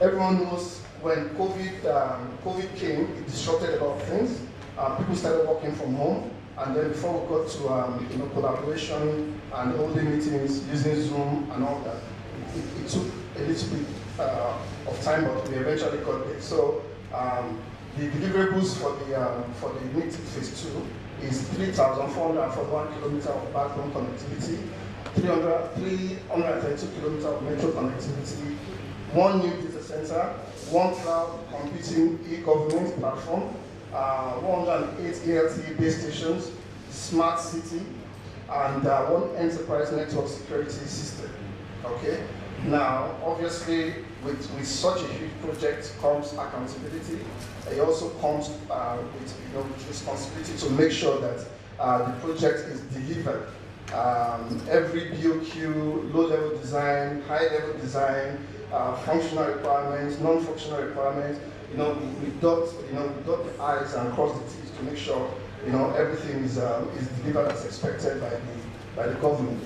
Everyone knows when COVID came, it disrupted a lot of things. People started working from home, and then before we got to collaboration and holding meetings using Zoom and all that, it took a little bit of time, but we eventually got there. So the deliverables for the NITDA phase 2 is 3,441 kilometers of backbone connectivity, 332 kilometers of metro connectivity, 1 new data center, 1 cloud computing e-government platform, 108 ELTE base stations, smart city, and 1 enterprise network security system. Okay. Now, obviously, with such a huge project comes accountability. It also comes with responsibility to make sure that the project is delivered. Every BOQ, low-level design, high-level design, functional requirements, non-functional requirements. We dot the I's and cross the T's to make sure everything is delivered as expected by the government.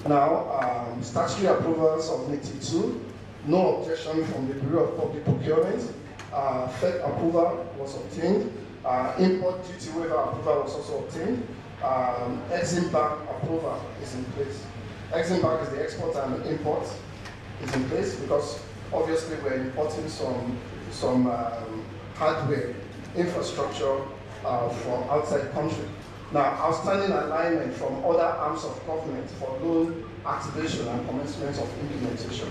Now, statutory approvals of NITDA 2, no objection from the Bureau of Public Procurement. FEC approval was obtained. Import duty waiver approval was also obtained. Exim Bank approval is in place. Exim Bank is the export and import is in place because obviously we're importing some hardware infrastructure from outside the country. Now, outstanding alignment from other arms of government for loan activation and commencement of implementation.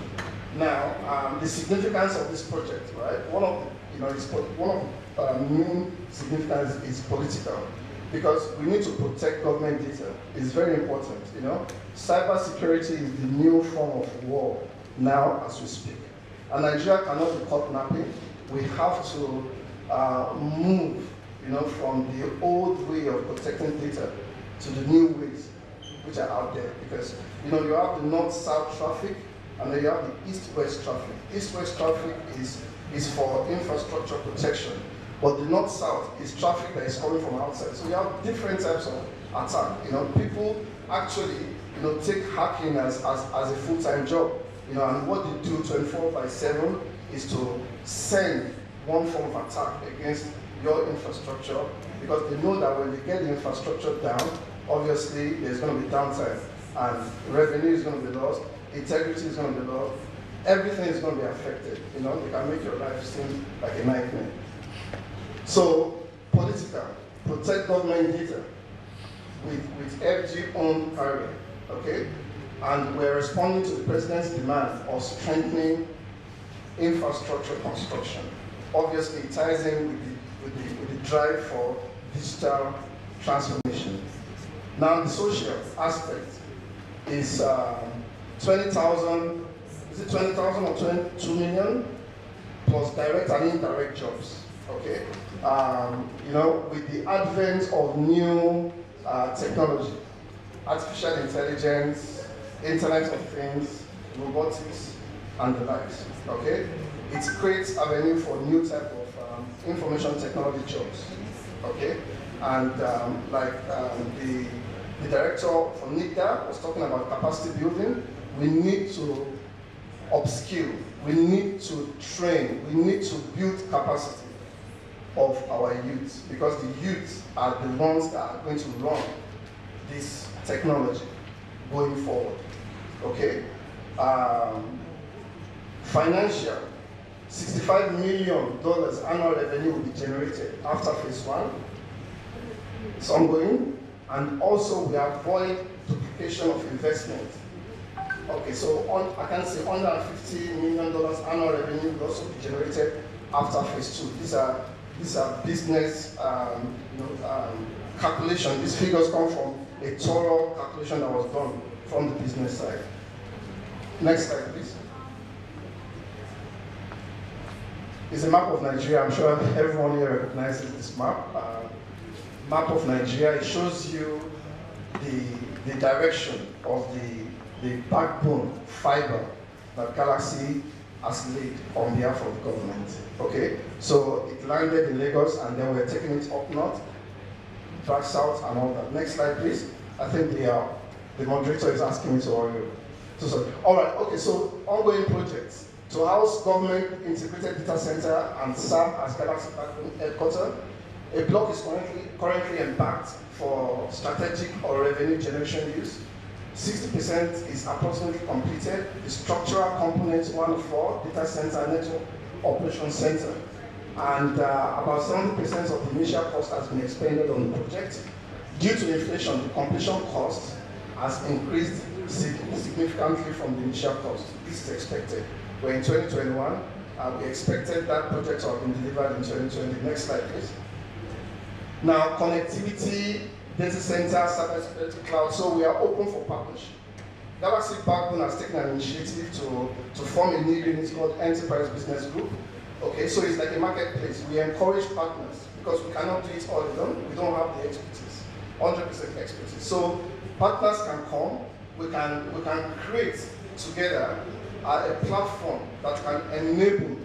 Now, the significance of this project, right? One of the main significance is political, because we need to protect government data. It's very important. Cyber security is the new form of war now as we speak, and Nigeria cannot be caught napping. We have to move from the old way of protecting data to the new ways which are out there, because you have the north-south traffic and then you have the east-west traffic. East-west traffic is for infrastructure protection, but the north-south is traffic that is coming from outside. So you have different types of attack. People actually take hacking as a full-time job. And what they do 24/7 is to send one form of attack against your infrastructure, because they know that when they get the infrastructure down, obviously there's going to be downtime, and revenue is going to be lost, integrity is going to be lost, everything is going to be affected. They can make your life seem like a nightmare. So, political, protect government data with FG-owned carrier, okay? And we're responding to the President's demand of strengthening infrastructure construction. Obviously, it ties in with the drive for digital transformation. Now, the social aspect is 20,000, is it 20,000 or 22 million? Plus direct and indirect jobs, okay? With the advent of new technology, artificial intelligence, Internet of Things, robotics, and the likes, okay? It creates avenue for new type of information technology jobs, okay? And the director from NITDA was talking about capacity building. We need to upskill, we need to train, we need to build capacity of our youth, because the youth are the ones that are going to run this technology going forward, okay? Financial, $65 million annual revenue will be generated after phase 1. It's ongoing, and also we avoid duplication of investment Okay, so I can say $150 million annual revenue will also be generated after phase 2. These are business calculation. These figures come from a thorough calculation that was done from the business side. Next slide, please. It's a map of Nigeria. I'm sure everyone here recognizes this map. Map of Nigeria. It shows you the direction of the backbone fiber that Galaxy has laid on behalf of the government. Okay, so it landed in Lagos and then we're taking it up north, back south, and all that. Next slide, please. I think the moderator is asking me to hurry up. So sorry. All right. Okay. So ongoing projects to house government integrated data center and serve as Galaxy backbone headquarters. A block is currently embarked for strategic or revenue generation use. 60% is approximately completed. The structural components 1 of 4, data center, network operation center. And about 70% of the initial cost has been expended on the project. Due to inflation, the completion cost has increased significantly from the initial cost. This is expected. We're in 2021. We expected that project to have been delivered in 2020. Next slide, please. Now, connectivity, data center, cybersecurity, cloud. So we are open for partnership. Galaxy Backbone has taken an initiative to form a new unit called Enterprise Business Group. Okay, so it's like a marketplace. We encourage partners because we cannot do it all alone. We don't have the expertise, 100% expertise. So partners can come. We can create together a platform that can enable,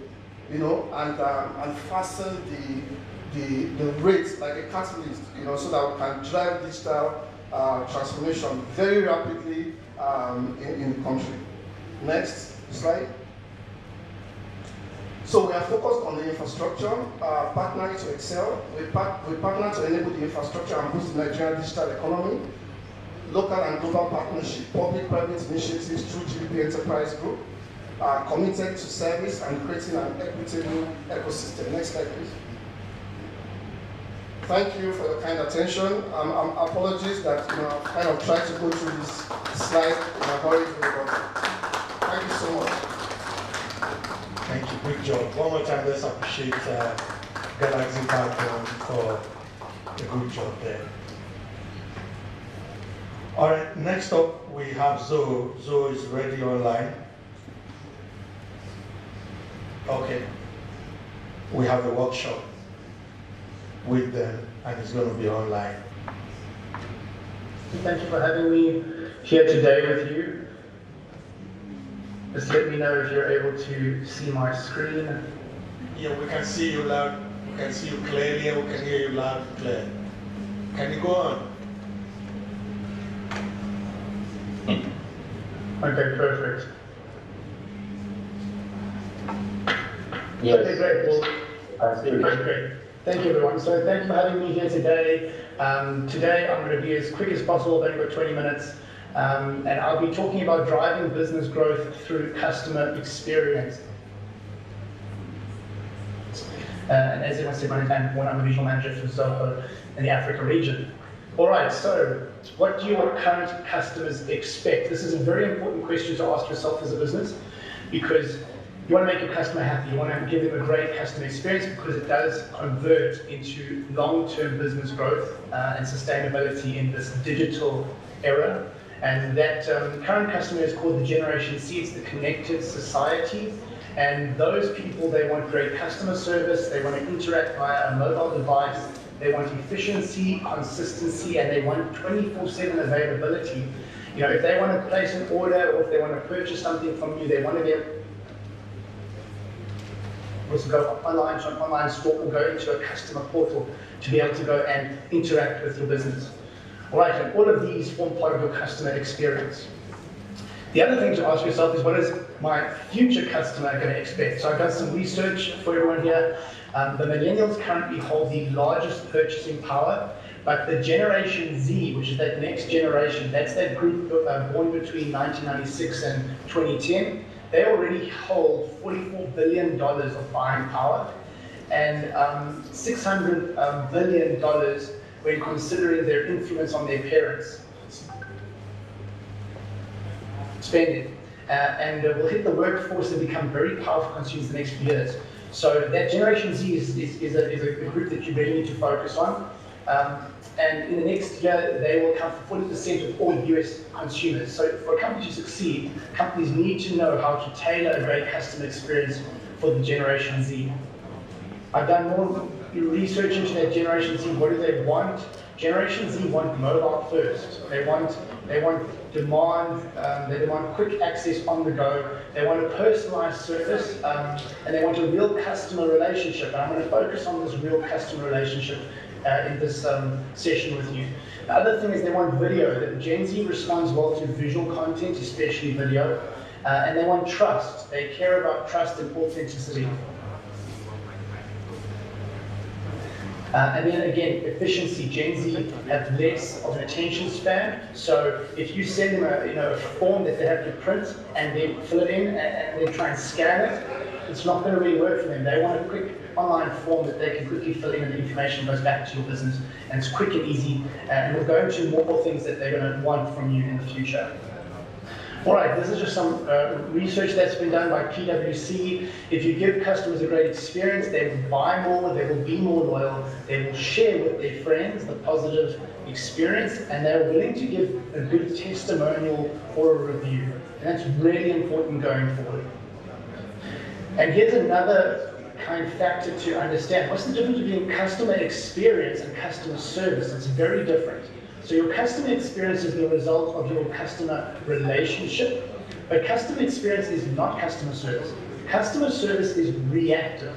and fasten the rates like a catalyst, so that we can drive digital transformation very rapidly in the country. Next slide. So we are focused on the infrastructure, partnering to excel. We partner to enable the infrastructure and boost the Nigerian digital economy. Local and global partnership, public-private initiatives through GBP Enterprise Group, committed to service and creating an equitable ecosystem. Next slide, please. Thank you for your kind attention. Apologies that I've kind of tried to go through this slide in a hurry, but thank you so much. Thank you, good job. One more time, let's appreciate Galaxy Backbone for a good job there. All right, next up we have Zoho. Zoho is ready online. Okay, we have a workshop with them and it's going to be online. Thank you for having me here today with you. Just let me know if you're able to see my screen. Yeah, we can see you loud, we can see you clearly, and we can hear you loud and clear. Can you go on? Okay, perfect. Yes. Okay, great. Well, okay, great. Thank you, everyone. So thank you for having me here today. Today I'm going to be as quick as possible. I've only got 20 minutes. And I'll be talking about driving business growth through customer experience. And as I said, my name is Anne, I'm a regional manager for Zoho in the Africa region. All right, so what do your current customers expect? This is a very important question to ask yourself as a business, because you want to make your customer happy. You want to give them a great customer experience because it does convert into long-term business growth and sustainability in this digital era. And that current customer is called the Generation C. It's the connected society. And those people, they want great customer service. They want to interact via a mobile device. They want efficiency, consistency, and they want 24/7 availability. If they want to place an order or if they want to purchase something from you, they want to be able to go online to an online store or go into a customer portal to be able to go and interact with your business. All right, and all of these form part of your customer experience. The other thing to ask yourself is, what is my future customer going to expect? So I've done some research for everyone here. The millennials currently hold the largest purchasing power, but the Generation Z, which is that next generation, that's that group born between 1996 and 2010, they already hold $44 billion of buying power and $600 billion when considering their influence on their parents. spending. And will hit the workforce and become very powerful consumers in the next few years. So that Generation Z is a group that you really need to focus on. And in the next year, they will account for 40% of all US consumers. So for a company to succeed, companies need to know how to tailor a great customer experience for the Generation Z. I've done more research into that Generation Z. What do they want? Generation Z want mobile first. They want demand, they demand quick access on the go. They want a personalized service, and they want a real customer relationship. And I'm going to focus on this real customer relationship in this session with you. The other thing is they want video. That Gen Z responds well to visual content, especially video, and they want trust. They care about trust and authenticity. And then again, efficiency. Gen Z have less of an attention span. So if you send them a form that they have to print and then fill it in and then try and scan it, it's not going to really work for them. They want a quick online form that they can quickly fill in and the information goes back to your business. And it's quick and easy. And we'll go into more things that they're going to want from you in the future. All right, this is just some research that's been done by PwC. If you give customers a great experience, they will buy more, they will be more loyal, they will share with their friends the positive experience, and they're willing to give a good testimonial or a review. And that's really important going forward. And here's another kind of factor to understand. What's the difference between customer experience and customer service? It's very different. So your customer experience is the result of your customer relationship, but customer experience is not customer service. Customer service is reactive,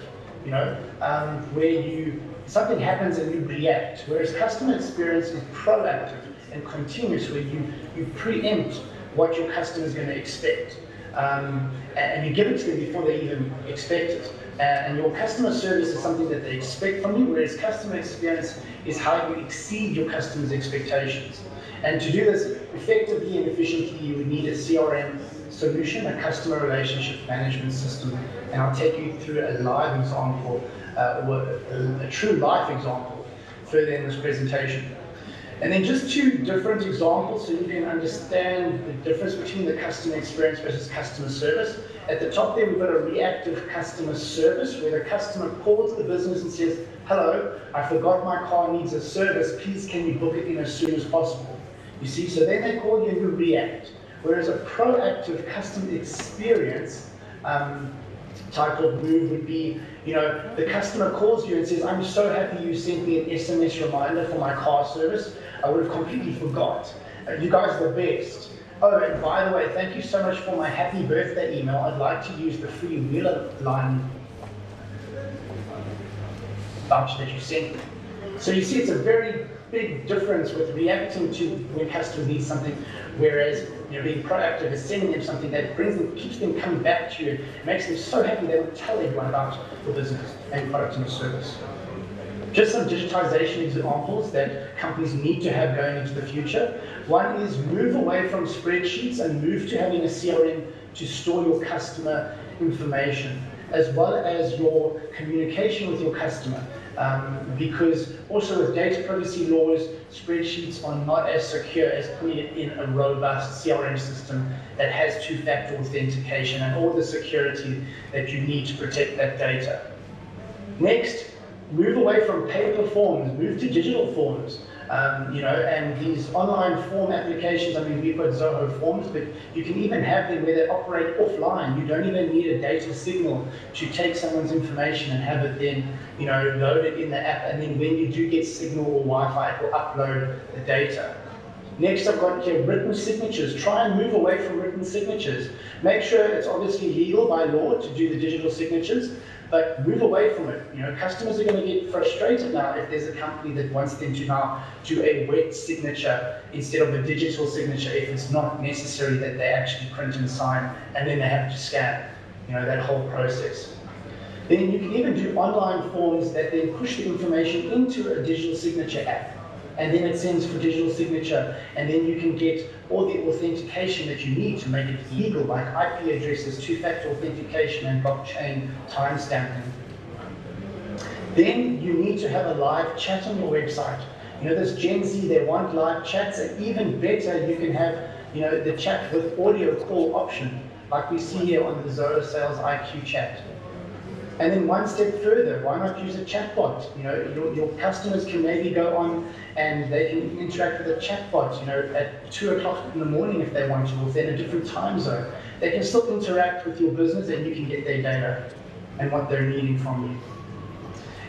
where something happens and you react, whereas customer experience is proactive and continuous, where you preempt what your customer is going to expect, and you give it to them before they even expect it. And your customer service is something that they expect from you, whereas customer experience is how you exceed your customers' expectations. And to do this effectively and efficiently, you would need a CRM solution, a customer relationship management system. And I'll take you through a live example, a true life example, further in this presentation. And then just two different examples so you can understand the difference between the customer experience versus customer service. At the top there, we've got a reactive customer service where the customer calls the business and says, hello, I forgot my car needs a service, please can you book it in as soon as possible? You see, so then they call you and you react. Whereas a proactive customer experience type of move would be, the customer calls you and says, I'm so happy you sent me an SMS reminder for my car service. I would have completely forgot. You guys are the best. Oh, and by the way, thank you so much for my happy birthday email. I'd like to use the free Wheeler line voucher that you sent me. So you see, it's a very big difference with reacting to when customers need something, whereas being proactive is sending them something that brings them, keeps them coming back to you, makes them so happy they will tell everyone about your business and product and service. Just some digitization examples that companies need to have going into the future. One is move away from spreadsheets and move to having a CRM to store your customer information, as well as your communication with your customer. Because also with data privacy laws, spreadsheets are not as secure as putting it in a robust CRM system that has two-factor authentication and all the security that you need to protect that data. Next, move away from paper forms, move to digital forms. And these online form applications, we've got Zoho Forms, but you can even have them where they operate offline. You don't even need a data signal to take someone's information and have it then, loaded in the app, and then when you do get signal or Wi-Fi, it will upload the data. Next, I've got here written signatures. Try and move away from written signatures. Make sure it's obviously legal by law to do the digital signatures, but move away from it. Customers are going to get frustrated now if there's a company that wants them to now do a wet signature instead of a digital signature if it's not necessary that they actually print and sign and then they have to scan, that whole process. Then you can even do online forms that then push the information into a digital signature app. And then it sends for digital signature, and then you can get all the authentication that you need to make it legal, like IP addresses, two-factor authentication, and blockchain timestamping. Then you need to have a live chat on your website. This Gen Z, they want live chats, and even better, you can have the chat with audio call option, like we see here on the Zoho Sales IQ chat. And then one step further, why not use a chatbot? Your customers can maybe go on and they can interact with a chatbot, at 2 o'clock in the morning if they want to, or if they're in a different time zone. They can still interact with your business and you can get their data and what they're needing from you.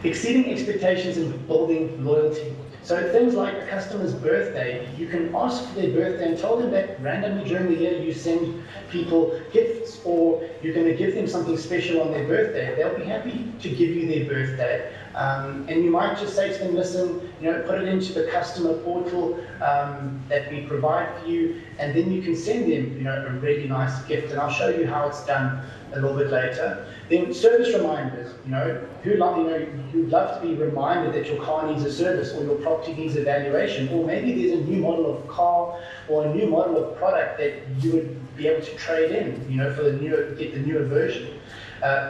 Exceeding expectations and building loyalty. So things like a customer's birthday, you can ask for their birthday and tell them that randomly during the year you send people gifts, or you're going to give them something special on their birthday. They'll be happy to give you their birthday. And you might just say to them, listen, put it into the customer portal that we provide for you, and then you can send them, a really nice gift. And I'll show you how it's done a little bit later. Then service reminders, you'd love to be reminded that your car needs a service or your property needs evaluation, or maybe there's a new model of car or a new model of product that you would be able to trade in, for get the newer version.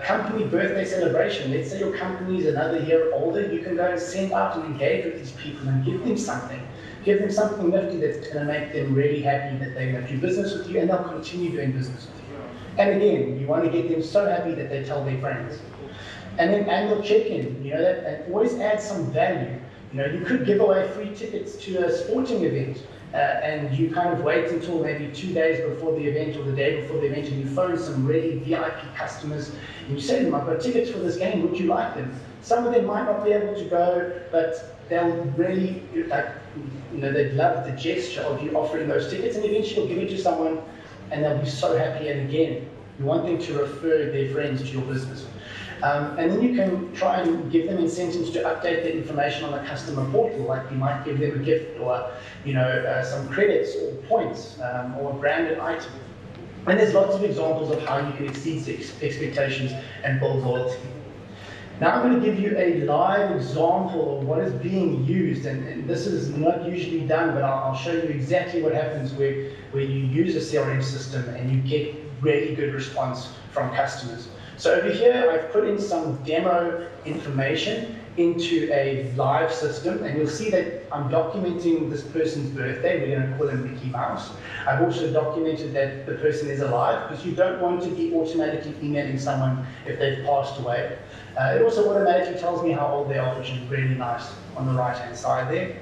Company birthday celebration. Let's say your company is another year older, you can go and send out and engage with these people and give them something. Give them something nifty that's going to make them really happy that they're going to do business with you, and they'll continue doing business with you. And again, you want to get them so happy that they tell their friends. And then annual check-in, and always add some value. You could give away free tickets to a sporting event, and you kind of wait until maybe 2 days before the event or the day before the event, and you phone some really VIP customers, and you say to them, I've got tickets for this game, would you like them? Some of them might not be able to go, but they'll really, they'd love the gesture of you offering those tickets, and eventually you'll give it to someone, and they'll be so happy. And again, you want them to refer their friends to your business. And then you can try and give them incentives to update the information on the customer portal, like you might give them a gift or some credits or points or a branded item. And there's lots of examples of how you can exceed expectations and build loyalty. Now I'm going to give you a live example of what is being used, and this is not usually done, but I'll show you exactly what happens where you use a CRM system and you get really good response from customers. So over here, I've put in some demo information into a live system, and you'll see that I'm documenting this person's birthday. We're going to call him Mickey Mouse. I've also documented that the person is alive, because you don't want to be automatically emailing someone if they've passed away. It also automatically tells me how old they are, which is really nice on the right-hand side there.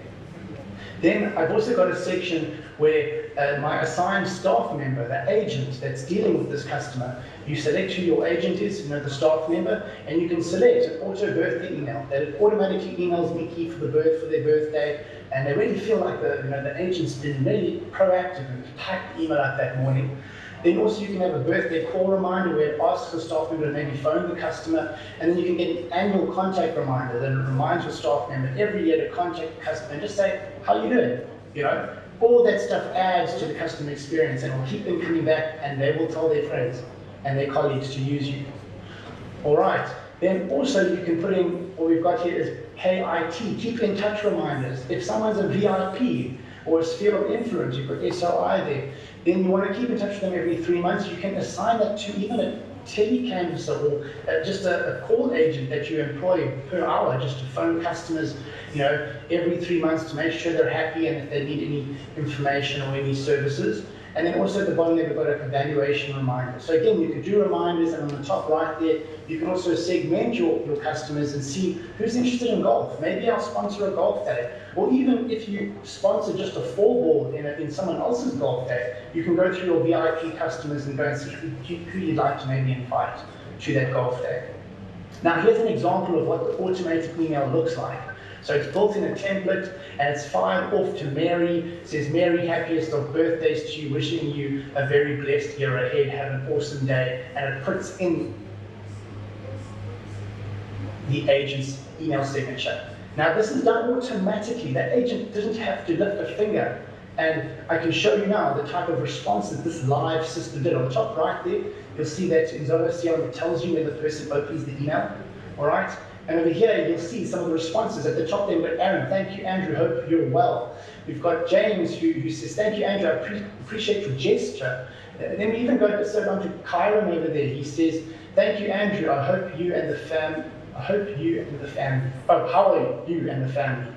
Then I've also got a section where my assigned staff member, the agent that's dealing with this customer, you select who your agent is, the staff member, and you can select an auto birthday email that it automatically emails Mickey for their birthday, and they really feel like the agent's been really proactive and typed the email out that morning. Then also you can have a birthday call reminder where it asks the staff member to maybe phone the customer, and then you can get an annual contact reminder that reminds your staff member every year to contact the customer and just say, how you doing? All that stuff adds to the customer experience and will keep them coming back, and they will tell their friends and their colleagues to use you. All right, then also you can put in, what we've got here is KIT, keep in touch reminders. If someone's a VIP or a sphere of influence, you've got SRI there, then you want to keep in touch with them every 3 months. You can assign that to even a telecanvasser or just a call agent that you employ per hour just to phone customers, every 3 months to make sure they're happy and if they need any information or any services. And then also at the bottom there, we've got an evaluation reminder. So again, you can do reminders, and on the top right there, you can also segment your customers and see who's interested in golf. Maybe I'll sponsor a golf day. Or even if you sponsor just a 4-ball in someone else's golf day, you can go through your VIP customers and go and see who you'd like to maybe invite to that golf day. Now here's an example of what the automated email looks like. So it's built in a template, and it's fired off to Mary. It says, Mary, happiest of birthdays to you, wishing you a very blessed year ahead, have an awesome day, and it puts in the agent's email signature. Now this is done automatically. That agent doesn't have to lift a finger. And I can show you now the type of response that this live system did. On the top right there, you'll see that in Zoho CRM it tells you when the person opens the email. All right? And over here, you'll see some of the responses. At the top there, we've got Aaron, thank you, Andrew, hope you're well. We've got James, who says, thank you, Andrew, I appreciate your gesture. Then we even go on to Kyron over there. He says, thank you, Andrew, I hope you and the family, how are you and the family?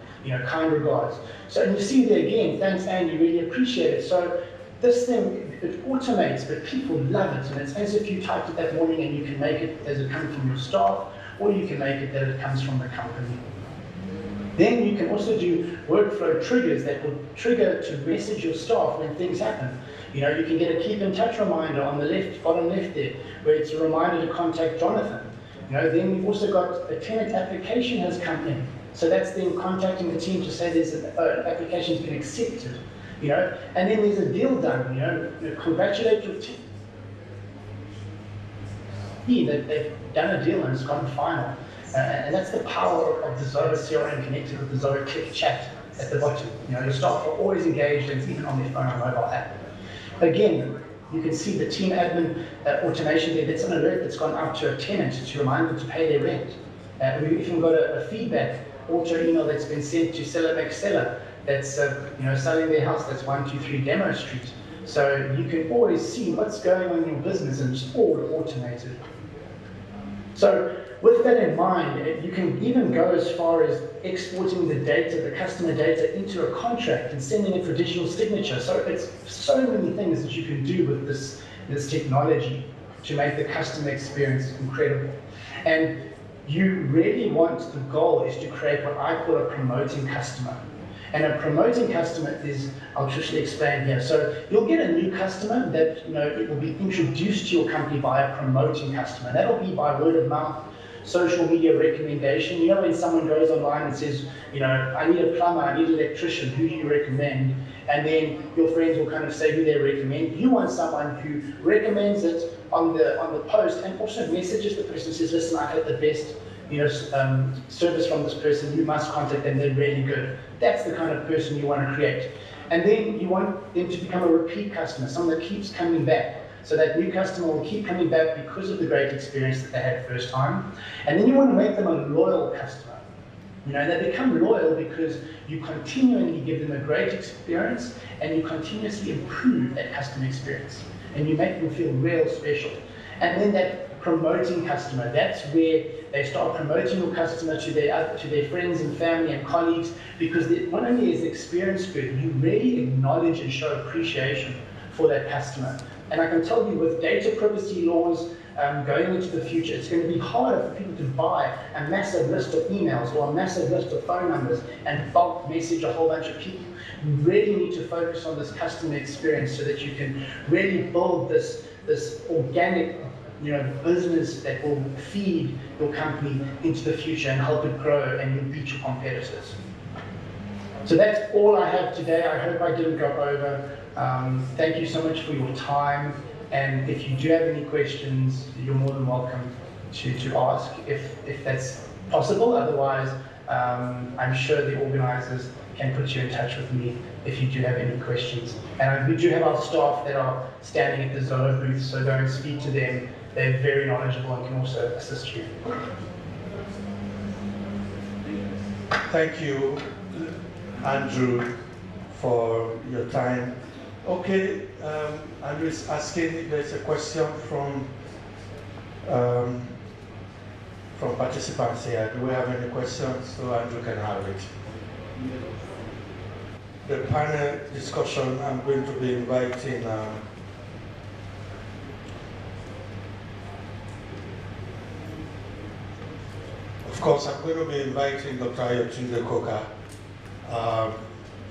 Kind regards. So and you see there again, thanks, Andy, really appreciate it. So this thing, it automates, but people love it, and it's as if you typed it that morning and you can make it as it comes from your staff, or you can make it that it comes from the company. Then you can also do workflow triggers that will trigger to message your staff when things happen. You know, you can get a keep in touch reminder on the left, bottom left there, where it's a reminder to contact Jonathan. You know, then you've also got a tenant application has come in. So that's then contacting the team to say there's an application's been accepted. You know, and then there's a deal done. You know, congratulate your team that they've done a deal and it's gone final. And that's the power of the Zoho CRM connected with the Zoho Click chat at the bottom. You know, your staff are always engaged, and it's even on their phone or mobile app. Again, you can see the team admin automation there. That's an alert that's gone out to a tenant to remind them to pay their rent. We've even got a feedback auto email that's been sent to seller next seller that's you know, selling their house. That's 123 Demo Street. So you can always see what's going on in your business, and it's all automated. So with that in mind, you can even go as far as exporting the data, the customer data, into a contract and sending it for digital signature. So it's so many things that you can do with this technology to make the customer experience incredible. And you really want, the goal is to create what I call a promoting customer. And a promoting customer is, I'll just explain here. So you'll get a new customer that, you know, it will be introduced to your company by a promoting customer. That'll be by word of mouth, social media recommendation. You know, when someone goes online and says, you know, I need a plumber, I need an electrician, who do you recommend? And then your friends will kind of say who they recommend. You want someone who recommends it on the post and also messages the person, says, listen, I had the best, you know, service from this person, you must contact them, they're really good. That's the kind of person you want to create. And then you want them to become a repeat customer, someone that keeps coming back. So that new customer will keep coming back because of the great experience that they had first time. And then you want to make them a loyal customer. You know, they become loyal because you continually give them a great experience and you continuously improve that customer experience. And you make them feel real special. And then that promoting customer, that's where they start promoting your customer to their friends and family and colleagues, because not only is the experience good, you really acknowledge and show appreciation for that customer. And I can tell you, with data privacy laws going into the future, it's going to be harder for people to buy a massive list of emails or a massive list of phone numbers and bulk message a whole bunch of people. You really need to focus on this customer experience so that you can really build this organic, you know, business that will feed your company into the future and help it grow, and you'll beat your competitors. So that's all I have today. I hope I didn't go over. Thank you so much for your time, and if you do have any questions, you're more than welcome to ask if that's possible. Otherwise, I'm sure the organizers can put you in touch with me if you do have any questions. And we do have our staff that are standing at the Zoho booth, so go and speak to them. They're very knowledgeable and can also assist you. Thank you, Andrew, for your time. Okay, Andrew is asking if there's a question from participants here. Do we have any questions? So Andrew can have it. The panel discussion, I'm going to be inviting of course, I'm going to be inviting Dr. Ayotunde Koka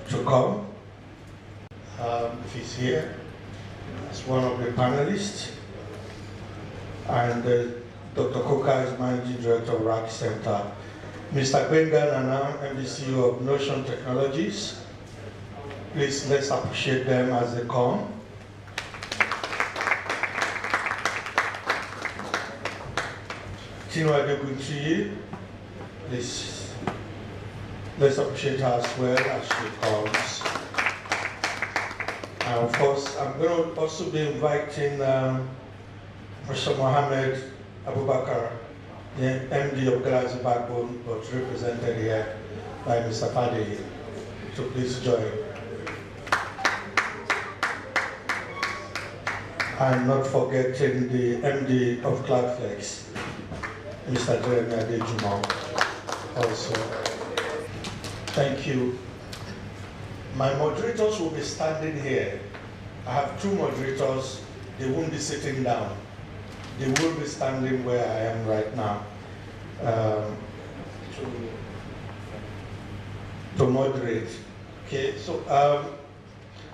to come. If he's here, as one of the panelists. And Dr. Koka is Managing Director of RAC Center. Mr. Gbenga Nana, MD/CEO of Notion Technologies. Please, let's appreciate them as they come. Tinwa Degunti, please, let's appreciate her as well as she comes. And of course, I'm going to also be inviting Professor Mohammed Abubakar, the MD of Galaxy BackBone, but represented here by Mr. Fadi, to please join. I'm not forgetting the MD of Cloudflex, Mr. Jeremy Adejumon, also. Thank you. My moderators will be standing here I have 2 moderators. They won't be sitting down. They will be standing where I am right now to moderate. Okay, so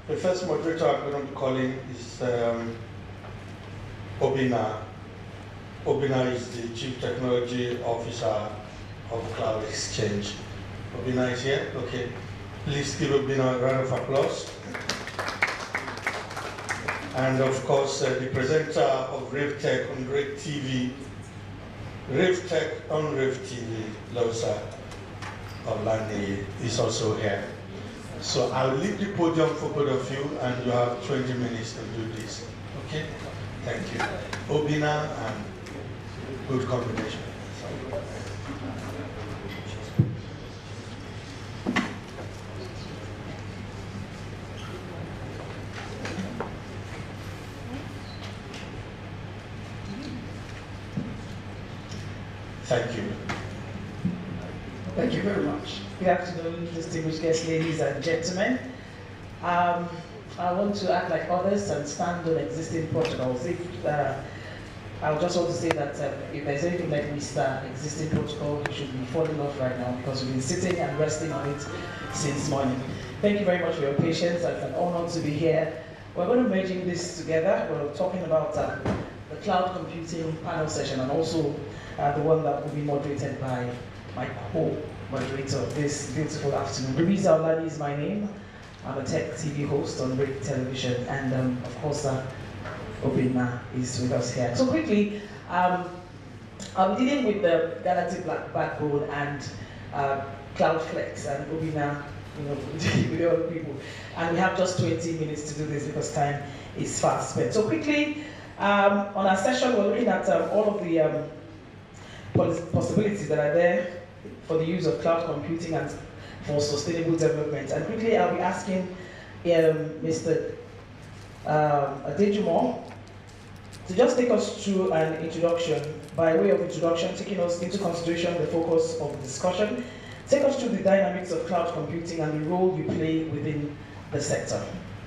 the first moderator I'm going to be calling is Obina. Obina is the Chief Technology Officer of Cloud Exchange. Obina is here? Okay. Please give Obina a round of applause. And of course, the presenter of RaveTech on Rave TV, RaveTech on Rave TV, Losa Olani, is also here. So I'll leave the podium for both of you, and you have 20 minutes to do this. Okay? Thank you. Obina, and good combination. Thank you. Thank you very much. Good afternoon, distinguished guests, ladies and gentlemen. I want to act like others and stand on existing protocols. I just want to say that if there's anything like Mr. Existing Protocol, you should be falling off right now because we've been sitting and resting on it since morning. Thank you very much for your patience. It's an honor to be here. We're going to be merging this together. We're talking about the cloud computing panel session and also the one that will be moderated by my co-moderator this beautiful afternoon. Louisa Olani is my name. I'm a tech TV host on Rave Television, and of course, Obina is with us here. So quickly, I'm dealing with the Galaxy Backbone and CloudFlex, and Obina, with the other people. And we have just 20 minutes to do this because time is fast spent. So quickly, on our session, we're looking at all of the possibilities that are there for the use of cloud computing and for sustainable development. And quickly, I'll be asking Mr. Adejumo to just take us through an introduction, by way of introduction, taking us into consideration the focus of the discussion, take us through the dynamics of cloud computing and the role you play within the sector.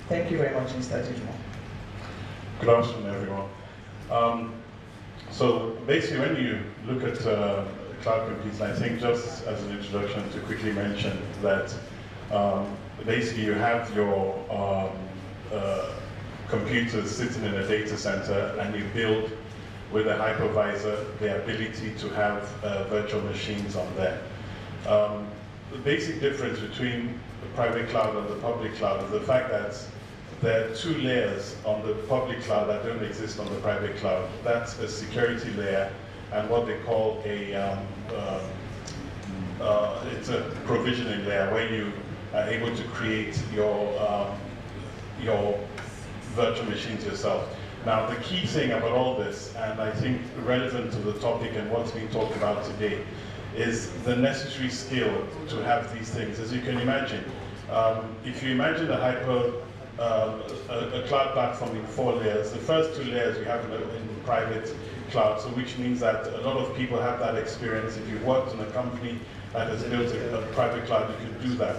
Thank you very much, Mr. Adejumo. Good afternoon, everyone. So basically, when you look at cloud computing, I think just as an introduction to quickly mention that basically you have your computers sitting in a data center and you build with a hypervisor the ability to have virtual machines on there. The basic difference between the private cloud and the public cloud is the fact that there are 2 layers on the public cloud that don't exist on the private cloud. That's a security layer and what they call it's a provisioning layer where you are able to create your virtual machines yourself. Now, the key thing about all this, and I think relevant to the topic and what's being talked about today, is the necessary skill to have these things. As you can imagine, if you imagine a cloud platform in 4 layers, the first 2 layers you have in private cloud, so which means that a lot of people have that experience. If you've worked in a company that has built a private cloud, you can do that.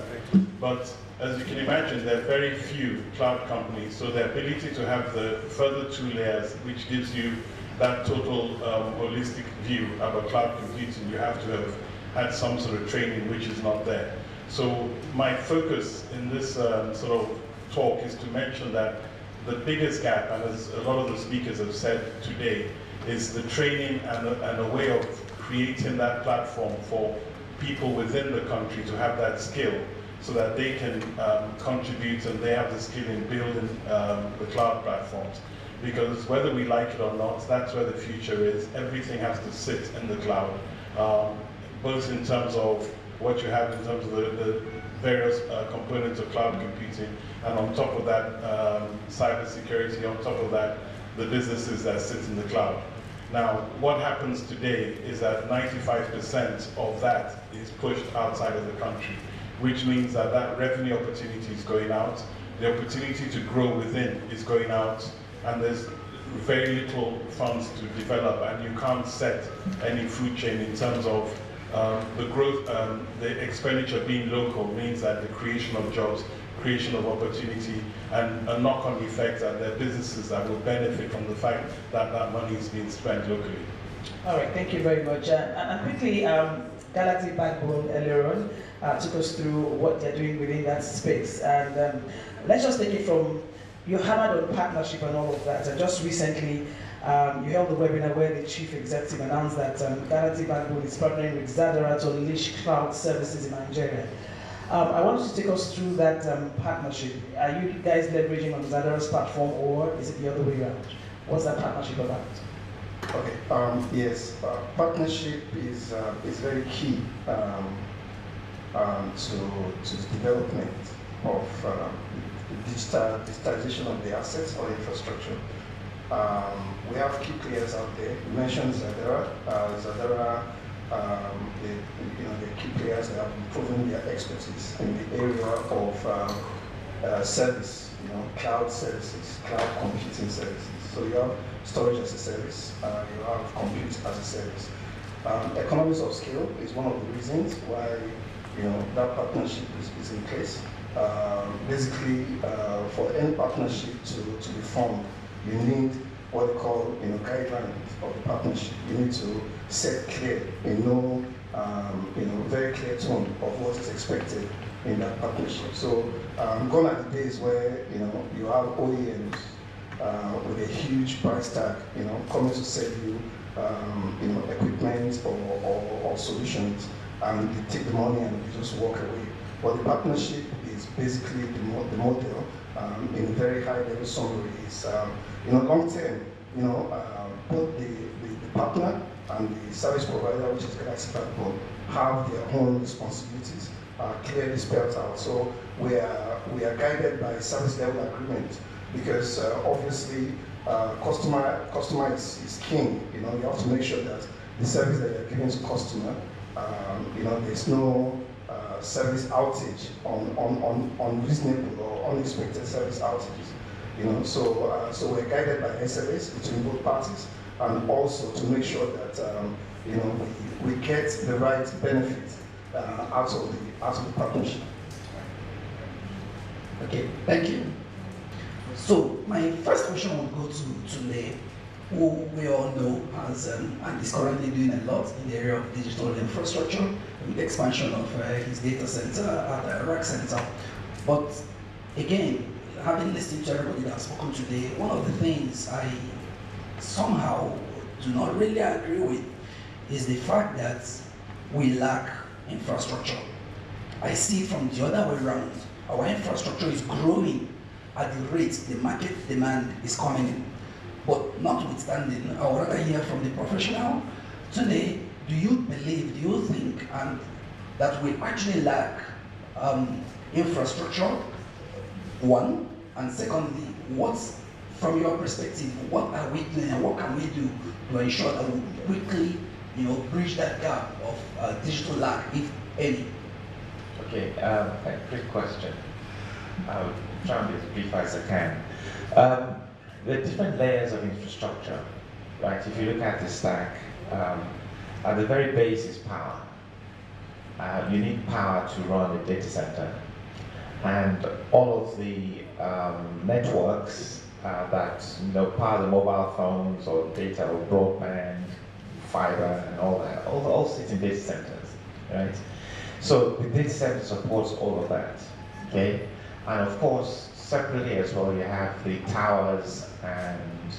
But as you can imagine, there are very few cloud companies, so the ability to have the further 2 layers, which gives you that total holistic view about cloud computing, you have to have had some sort of training which is not there. So my focus in this sort of talk is to mention that the biggest gap, and as a lot of the speakers have said today, is the training and a way of creating that platform for people within the country to have that skill so that they can contribute and they have the skill in building the cloud platforms. Because whether we like it or not, that's where the future is. Everything has to sit in the cloud, both in terms of what you have in terms of the various components of cloud computing, and on top of that, cyber security, on top of that, the businesses that sit in the cloud. Now, what happens today is that 95% of that is pushed outside of the country, which means that that revenue opportunity is going out, the opportunity to grow within is going out, and there's very little funds to develop, and you can't set any food chain in terms of the growth, the expenditure being local means that the creation of jobs, creation of opportunity and a knock-on effect at their businesses that will benefit from the fact that that money is being spent locally. All right, thank you very much. And quickly, Galaxy BackBone earlier on took us through what they're doing within that space. And let's just take it from, you hammered on partnership and all of that. And just recently, you held a webinar where the chief executive announced that Galaxy BackBone is partnering with Zadara to unleash cloud services in Nigeria. I want you to take us through that partnership. Are you guys leveraging on Zadara's platform, or is it the other way around? What's that partnership about? Okay. Yes. Partnership is very key to the development of digitization of the assets or infrastructure. We have key players out there. You mentioned Zadara. Zadara, the key players that have proven their expertise in the area of service, cloud services, cloud computing services. So you have storage as a service, you have compute as a service. Economies of scale is one of the reasons why that partnership is in place. Basically, for any partnership to be formed, you need what they call guidelines of the partnership. You need to set clear, very clear tone of what is expected in that partnership. So gone are the days where you have OEMs with a huge price tag, coming to sell you equipment or solutions, and they take the money and they just walk away. But the partnership is basically the model. In a very high level summary is long term, both the partner and the service provider, which is Galaxy BackBone, have their own responsibilities clearly spelled out. So we are guided by service level agreement, because obviously customer is king. You have to make sure that the service that you're giving to customer, there's no service outage on unreasonable or unexpected service outages. So we're guided by SLAs between both parties, and also to make sure that we get the right benefit out of the partnership. Okay, thank you. So my first question will go to Le, who we all know has and is currently doing a lot in the area of digital infrastructure with the expansion of his data center at the rack center. But again, having listened to everybody that's spoken today, one of the things I somehow do not really agree with is the fact that we lack infrastructure. I see it from the other way around. Our infrastructure is growing at the rate the market demand is coming in. But notwithstanding, I would rather hear from the professional today, do you think that we actually lack infrastructure, one, and secondly, from your perspective, what are we doing and what can we do to ensure that we quickly bridge that gap of digital lack, if any? Okay, great question. I'll try and be as brief as I can. There are different layers of infrastructure, right? If you look at the stack, at the very base is power. You need power to run a data center. And all of the networks that power the mobile phones or data or broadband, fiber and all that, all sit in data centers, right? So the data center supports all of that, okay? And of course, separately as well, you have the towers and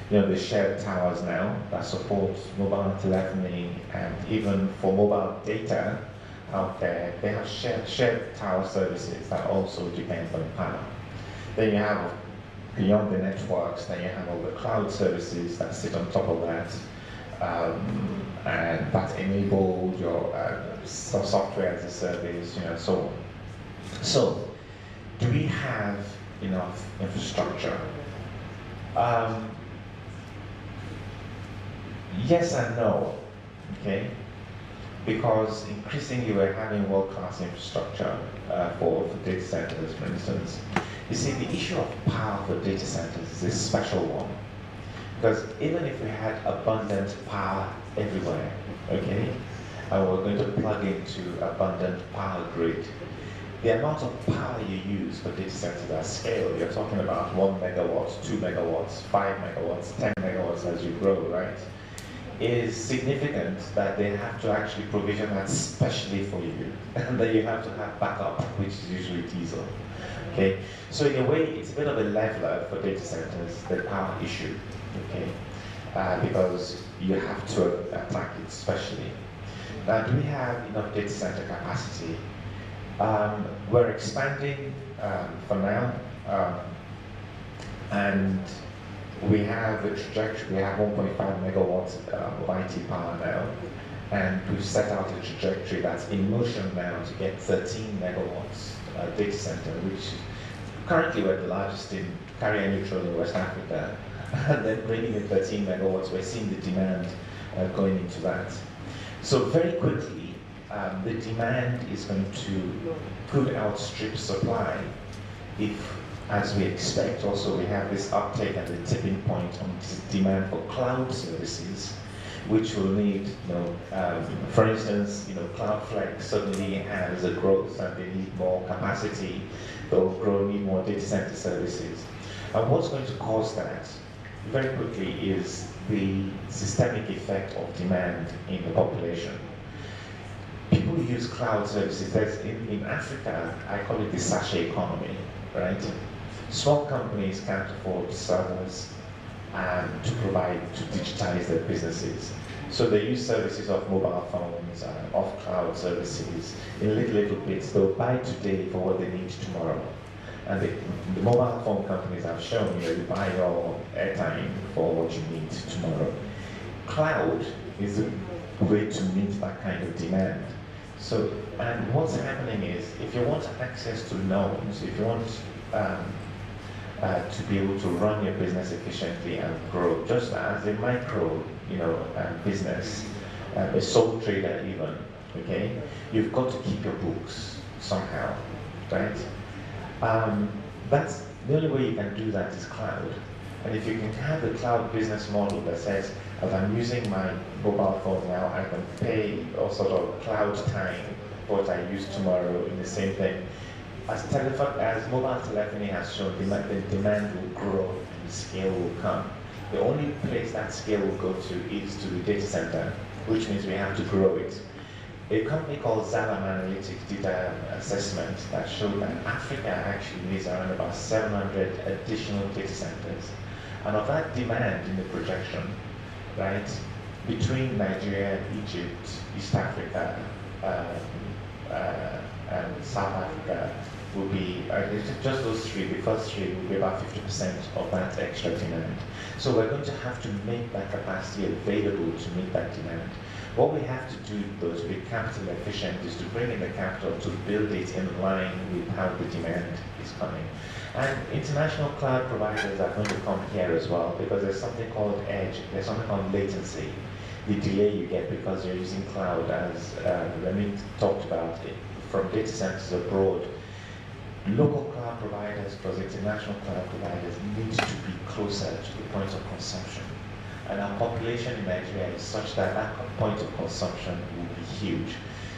the shared towers now that support mobile telephony, and even for mobile data out there, they have shared tower services that also depend on power. Then you have, beyond the networks, then you have all the cloud services that sit on top of that, and that enable your software as a service, so on. So, do we have enough infrastructure? Yes and no, okay? Because increasingly we're having world-class infrastructure for data centers, for instance. You see, the issue of power for data centers is a special one. Because even if we had abundant power everywhere, okay, and we're going to plug into abundant power grid, the amount of power you use for data centers at scale, you're talking about 1 megawatt, 2 megawatts, 5 megawatts, 10 megawatts as you grow, right? Is significant that they have to actually provision that specially for you, and that you have to have backup, which is usually diesel. Okay, so in a way, it's a bit of a leveler for data centers, the power issue. Okay, because you have to attack it specially. Now, do we have enough data center capacity? We're expanding for now, and we have a trajectory. We have 1.5 megawatts of IT power now, and we've set out a trajectory that's in motion now to get 13 megawatts data center, which currently we're the largest in carrier neutral in West Africa, and then bringing in 13 megawatts, we're seeing the demand going into that. So very quickly, the demand is going to could outstrip supply if, as we expect, also we have this uptake at the tipping point on demand for cloud services, which will need, for instance, Cloudflare suddenly has a growth and they need more capacity, they'll need more data center services. And what's going to cause that, very quickly, is the systemic effect of demand in the population. People use cloud services. In Africa, I call it the sachet economy, right? Small companies can't afford servers to provide, to digitize their businesses. So they use services of mobile phones, of cloud services, in little bits. They'll buy today for what they need tomorrow. And the mobile phone companies have shown you buy your airtime for what you need tomorrow. Cloud is a way to meet that kind of demand. So, and what's happening is, if you want access to loans, if you want to be able to run your business efficiently and grow, just as a micro, business, a sole trader even, okay, you've got to keep your books somehow, right? That's the only way you can do that is cloud. And if you can have the cloud business model that says, as I'm using my mobile phone now, I can pay or sort of cloud time what I use tomorrow in the same thing. As mobile telephony has shown, the demand will grow and the scale will come. The only place that scale will go to is to the data center, which means we have to grow it. A company called Zoho Analytics did an assessment that showed that Africa actually needs around about 700 additional data centers. And of that demand in the projection, right, between Nigeria, Egypt, East Africa, and South Africa will be, just those three, the first three will be about 50% of that extra demand. So we're going to have to make that capacity available to meet that demand. What we have to do, though, to be capital efficient is to bring in the capital to build it in line with how the demand is coming. And international cloud providers are going to come here as well, because there's something called edge, there's something called latency. The delay you get because you're using cloud, as Remy talked about, from data centers abroad. Local cloud providers plus international cloud providers need to be closer to the point of consumption. And our population in Nigeria is such that that point of consumption will be huge.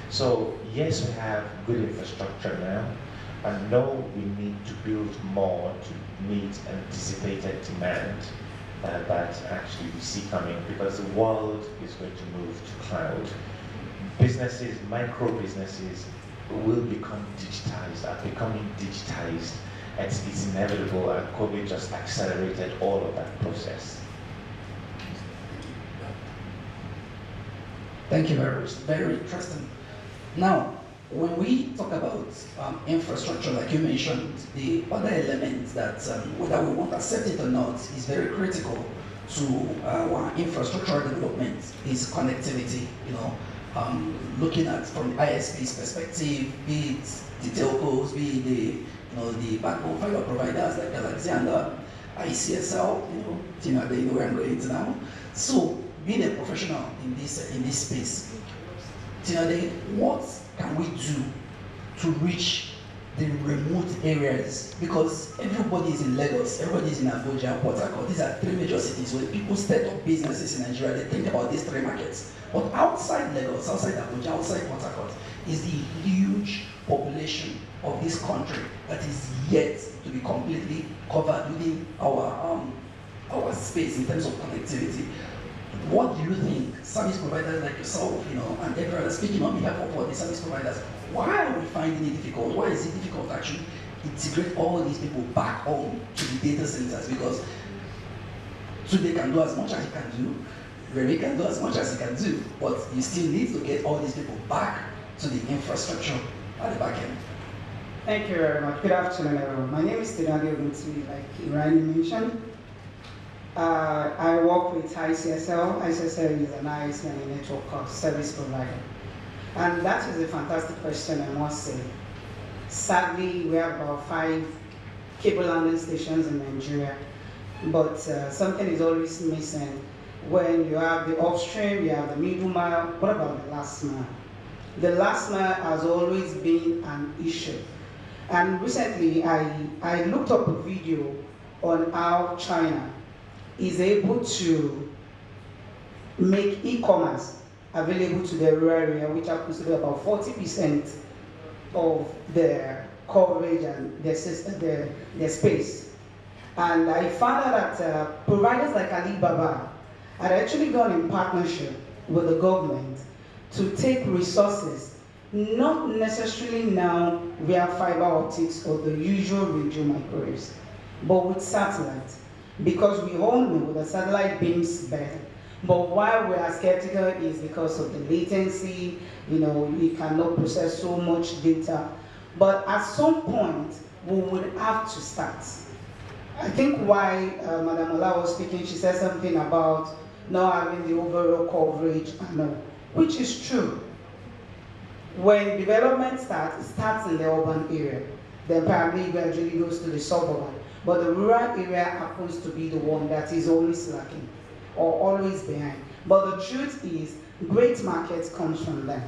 So yes, we have good infrastructure now, and no, we need to build more to meet anticipated demand that actually we see coming, because the world is going to move to cloud. Businesses, micro businesses, will become digitized, are becoming digitized. It's inevitable, and COVID just accelerated all of that process. Thank you very much. Very interesting. Now, when we talk about infrastructure, like you mentioned, the other element that, whether we want to accept it or not, is very critical to our infrastructure development is connectivity. Looking at from the ISP's perspective, be it the telcos, be it the backbone fiber providers like Alexander, ICSL, they know where I'm going to now. So, being a professional in this space, what can we do to reach the remote areas? Because everybody is in Lagos, everybody is in Abuja, Port Harcourt. These are three major cities. When people start up businesses in Nigeria, they think about these three markets. But outside Lagos, outside Abuja, outside Port Harcourt, is the huge huge population of this country that is yet to be completely covered within our space in terms of connectivity. What do you think service providers like yourself, and everyone speaking on behalf of all the service providers, why are we finding it difficult? Why is it difficult to actually integrate all these people back home to the data centers? Because Today can do as much as he can do, Remy can do as much as he can do, but you still need to get all these people back to the infrastructure at the back end. Thank you very much. Good afternoon, everyone. My name is Medallion, like Irani mentioned. I work with ICSL. ICSL is an ISP network service provider. And that is a fantastic question, I must say. Sadly, we have about 5 cable landing stations in Nigeria, but something is always missing. When you have the upstream, you have the middle mile, what about the last mile? The last mile has always been an issue. And recently, I looked up a video on how China is able to make e-commerce available to the rural area, which happens to be about 40% of their coverage and their space. And I found out that providers like Alibaba had actually gone in partnership with the government to take resources, not necessarily now via fiber optics or the usual radio microwaves, but with satellite. Because we all know the satellite beams better. But why we are skeptical is because of the latency, you cannot process so much data. But at some point, we would have to start. I think why Madam Ola was speaking, she said something about not having the overall coverage, which is true. When development starts, it starts in the urban area, then probably gradually goes to the suburban. But the rural area happens to be the one that is always lacking or always behind. But the truth is, great markets comes from them.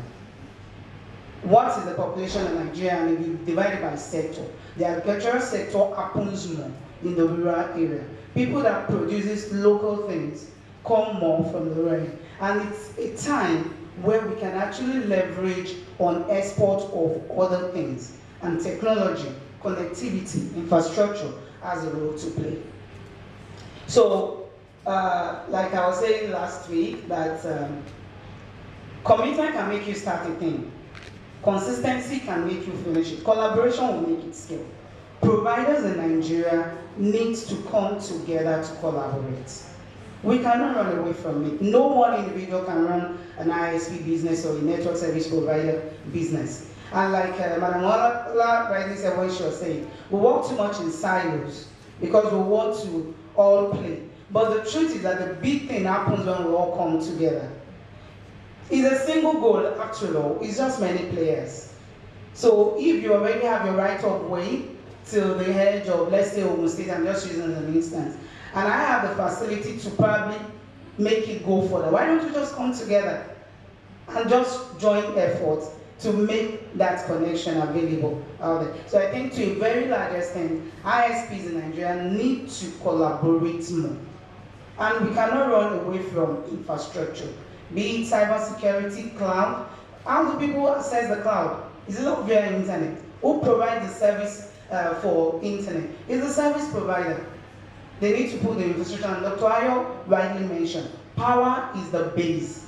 What is the population of Nigeria? And if you divide it by sector, the agricultural sector happens more in the rural area. People that produces local things come more from the rural area. And it's a time where we can actually leverage on export of other things, and technology, connectivity, infrastructure has a role to play. So, like I was saying last week, that commitment can make you start a thing. Consistency can make you finish it. Collaboration will make it scale. Providers in Nigeria need to come together to collaborate. We cannot run away from it. No one individual can run an ISP business or a network service provider business. And like Madam Ola rightly said when she was saying, we work too much in silos because we want to all play. But the truth is that the big thing happens when we all come together. It's a single goal, actually, it's just many players. So if you already have your right of way till the edge of, let's say, Ogun State, I'm just using as an instance, and I have the facility to probably make it go further, why don't you just come together and just join efforts to make that connection available out there? So I think to a very large extent, ISPs in Nigeria need to collaborate more. And we cannot run away from infrastructure, be it cybersecurity, cloud. How do people access the cloud? Is it not via internet? Who provides the service for internet? It's the service provider. They need to put the infrastructure, and Dr. Ayo rightly mentioned, power is the base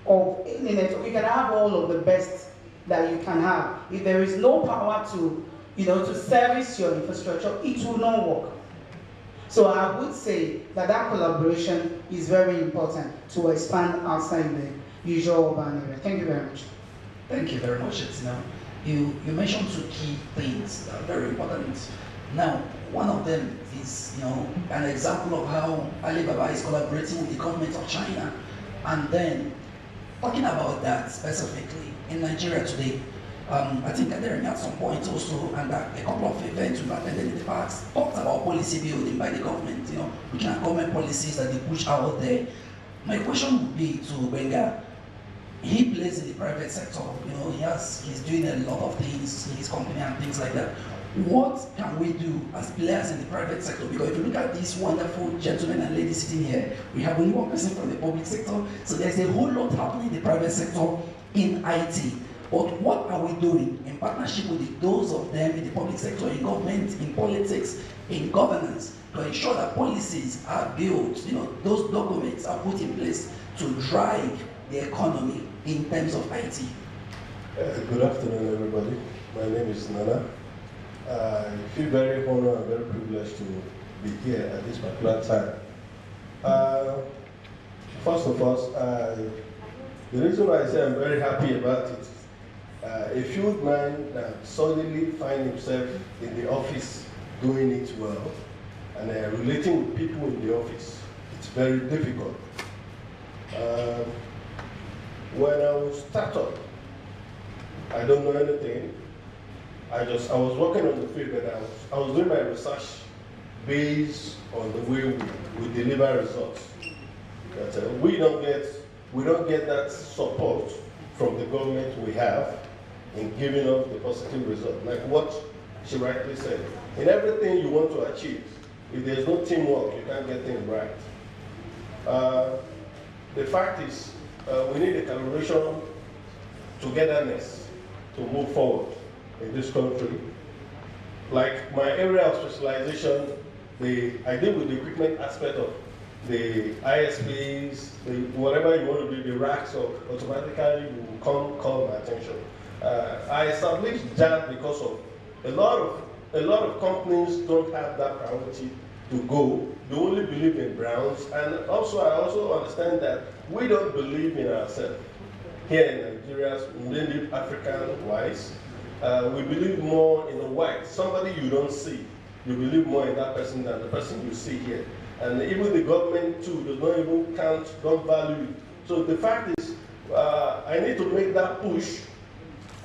of any network. You can have all of the best that you can have. If there is no power to, to service your infrastructure, it will not work. So I would say that collaboration is very important to expand outside the usual urban area. Thank you very much. Thank you very much. You mentioned 2 key things that are very important. Now, one of them is, an example of how Alibaba is collaborating with the government of China. And then, talking about that specifically, in Nigeria today, I think Nigerian at some point also, and a couple of events we've attended in the past, talked about policy building by the government, looking at government policies that they push out there. My question would be to Benga. He plays in the private sector, he's doing a lot of things in his company and things like that. What can we do as players in the private sector? Because if you look at these wonderful gentlemen and ladies sitting here, we have only one person from the public sector, so there's a whole lot happening in the private sector in IT. But what are we doing in partnership with those of them in the public sector, in government, in politics, in governance, to ensure that policies are built, those documents are put in place to drive the economy in terms of IT? Good afternoon, everybody. My name is Nana. I feel very honored and very privileged to be here at this particular time. First of all, the reason why I say I'm very happy about it, a field man that suddenly finds himself in the office doing it well and relating with people in the office, it's very difficult. When I was startup, I don't know anything. I was working on the field, but I was doing my research based on the way we deliver results. But we don't get that support from the government we have in giving us the positive result. Like what she rightly said, in everything you want to achieve, if there's no teamwork, you can't get things right. The fact is, we need a collaboration, togetherness to move forward in this country. Like my area of specialization, I deal with the equipment aspect of the ISPs, whatever you want to do, the racks, or automatically you will call my attention. I established that because of a lot of companies don't have that priority to go. They only believe in browns, and also I also understand that we don't believe in ourselves. Here in Nigeria, mainly African-wise, we believe more in the white, somebody you don't see. You believe more in that person than the person you see here. And even the government too does not even count, don't value it. So the fact is, I need to make that push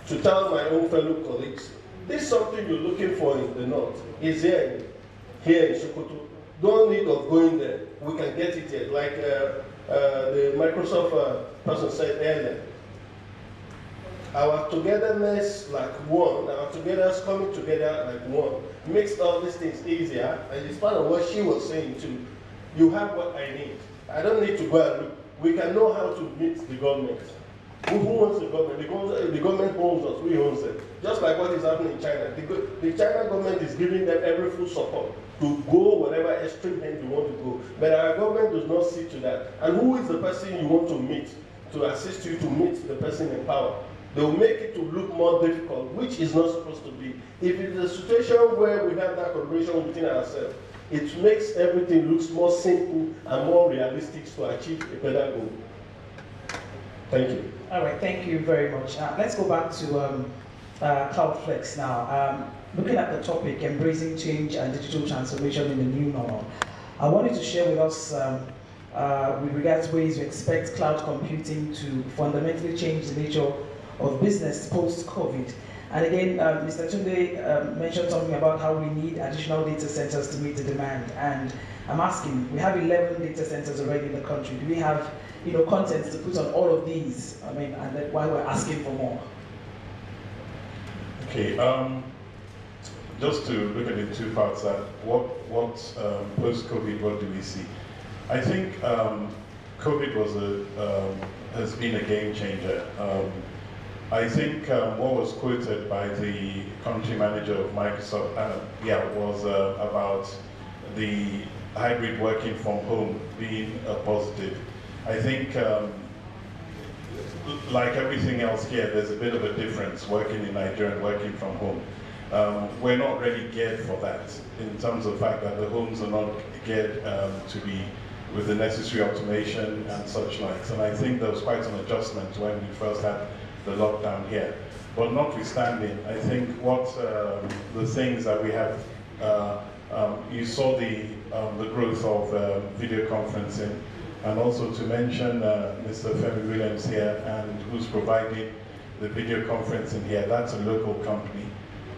to tell my own fellow colleagues, this is something you're looking for in the north. It's here in Sokoto. Don't need of going there. We can get it here. Like the Microsoft person said earlier. Our togetherness like one, our togetherness coming together like one, makes all these things easier. And it's part of what she was saying too. You have what I need. I don't need to go and look. We can know how to meet the government. Who owns the government? The government owns us, we own them. Just like what is happening in China. The China government is giving them every full support to go whatever extreme end you want to go. But our government does not see to that. And who is the person you want to meet to assist you to meet the person in power? They will make it to look more difficult, which is not supposed to be. If it's a situation where we have that collaboration within ourselves, it makes everything look more simple and more realistic to achieve a better goal. Thank you. All right, thank you very much. Let's go back to CloudFlex now. Looking at the topic, embracing change and digital transformation in the new normal. I wanted to share with us with regards to ways you expect cloud computing to fundamentally change the nature of business post-COVID. And again, Mr. Tunde mentioned something about how we need additional data centers to meet the demand. And I'm asking, we have 11 data centers already in the country. Do we have content to put on all of these? I mean, and that's why we're asking for more. Okay, just to look at the two parts, that what post-COVID, what do we see? I think COVID has been a game changer. I think what was quoted by the country manager of Microsoft, was about the hybrid working from home being a positive. I think, like everything else here, there's a bit of a difference working in Nigeria and working from home. We're not really geared for that, in terms of the fact that the homes are not geared to be with the necessary automation and such likes. And I think there was quite an adjustment when we first had the lockdown here. But notwithstanding, I think what the things that we have, you saw the growth of video conferencing, and also to mention Mr. Femi Williams here, and who's providing the video conferencing here. That's a local company.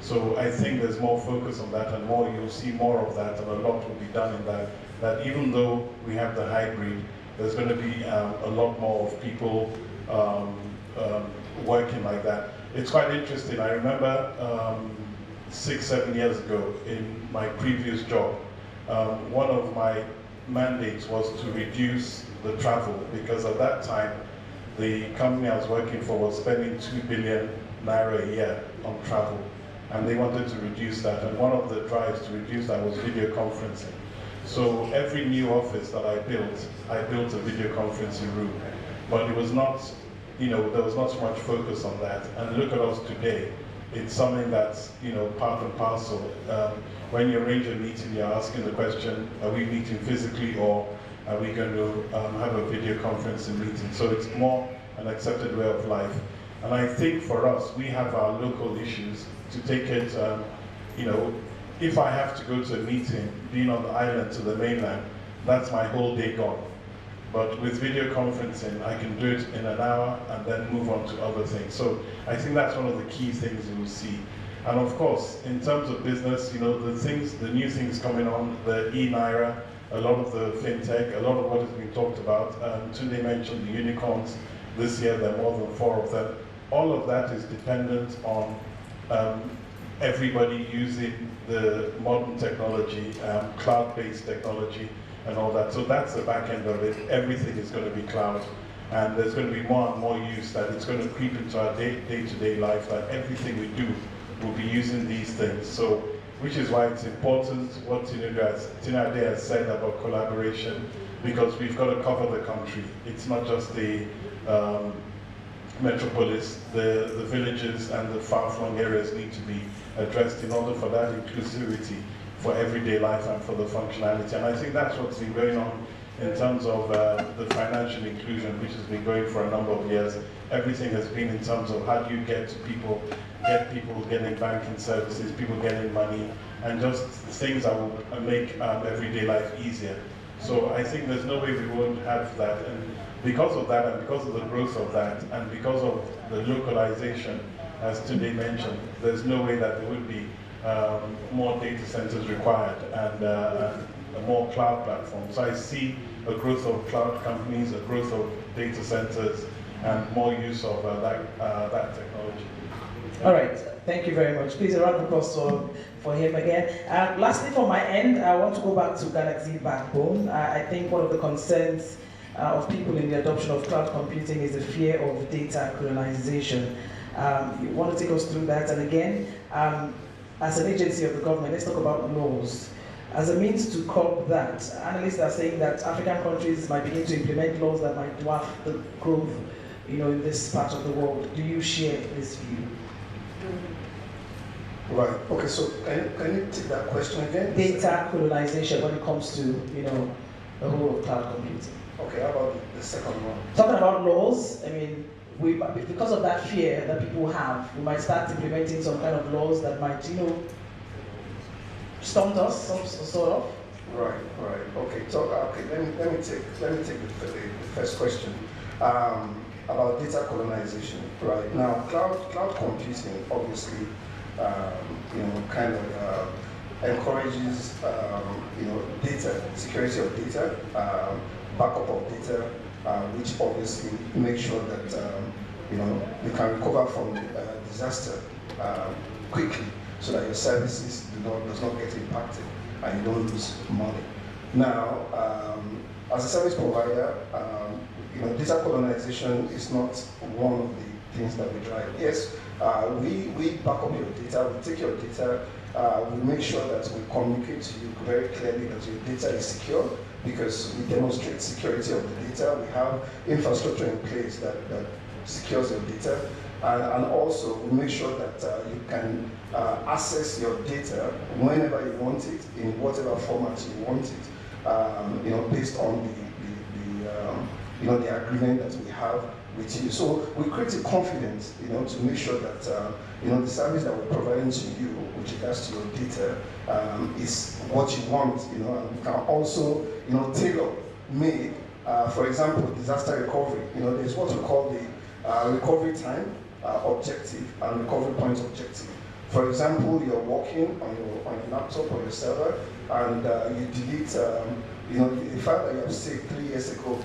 So I think there's more focus on that, and more, you'll see more of that, and a lot will be done in that. That even though we have the hybrid, there's going to be a lot more of people working like that. It's quite interesting. I remember 6-7 years ago in my previous job, one of my mandates was to reduce the travel, because at that time the company I was working for was spending 2 billion NIRA a year on travel, and they wanted to reduce that, and one of the drives to reduce that was video conferencing. So every new office that I built a video conferencing room, but it was not, there was not so much focus on that. And look at us today. It's something that's, part and parcel. When you arrange a meeting, you're asking the question, are we meeting physically or are we going to have a video conferencing meeting? So it's more an accepted way of life. And I think for us, we have our local issues to take it, if I have to go to a meeting, being on the island to the mainland, that's my whole day gone. But with video conferencing, I can do it in an hour and then move on to other things. So I think that's one of the key things you will see. And of course, in terms of business, the new things coming on, the NIRA, a lot of the fintech, a lot of what has been talked about. Tunde mentioned the unicorns. This year, there are more than 4 of them. All of that is dependent on everybody using the modern technology, cloud-based technology, and all that. So that's the back end of it. Everything is going to be cloud, and there's going to be more and more use that it's going to creep into our day-to-day life, that everything we do will be using these things. So, which is why it's important what Tinade has said about collaboration, because we've got to cover the country. It's not just the metropolis, the villages and the far-flung areas need to be addressed in order for that inclusivity for everyday life and for the functionality. And I think that's what's been going on in terms of the financial inclusion, which has been going for a number of years. Everything has been in terms of how do you get people getting banking services, people getting money, and just things that will make everyday life easier. So I think there's no way we won't have that. And because of that, and because of the growth of that, and because of the localization, as Tunde mentioned, there's no way that there would be more data centers required and a more cloud platforms. So I see a growth of cloud companies, a growth of data centers, and more use of that technology. All right, thank you very much. Please a round of applause for him again. Lastly, from my end, I want to go back to Galaxy Backbone. I think one of the concerns of people in the adoption of cloud computing is the fear of data colonization. You want to take us through that? And again, as an agency of the government, let's talk about laws. As a means to curb that, analysts are saying that African countries might begin to implement laws that might dwarf the growth, in this part of the world. Do you share this view? Right. Okay. So can you take that question again? Data colonization when it comes to the whole of cloud computing. Okay. How about the second one? Talking about laws, I mean, because of that fear that people have, we might start implementing some kind of laws that might, stunt us, some sort of. Right. Okay. So let me take the first question about data colonization. Right now, cloud computing obviously, kind of encourages, data security of data, backup of data, which obviously makes sure that you can recover from disaster quickly, so that your services does not get impacted and you don't lose money. Now, as a service provider, data colonization is not one of the things that we drive. Yes, we back up your data, we take your data, we make sure that we communicate to you very clearly that your data is secure, because we demonstrate security of the data. We have infrastructure in place that secures your data. And also, we make sure that you can access your data whenever you want it, in whatever format you want it, based on the agreement that we have with you. So we create a confidence, to make sure that the service that we're providing to you with regards to your data is what you want, and we can also, tailor made, for example, disaster recovery. There's what we call the recovery time objective and recovery point objective. For example, you're working on your laptop or your server, and you delete, the file that you have saved 3 years ago.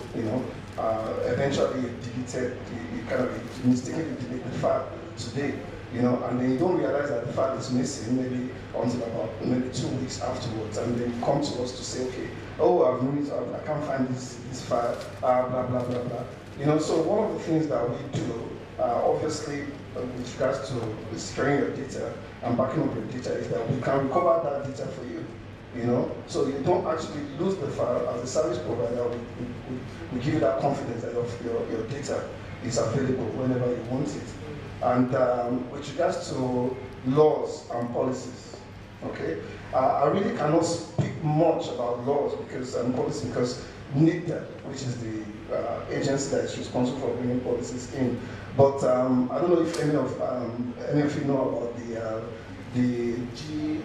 Eventually you deleted, you mistakenly delete the file today. And then you don't realize that the file is missing maybe until about 2 weeks afterwards, and then you come to us to say, okay, oh, I can't find this file, blah blah blah blah. You know, so one of the things that we do, obviously, with regards to storing your data and backing up your data, is that we can recover that data for you. You know, so you don't actually lose the file. As a service provider, we give you that confidence that your data is available whenever you want it. And with regards to laws and policies, okay, I really cannot speak much about laws because policy, because NITDA, which is the agency that is responsible for bringing policies in. But I don't know if any of you know about the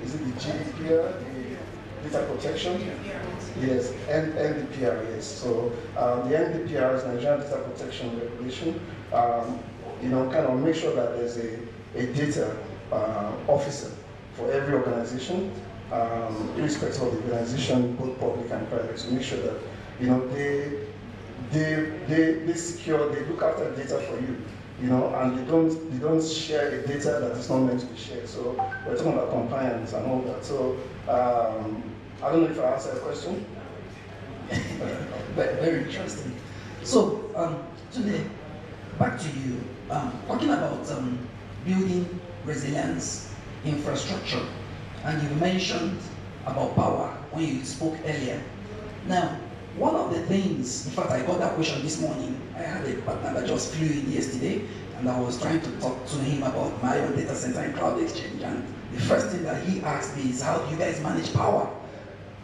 GDPR, the data protection? Yes, and NDPR, yes. So the NDPR is Nigerian Data Protection Regulation. You know, kind of make sure that there's a data officer for every organization, irrespective of the organization, both public and private, to make sure that, you know, they secure, they look after data for you, you know, and they don't share a data that is not meant to be shared. So we're talking about compliance and all that. So I don't know if I answered the question. Very interesting. So today, back to you. Talking about building resilience infrastructure, and you mentioned about power when you spoke earlier. Now, one of the things, in fact, I got that question this morning. I had a partner that just flew in yesterday, and I was trying to talk to him about my own data center and cloud exchange. And the first thing that he asked me is, how do you guys manage power?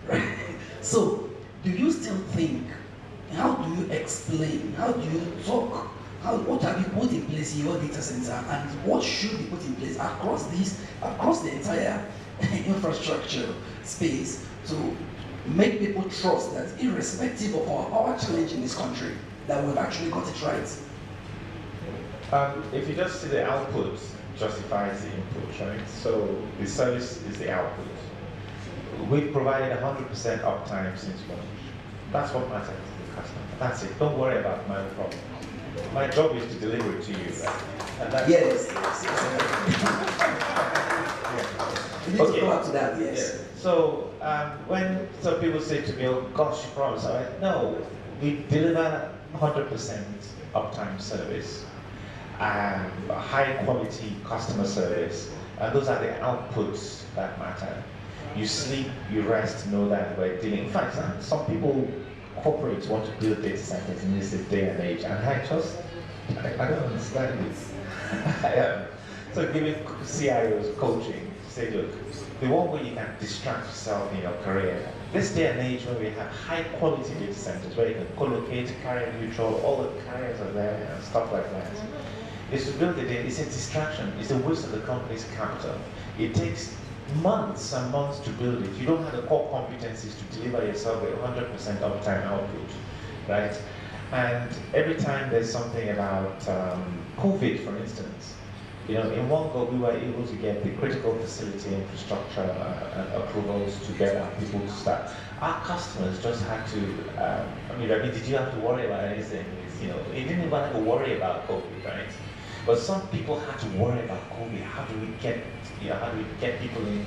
Right? So, do you still think, how do you explain, how do you talk, what have you put in place in your data center, and what should be put in place across the entire infrastructure space to make people trust that irrespective of our power challenge in this country, that we've actually got it right? If you just see the output justifies the input, right? So the service is the output. We've provided 100% uptime since launch. That's what matters to the customer. That's it. Don't worry about my problem. My job is to deliver it to you, right? And that's yes. You need to go up to that, yes. Yeah. So when some people say to me, oh gosh, you promised, I'm like, no, we deliver 100% uptime service, high quality customer service, and those are the outputs that matter. You sleep, you rest, know that we're dealing. In fact, some people, corporates want to build data centers in this day and age, and I don't understand it. So giving CIOs coaching, say, look, the one way you can distract yourself in your career, this day and age when we have high quality data centers where you can collocate, carrier neutral, all the carriers are there and stuff like that, is to build it in. It's a distraction. It's a waste of the company's capital. It takes months and months to build it. You don't have the core competencies to deliver yourself with 100% uptime output, right? And every time there's something about COVID, for instance, you know, in one go we were able to get the critical facility infrastructure approvals to get our people to start. Our customers just had to, I mean, did you have to worry about anything? You know, you didn't even have to worry about COVID, right? But some people had to worry about COVID. How do we get, how do we get people in,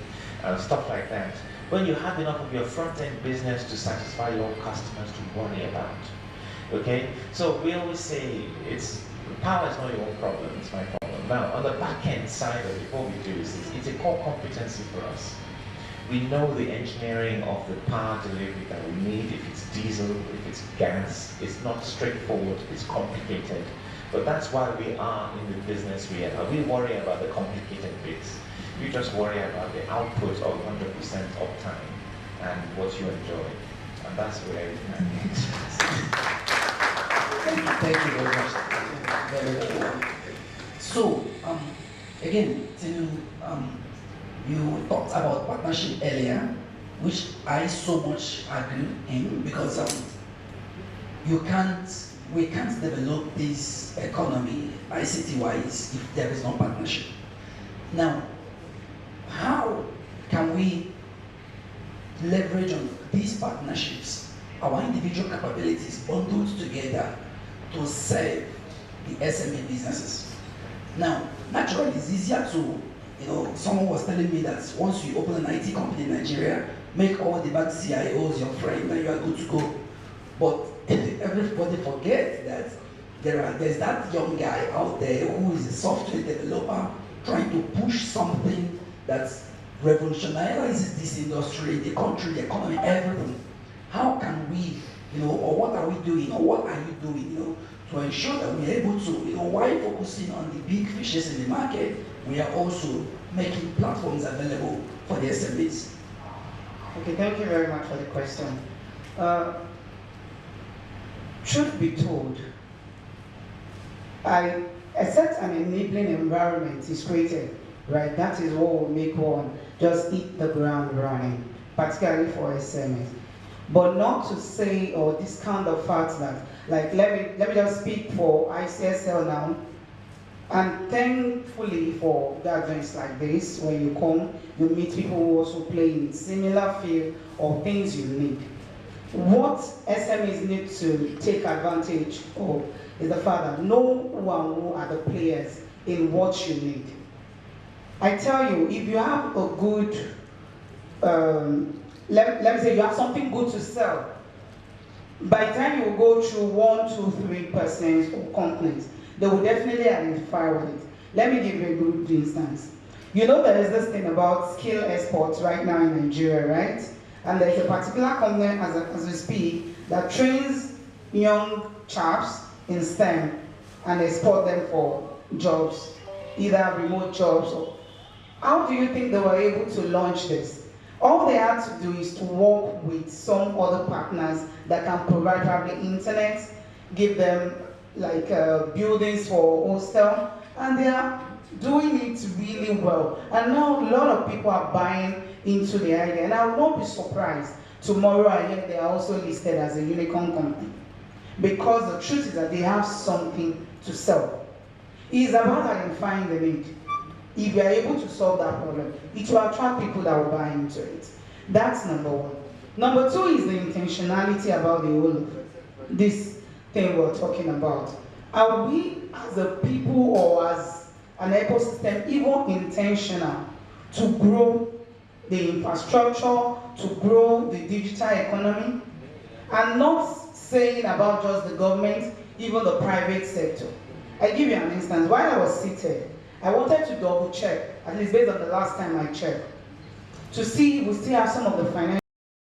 stuff like that. When you have enough of your front-end business to satisfy your customers to worry about, okay? So we always say power is not your own problem, it's my problem. Now, on the back-end side of it, what we do is it's a core competency for us. We know the engineering of the power delivery that we need. If it's diesel, if it's gas, it's not straightforward, it's complicated. But that's why we are in the business we are. We worry about the complicated bits. You just worry about the output of 100% uptime and what you enjoy. And that's where it is. Thank you very much. Very well. So, again, you talked about partnership earlier, which I so much agree in, because we can't develop this economy ICT-wise if there is no partnership. Now, how can we leverage on these partnerships, our individual capabilities bundled together to serve the SME businesses? Now, naturally, it's easier to, someone was telling me that once you open an IT company in Nigeria, make all the bad CIOs your friend and you are good to go. But everybody forgets that there's that young guy out there who is a software developer trying to push something that revolutionizes this industry, the country, the economy, everything. How can we, or what are we doing, or what are you doing, to ensure that we're able to, while focusing on the big fishes in the market, we are also making platforms available for the SMEs. Okay, thank you very much for the question. Truth be told, a set an enabling environment is created, right? That is what will make one just hit the ground running, particularly for SMEs. But not to say or discount the fact that, like, let me just speak for ICSL now. And thankfully for gatherings like this, when you come, you meet people who also play in similar field or things you need. What SMEs need to take advantage of is the fact that know who and who are the players in what you need. I tell you, if you have a good, let me say you have something good to sell, by the time you go through 1, 2, 3 persons or companies, they will definitely identify with it. Let me give you a good instance. There is this thing about skill exports right now in Nigeria, right? And there's a particular company, as we speak, that trains young chaps in STEM and export them for jobs, either remote jobs. How do you think they were able to launch this? All they had to do is to work with some other partners that can provide probably internet, give them like buildings for hostel, and they are doing it really well. And now a lot of people are buying into the idea, and I will not be surprised tomorrow I hear they are also listed as a unicorn company, because the truth is that they have something to sell. It's about identifying the need. If you are able to solve that problem, it will attract people that will buy into it. That's number one. Number two is the intentionality about the whole of this thing we're talking about. Are we as a people or as an ecosystem even intentional to grow the infrastructure, to grow the digital economy? And not saying about just the government, even the private sector. I give you an instance. While I was seated, I wanted to double check, at least based on the last time I checked, to see if we still have some of the financial